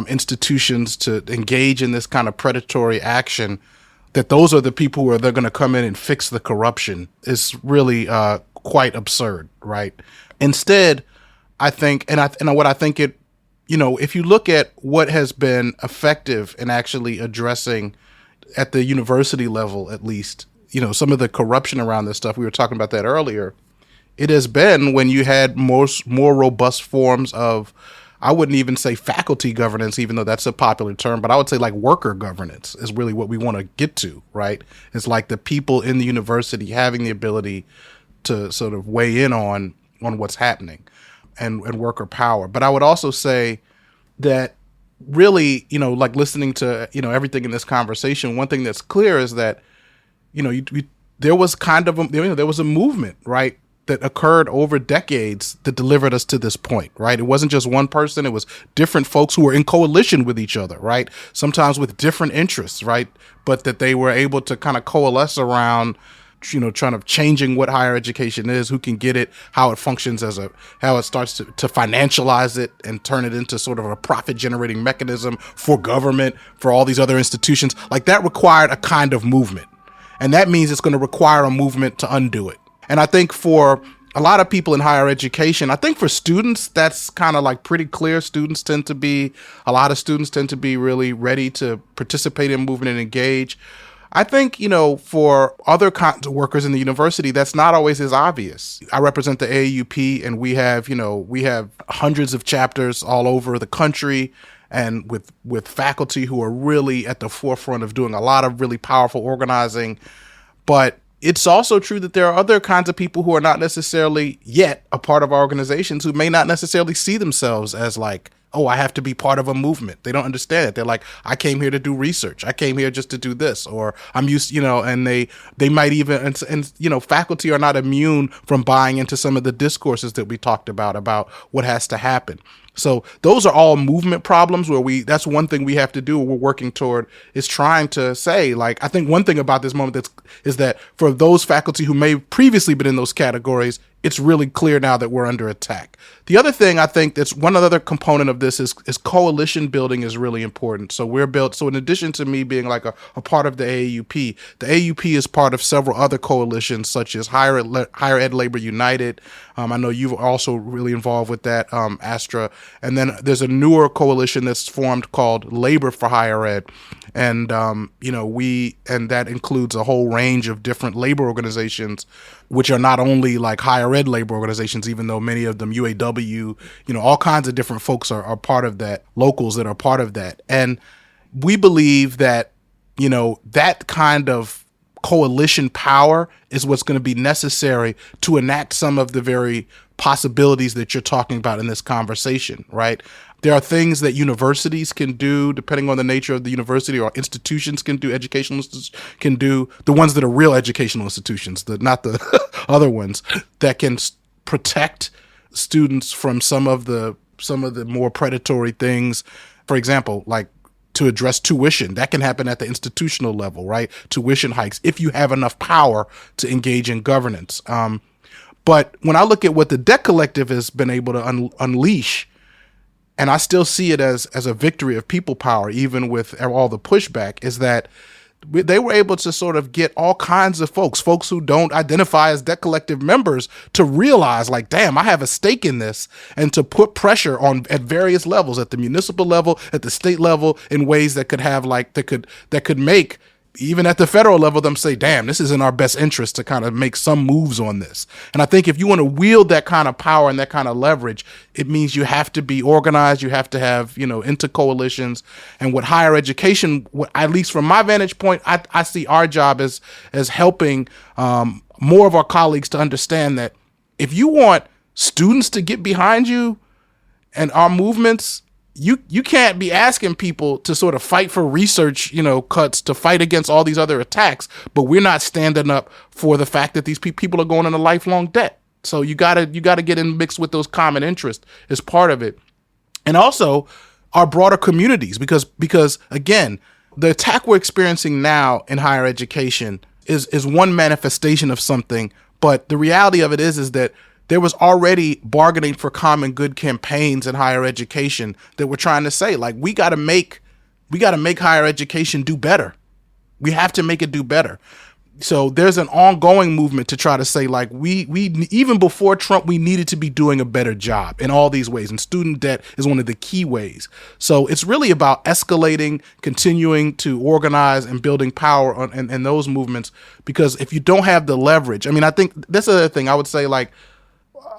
institutions to engage in this kind of predatory action, that those are the people who they're going to come in and fix the corruption is really quite absurd, right? Instead, I think, and what I think it, if you look at what has been effective in actually addressing at the university level, at least, some of the corruption around this stuff, we were talking about that earlier, it has been when you had more robust forms of, I wouldn't even say faculty governance, even though that's a popular term, but I would say like worker governance is really what we want to get to, right? It's like the people in the university having the ability to sort of weigh in on what's happening and worker power. But I would also say that really, like listening to, everything in this conversation, one thing that's clear is that, there was kind of, there was a movement, right, that occurred over decades that delivered us to this point, right? It wasn't just one person. It was different folks who were in coalition with each other, right? Sometimes with different interests, right? But that they were able to kind of coalesce around, trying to changing what higher education is, who can get it, how it functions how it starts to financialize it and turn it into sort of a profit generating mechanism for government, for all these other institutions. Like that required a kind of movement. And that means it's going to require a movement to undo it. And I think for a lot of people in higher education, I think for students, that's kind of like pretty clear. A lot of students tend to be really ready to participate in movement and engage. I think, for other kinds of workers in the university, that's not always as obvious. I represent the AAUP, and we have hundreds of chapters all over the country, and with faculty who are really at the forefront of doing a lot of really powerful organizing. But it's also true that there are other kinds of people who are not necessarily yet a part of our organizations who may not necessarily see themselves as like, oh, I have to be part of a movement. They don't understand it. They're like, I came here to do research. I came here just to do this, or I'm used, and they might even, and faculty are not immune from buying into some of the discourses that we talked about what has to happen. So those are all movement problems where that's one thing we have to do, we're working toward, is trying to say, like, I think one thing about this moment is that for those faculty who may previously been in those categories, it's really clear now that we're under attack. The other thing I think that's one other component of this is coalition building is really important. So we're built. So in addition to me being like a part of the AAUP, the AAUP is part of several other coalitions such as Higher Ed Labor United. I know you're also really involved with that, Astra. And then there's a newer coalition that's formed called Labor for Higher Ed. And, that includes a whole range of different labor organizations, which are not only like higher ed labor organizations, even though many of them, UAW, all kinds of different folks are part of that, locals that are part of that. And we believe that, that kind of coalition power is what's going to be necessary to enact some of the very possibilities that you're talking about in this conversation, right? There are things that universities can do, depending on the nature of the university, or institutions can do, educational institutions can do, the ones that are real educational institutions, not the other ones, that can protect students from some of the more predatory things. For example, like to address tuition, that can happen at the institutional level, right? Tuition hikes, if you have enough power to engage in governance. But when I look at what the Debt Collective has been able to unleash, and I still see it as a victory of people power, even with all the pushback, is that they were able to sort of get all kinds of folks who don't identify as Debt Collective members, to realize, like, damn, I have a stake in this, and to put pressure on at various levels, at the municipal level, at the state level, in ways that could have that could make, even at the federal level, them say, damn, this is in our best interest to kind of make some moves on this. And I think if you want to wield that kind of power and that kind of leverage, it means you have to be organized. You have to have, into coalitions. And what higher education, at least from my vantage point, I see our job as helping more of our colleagues to understand that if you want students to get behind you and our movements, you can't be asking people to sort of fight for research, cuts, to fight against all these other attacks, but we're not standing up for the fact that these people are going into lifelong debt. So you gotta get in mixed with those common interests as part of it. And also our broader communities, because again, the attack we're experiencing now in higher education is one manifestation of something, but the reality of it is that there was already bargaining for common good campaigns in higher education that were trying to say, like, we got to make higher education do better. We have to make it do better. So there's an ongoing movement to try to say, like, we even before Trump, we needed to be doing a better job in all these ways. And student debt is one of the key ways. So it's really about escalating, continuing to organize and building power in those movements. Because if you don't have the leverage, I think that's the other thing I would say, like,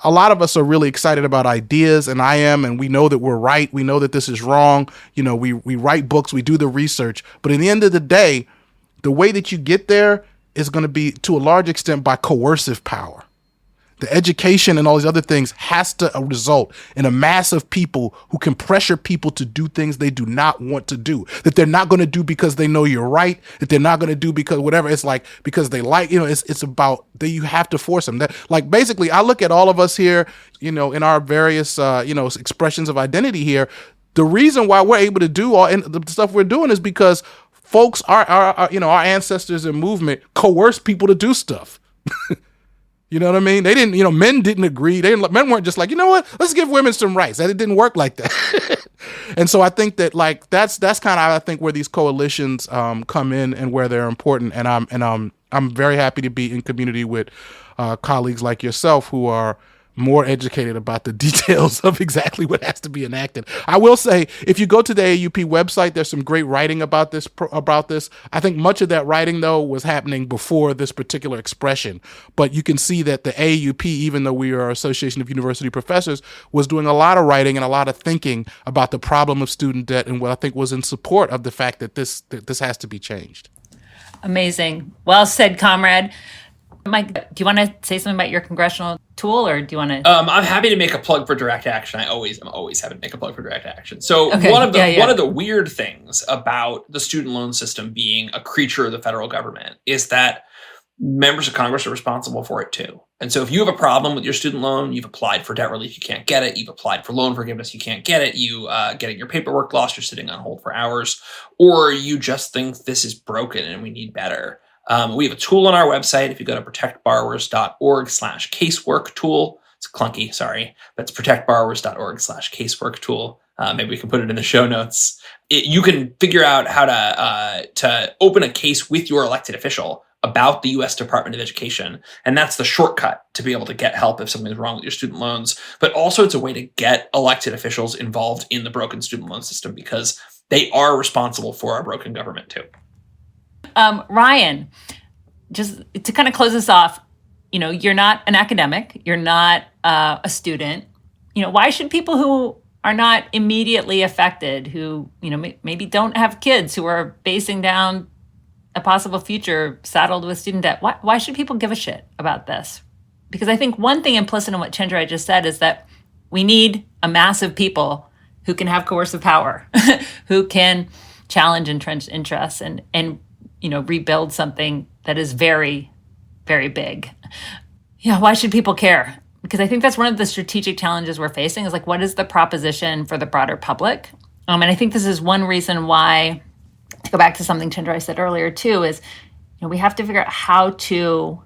a lot of us are really excited about ideas, and I am, and we know that we're right. We know that this is wrong. We write books, we do the research, but in the end of the day, the way that you get there is going to be, to a large extent, by coercive power. The education and all these other things has to result in a mass of people who can pressure people to do things they do not want to do, that they're not going to do because they know you're right, that they're not going to do because whatever. It's like, because they like, it's about that you have to force them. That, like, basically, I look at all of us here, in our various, expressions of identity here. The reason why we're able to do all the stuff we're doing is because folks, our ancestors and movement coerced people to do stuff. You know what I mean? They didn't, men didn't agree. Men weren't just like, let's give women some rights. It didn't work like that. And so I think that, like, that's kind of, I think, where these coalitions come in and where they're important. And I'm very happy to be in community with colleagues like yourself who are more educated about the details of exactly what has to be enacted. I will say, if you go to the AAUP website, there's some great writing about this. I think much of that writing, though, was happening before this particular expression. But you can see that the AAUP, even though we are an Association of University Professors, was doing a lot of writing and a lot of thinking about the problem of student debt, and what I think was in support of the fact that this has to be changed. Amazing. Well said, comrade. Mike, do you want to say something about your congressional tool, or do you want to? I'm happy to make a plug for direct action. I'm always happy to make a plug for direct action. So okay. one of the weird things about the student loan system being a creature of the federal government is that members of Congress are responsible for it too. And so if you have a problem with your student loan, you've applied for debt relief, you can't get it. You've applied for loan forgiveness, you can't get it. You getting your paperwork lost, you're sitting on hold for hours, or you just think this is broken and we need better. We have a tool on our website. If you go to protectborrowers.org/casework tool, it's clunky, sorry, but it's protectborrowers.org/casework tool. Maybe we can put it in the show notes. You can figure out how to open a case with your elected official about the U.S. Department of Education. And that's the shortcut to be able to get help if something's wrong with your student loans. But also it's a way to get elected officials involved in the broken student loan system because they are responsible for our broken government too. Ryann, just to kind of close this off, you're not an academic, you're not a student. Why should people who are not immediately affected, who, maybe don't have kids, who are basing down a possible future saddled with student debt, why should people give a shit about this? Because I think one thing implicit in what Chenjerai just said is that we need a mass of people who can have coercive power, who can challenge entrenched interests and rebuild something that is very, very big. Why should people care? Because I think that's one of the strategic challenges we're facing is what is the proposition for the broader public? And I think this is one reason why, to go back to something Chenjerai said earlier too, is we have to figure out how to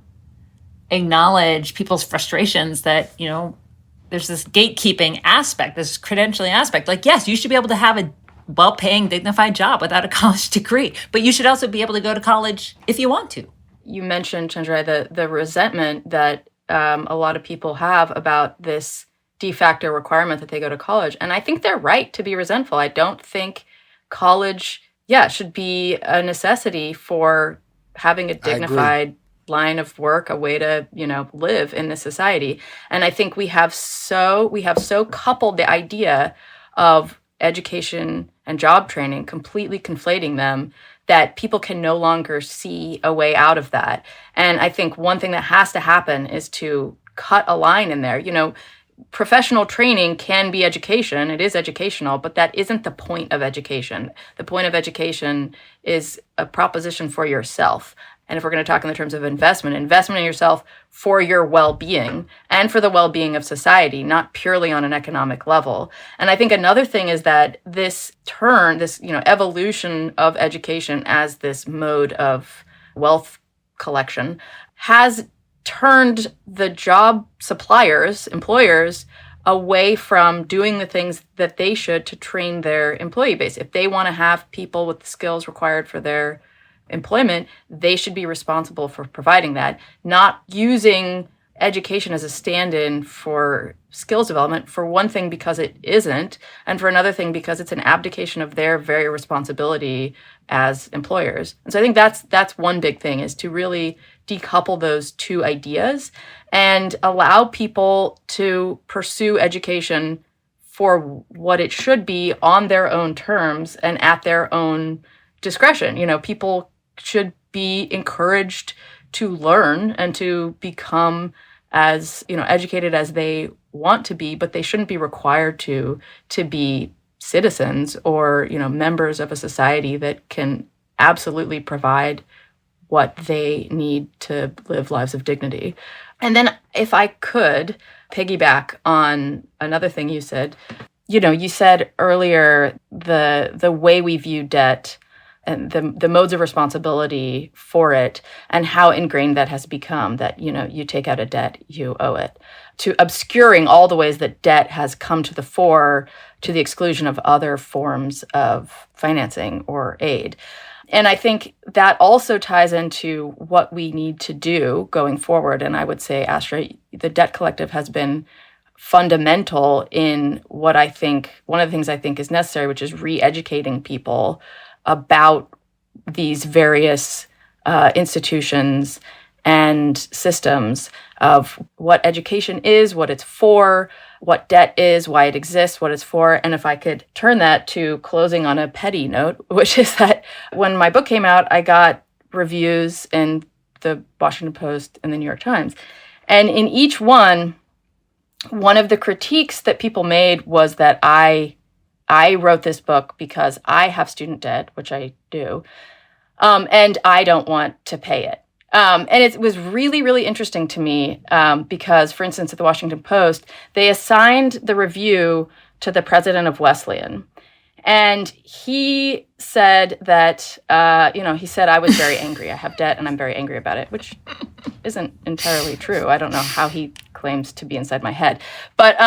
acknowledge people's frustrations that, there's this gatekeeping aspect, this credentialing aspect. Yes, you should be able to have a well-paying, dignified job without a college degree, but you should also be able to go to college if you want to. You mentioned, Chenjerai, the resentment that a lot of people have about this de facto requirement that they go to college. And I think they're right to be resentful. I don't think college, should be a necessity for having a dignified line of work, a way to, live in this society. And I think we have so coupled the idea of education and job training, completely conflating them, that people can no longer see a way out of that. And I think one thing that has to happen is to cut a line in there. Professional training can be education. It is educational, but that isn't the point of education. The point of education is a proposition for yourself. And if we're going to talk in the terms of investment in yourself for your well-being and for the well-being of society, not purely on an economic level. And I think another thing is that this evolution of education as this mode of wealth collection has turned the job suppliers, employers, away from doing the things that they should to train their employee base. If they want to have people with the skills required for their employment, they should be responsible for providing that, not using education as a stand-in for skills development, for one thing because it isn't, and for another thing because it's an abdication of their very responsibility as employers. And so I think that's one big thing, is to really decouple those two ideas and allow people to pursue education for what it should be on their own terms and at their own discretion. People should be encouraged to learn and to become as educated as they want to be, but they shouldn't be required to be citizens or members of a society that can absolutely provide what they need to live lives of dignity. And then if I could piggyback on another thing you said, you said earlier the way we view debt and the modes of responsibility for it and how ingrained that has become, that, you take out a debt, you owe it, to obscuring all the ways that debt has come to the fore to the exclusion of other forms of financing or aid. And I think that also ties into what we need to do going forward. And I would say, Astra, the Debt Collective has been fundamental in one of the things I think is necessary, which is re-educating people about these various institutions and systems of what education is, what it's for, what debt is, why it exists, what it's for. And if I could turn that to closing on a petty note, which is that when my book came out, I got reviews in the Washington Post and the New York Times. And in each one of the critiques that people made was that I wrote this book because I have student debt, which I do, and I don't want to pay it. And it was really, really interesting to me because, for instance, at the Washington Post, they assigned the review to the president of Wesleyan. And he said that, he said, I was very angry. I have debt and I'm very angry about it, which isn't entirely true. I don't know how he claims to be inside my head. But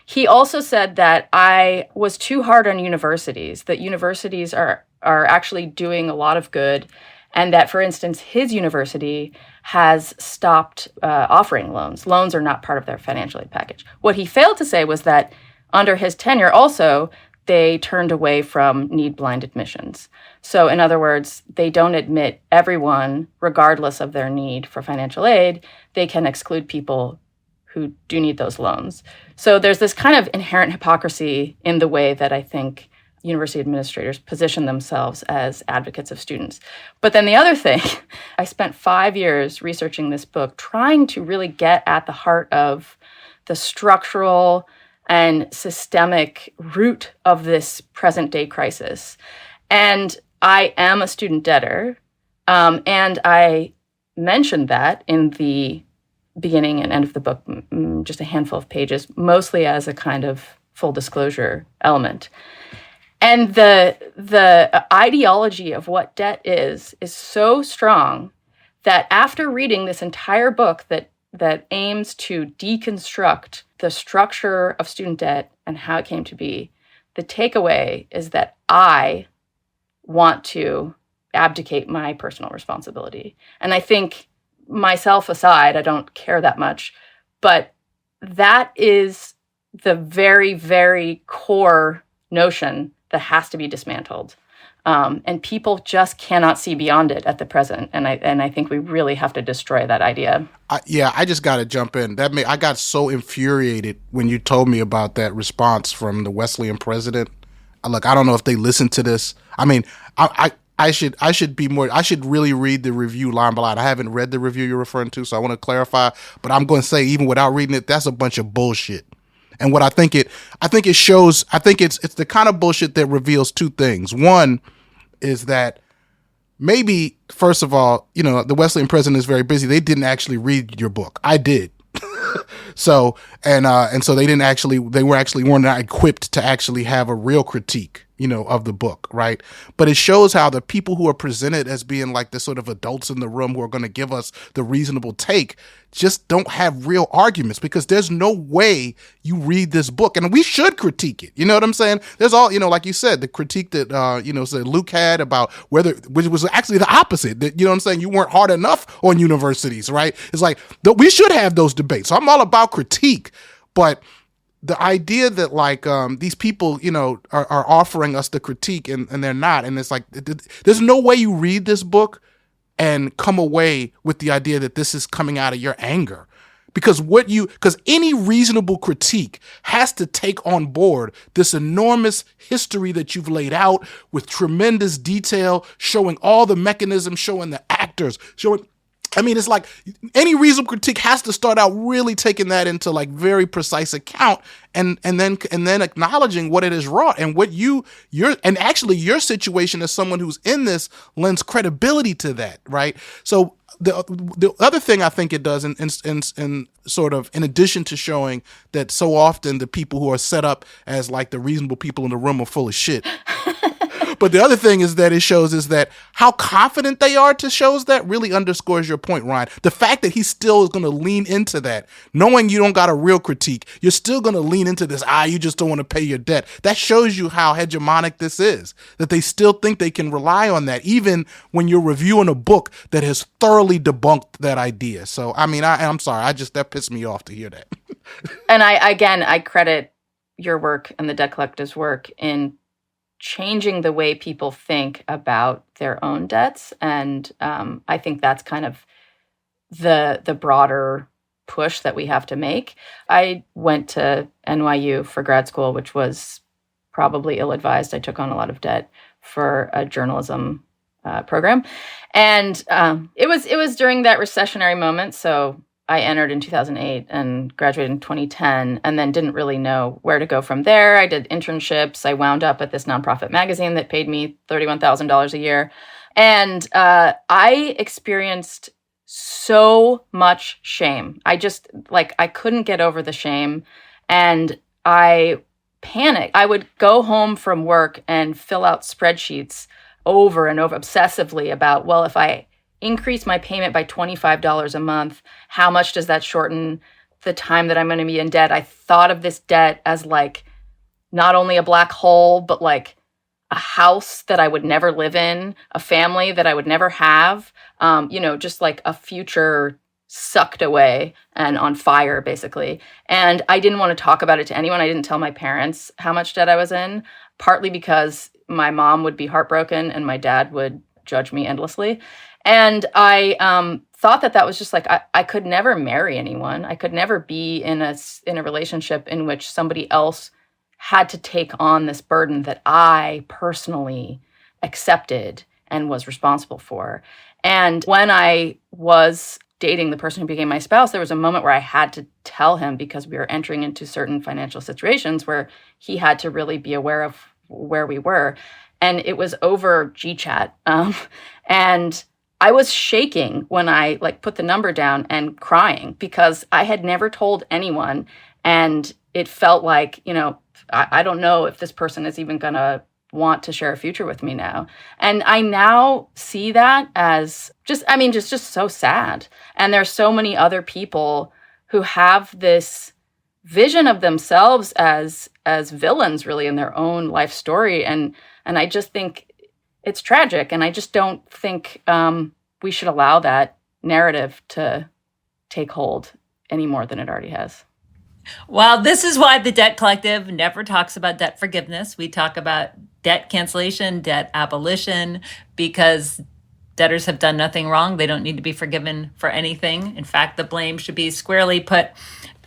he also said that I was too hard on universities, that universities are actually doing a lot of good. And that, for instance, his university has stopped offering loans. Loans are not part of their financial aid package. What he failed to say was that under his tenure also, they turned away from need-blind admissions. So in other words, they don't admit everyone, regardless of their need for financial aid. They can exclude people who do need those loans. So there's this kind of inherent hypocrisy in the way that I think university administrators position themselves as advocates of students. But then the other thing, I spent 5 years researching this book, trying to really get at the heart of the structural and systemic root of this present day crisis. And I am a student debtor. And I mentioned that in the beginning and end of the book, just a handful of pages, mostly as a kind of full disclosure element. And the ideology of what debt is so strong that after reading this entire book that aims to deconstruct the structure of student debt and how it came to be, the takeaway is that I want to abdicate my personal responsibility. And I think, myself aside, I don't care that much, but that is the very, very core notion that has to be dismantled. And people just cannot see beyond it at the present. And I think we really have to destroy that idea. I just got to jump in. I got so infuriated when you told me about that response from the Wesleyan president. Look, I don't know if they listened to this. I mean, I should be more. I should really read the review line by line. I haven't read the review you're referring to, so I want to clarify. But I'm going to say, even without reading it, that's a bunch of bullshit. And what I think it shows, I think it's the kind of bullshit that reveals two things. One is that maybe, first of all, the Wesleyan president is very busy. They didn't actually read your book. I did. So so they weren't equipped to actually have a real critique, of the book, right? But it shows how the people who are presented as being like the sort of adults in the room who are going to give us the reasonable take just don't have real arguments, because there's no way you read this book, and we should critique it. You know what I'm saying? There's all, like you said, the critique that, said Luke had about which was actually the opposite, that, you know what I'm saying? You weren't hard enough on universities, right? It's like, we should have those debates. So I'm all about critique, but the idea that these people, are offering us the critique and they're not. And it's like, there's no way you read this book and come away with the idea that this is coming out of your anger. Because any reasonable critique has to take on board this enormous history that you've laid out with tremendous detail, showing all the mechanisms, showing the actors, it's like any reasonable critique has to start out really taking that into very precise account and then acknowledging what it has wrought and what your situation as someone who's in this lends credibility to that, right? So the other thing I think it does in sort of, in addition to showing that so often the people who are set up as the reasonable people in the room are full of shit. But the other thing is that it shows is that how confident they are shows that really underscores your point, Ryan. The fact that he still is going to lean into that, knowing you don't got a real critique, you're still going to lean into this, you just don't want to pay your debt. That shows you how hegemonic this is, that they still think they can rely on that, even when you're reviewing a book that has thoroughly debunked that idea. So, I'm sorry, that pissed me off to hear that. And I credit your work and the Debt Collective's work in changing the way people think about their own debts. And I think that's kind of the broader push that we have to make. I went to NYU for grad school, which was probably ill-advised. I took on a lot of debt for a journalism program. And it was during that recessionary moment. So I entered in 2008 and graduated in 2010, and then didn't really know where to go from there. I did internships. I wound up at this nonprofit magazine that paid me $31,000 a year. And I experienced so much shame. I couldn't get over the shame. And I panic. I would go home from work and fill out spreadsheets over and over obsessively about, well, if I increase my payment by $25 a month, how much does that shorten the time that I'm going to be in debt? I thought of this debt as like not only a black hole, but like a house that I would never live in, a family that I would never have, just like a future sucked away and on fire, basically. And I didn't want to talk about it to anyone. I didn't tell my parents how much debt I was in, partly because my mom would be heartbroken and my dad would judge me endlessly. And I thought that was just like, I could never marry anyone. I could never be in a relationship in which somebody else had to take on this burden that I personally accepted and was responsible for. And when I was dating the person who became my spouse, there was a moment where I had to tell him, because we were entering into certain financial situations where he had to really be aware of where we were. And it was over GChat. And I was shaking when I put the number down and crying because I had never told anyone. And it felt like, I don't know if this person is even going to want to share a future with me now. And I now see that as just so sad. And there's so many other people who have this vision of themselves as villains really in their own life story. And I just think it's tragic. And I just don't think we should allow that narrative to take hold any more than it already has. Well, this is why the Debt Collective never talks about debt forgiveness. We talk about debt cancellation, debt abolition, because debtors have done nothing wrong. They don't need to be forgiven for anything. In fact, the blame should be squarely put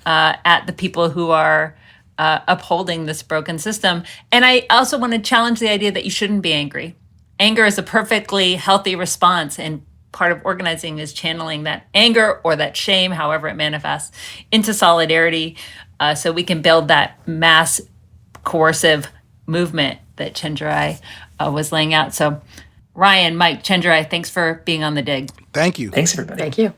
at the people who are upholding this broken system. And I also want to challenge the idea that you shouldn't be angry. Anger is a perfectly healthy response, and part of organizing is channeling that anger or that shame, however it manifests, into solidarity so we can build that mass coercive movement that Chenjerai was laying out. So Ryann, Mike, Chenjerai, thanks for being on The Dig. Thank you. Thanks, everybody. Thank you.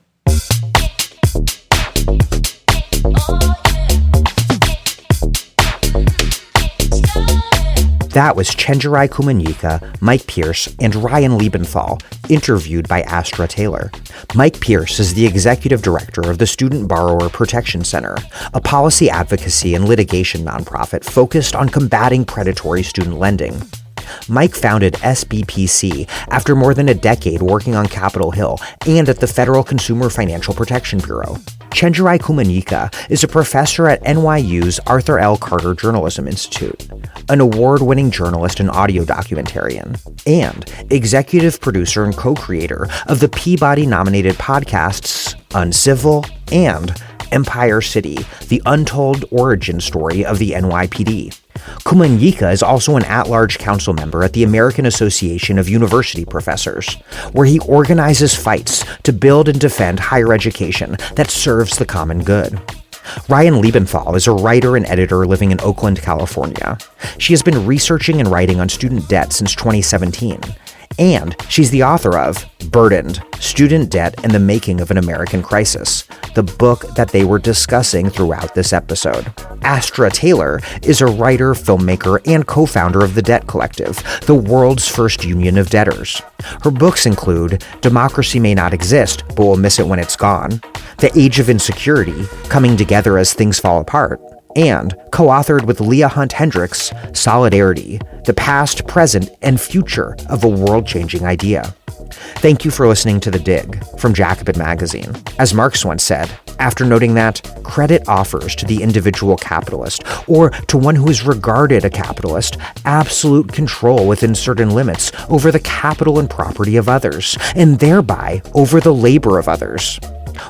That was Chenjerai Kumanyika, Mike Pierce, and Ryann Liebenthal, interviewed by Astra Taylor. Mike Pierce is the executive director of the Student Borrower Protection Center, a policy advocacy and litigation nonprofit focused on combating predatory student lending. Mike founded SBPC after more than a decade working on Capitol Hill and at the Federal Consumer Financial Protection Bureau. Chenjerai Kumanyika is a professor at NYU's Arthur L. Carter Journalism Institute, an award-winning journalist and audio documentarian, and executive producer and co-creator of the Peabody-nominated podcasts Uncivil and Empire City, the untold origin story of the NYPD. Kumanyika is also an at-large council member at the American Association of University Professors, where he organizes fights to build and defend higher education that serves the common good. Ryann Liebenthal is a writer and editor living in Oakland, California. She has been researching and writing on student debt since 2017. And she's the author of Burdened: Student Debt and the Making of an American Crisis, the book that they were discussing throughout this episode. Astra Taylor is a writer, filmmaker, and co-founder of the Debt Collective, the world's first union of debtors. Her books include Democracy May Not Exist, But We'll Miss It When It's Gone, The Age of Insecurity, Coming Together as Things Fall Apart, and co-authored with Leah Hunt Hendricks, Solidarity: The Past, Present, and Future of a World-Changing Idea. Thank you for listening to The Dig from Jacobin Magazine. As Marx once said, after noting that credit offers to the individual capitalist, or to one who is regarded a capitalist, absolute control within certain limits over the capital and property of others, and thereby over the labor of others.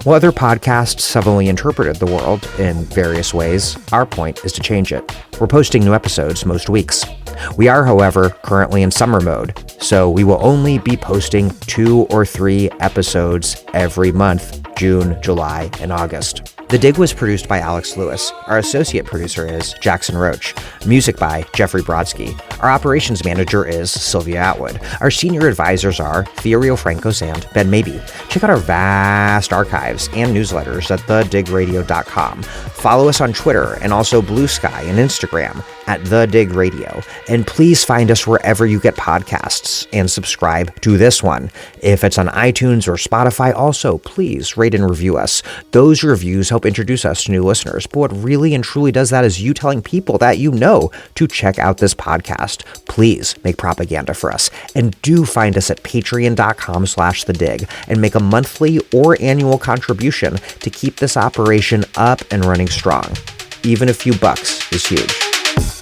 While other podcasts have only interpreted the world in various ways, our point is to change it. We're posting new episodes most weeks. We are, however, currently in summer mode, so we will only be posting 2 or 3 episodes every month, June, July, and August. The Dig was produced by Alex Lewis. Our associate producer is Jackson Roach. Music by Jeffrey Brodsky. Our operations manager is Sylvia Atwood. Our senior advisors are Theorio Francos and Ben Mabey. Check out our vast archives and newsletters at thedigradio.com. Follow us on Twitter and also Blue Sky and Instagram at The Dig Radio. And please find us wherever you get podcasts and subscribe to this one. If it's on iTunes or Spotify, also please rate and review us. Those reviews help introduce us to new listeners. But what really and truly does that is you telling people that you know to check out this podcast. Please make propaganda for us. And do find us at patreon.com/thedig and make a monthly or annual contribution to keep this operation up and running strong. Even a few bucks is huge.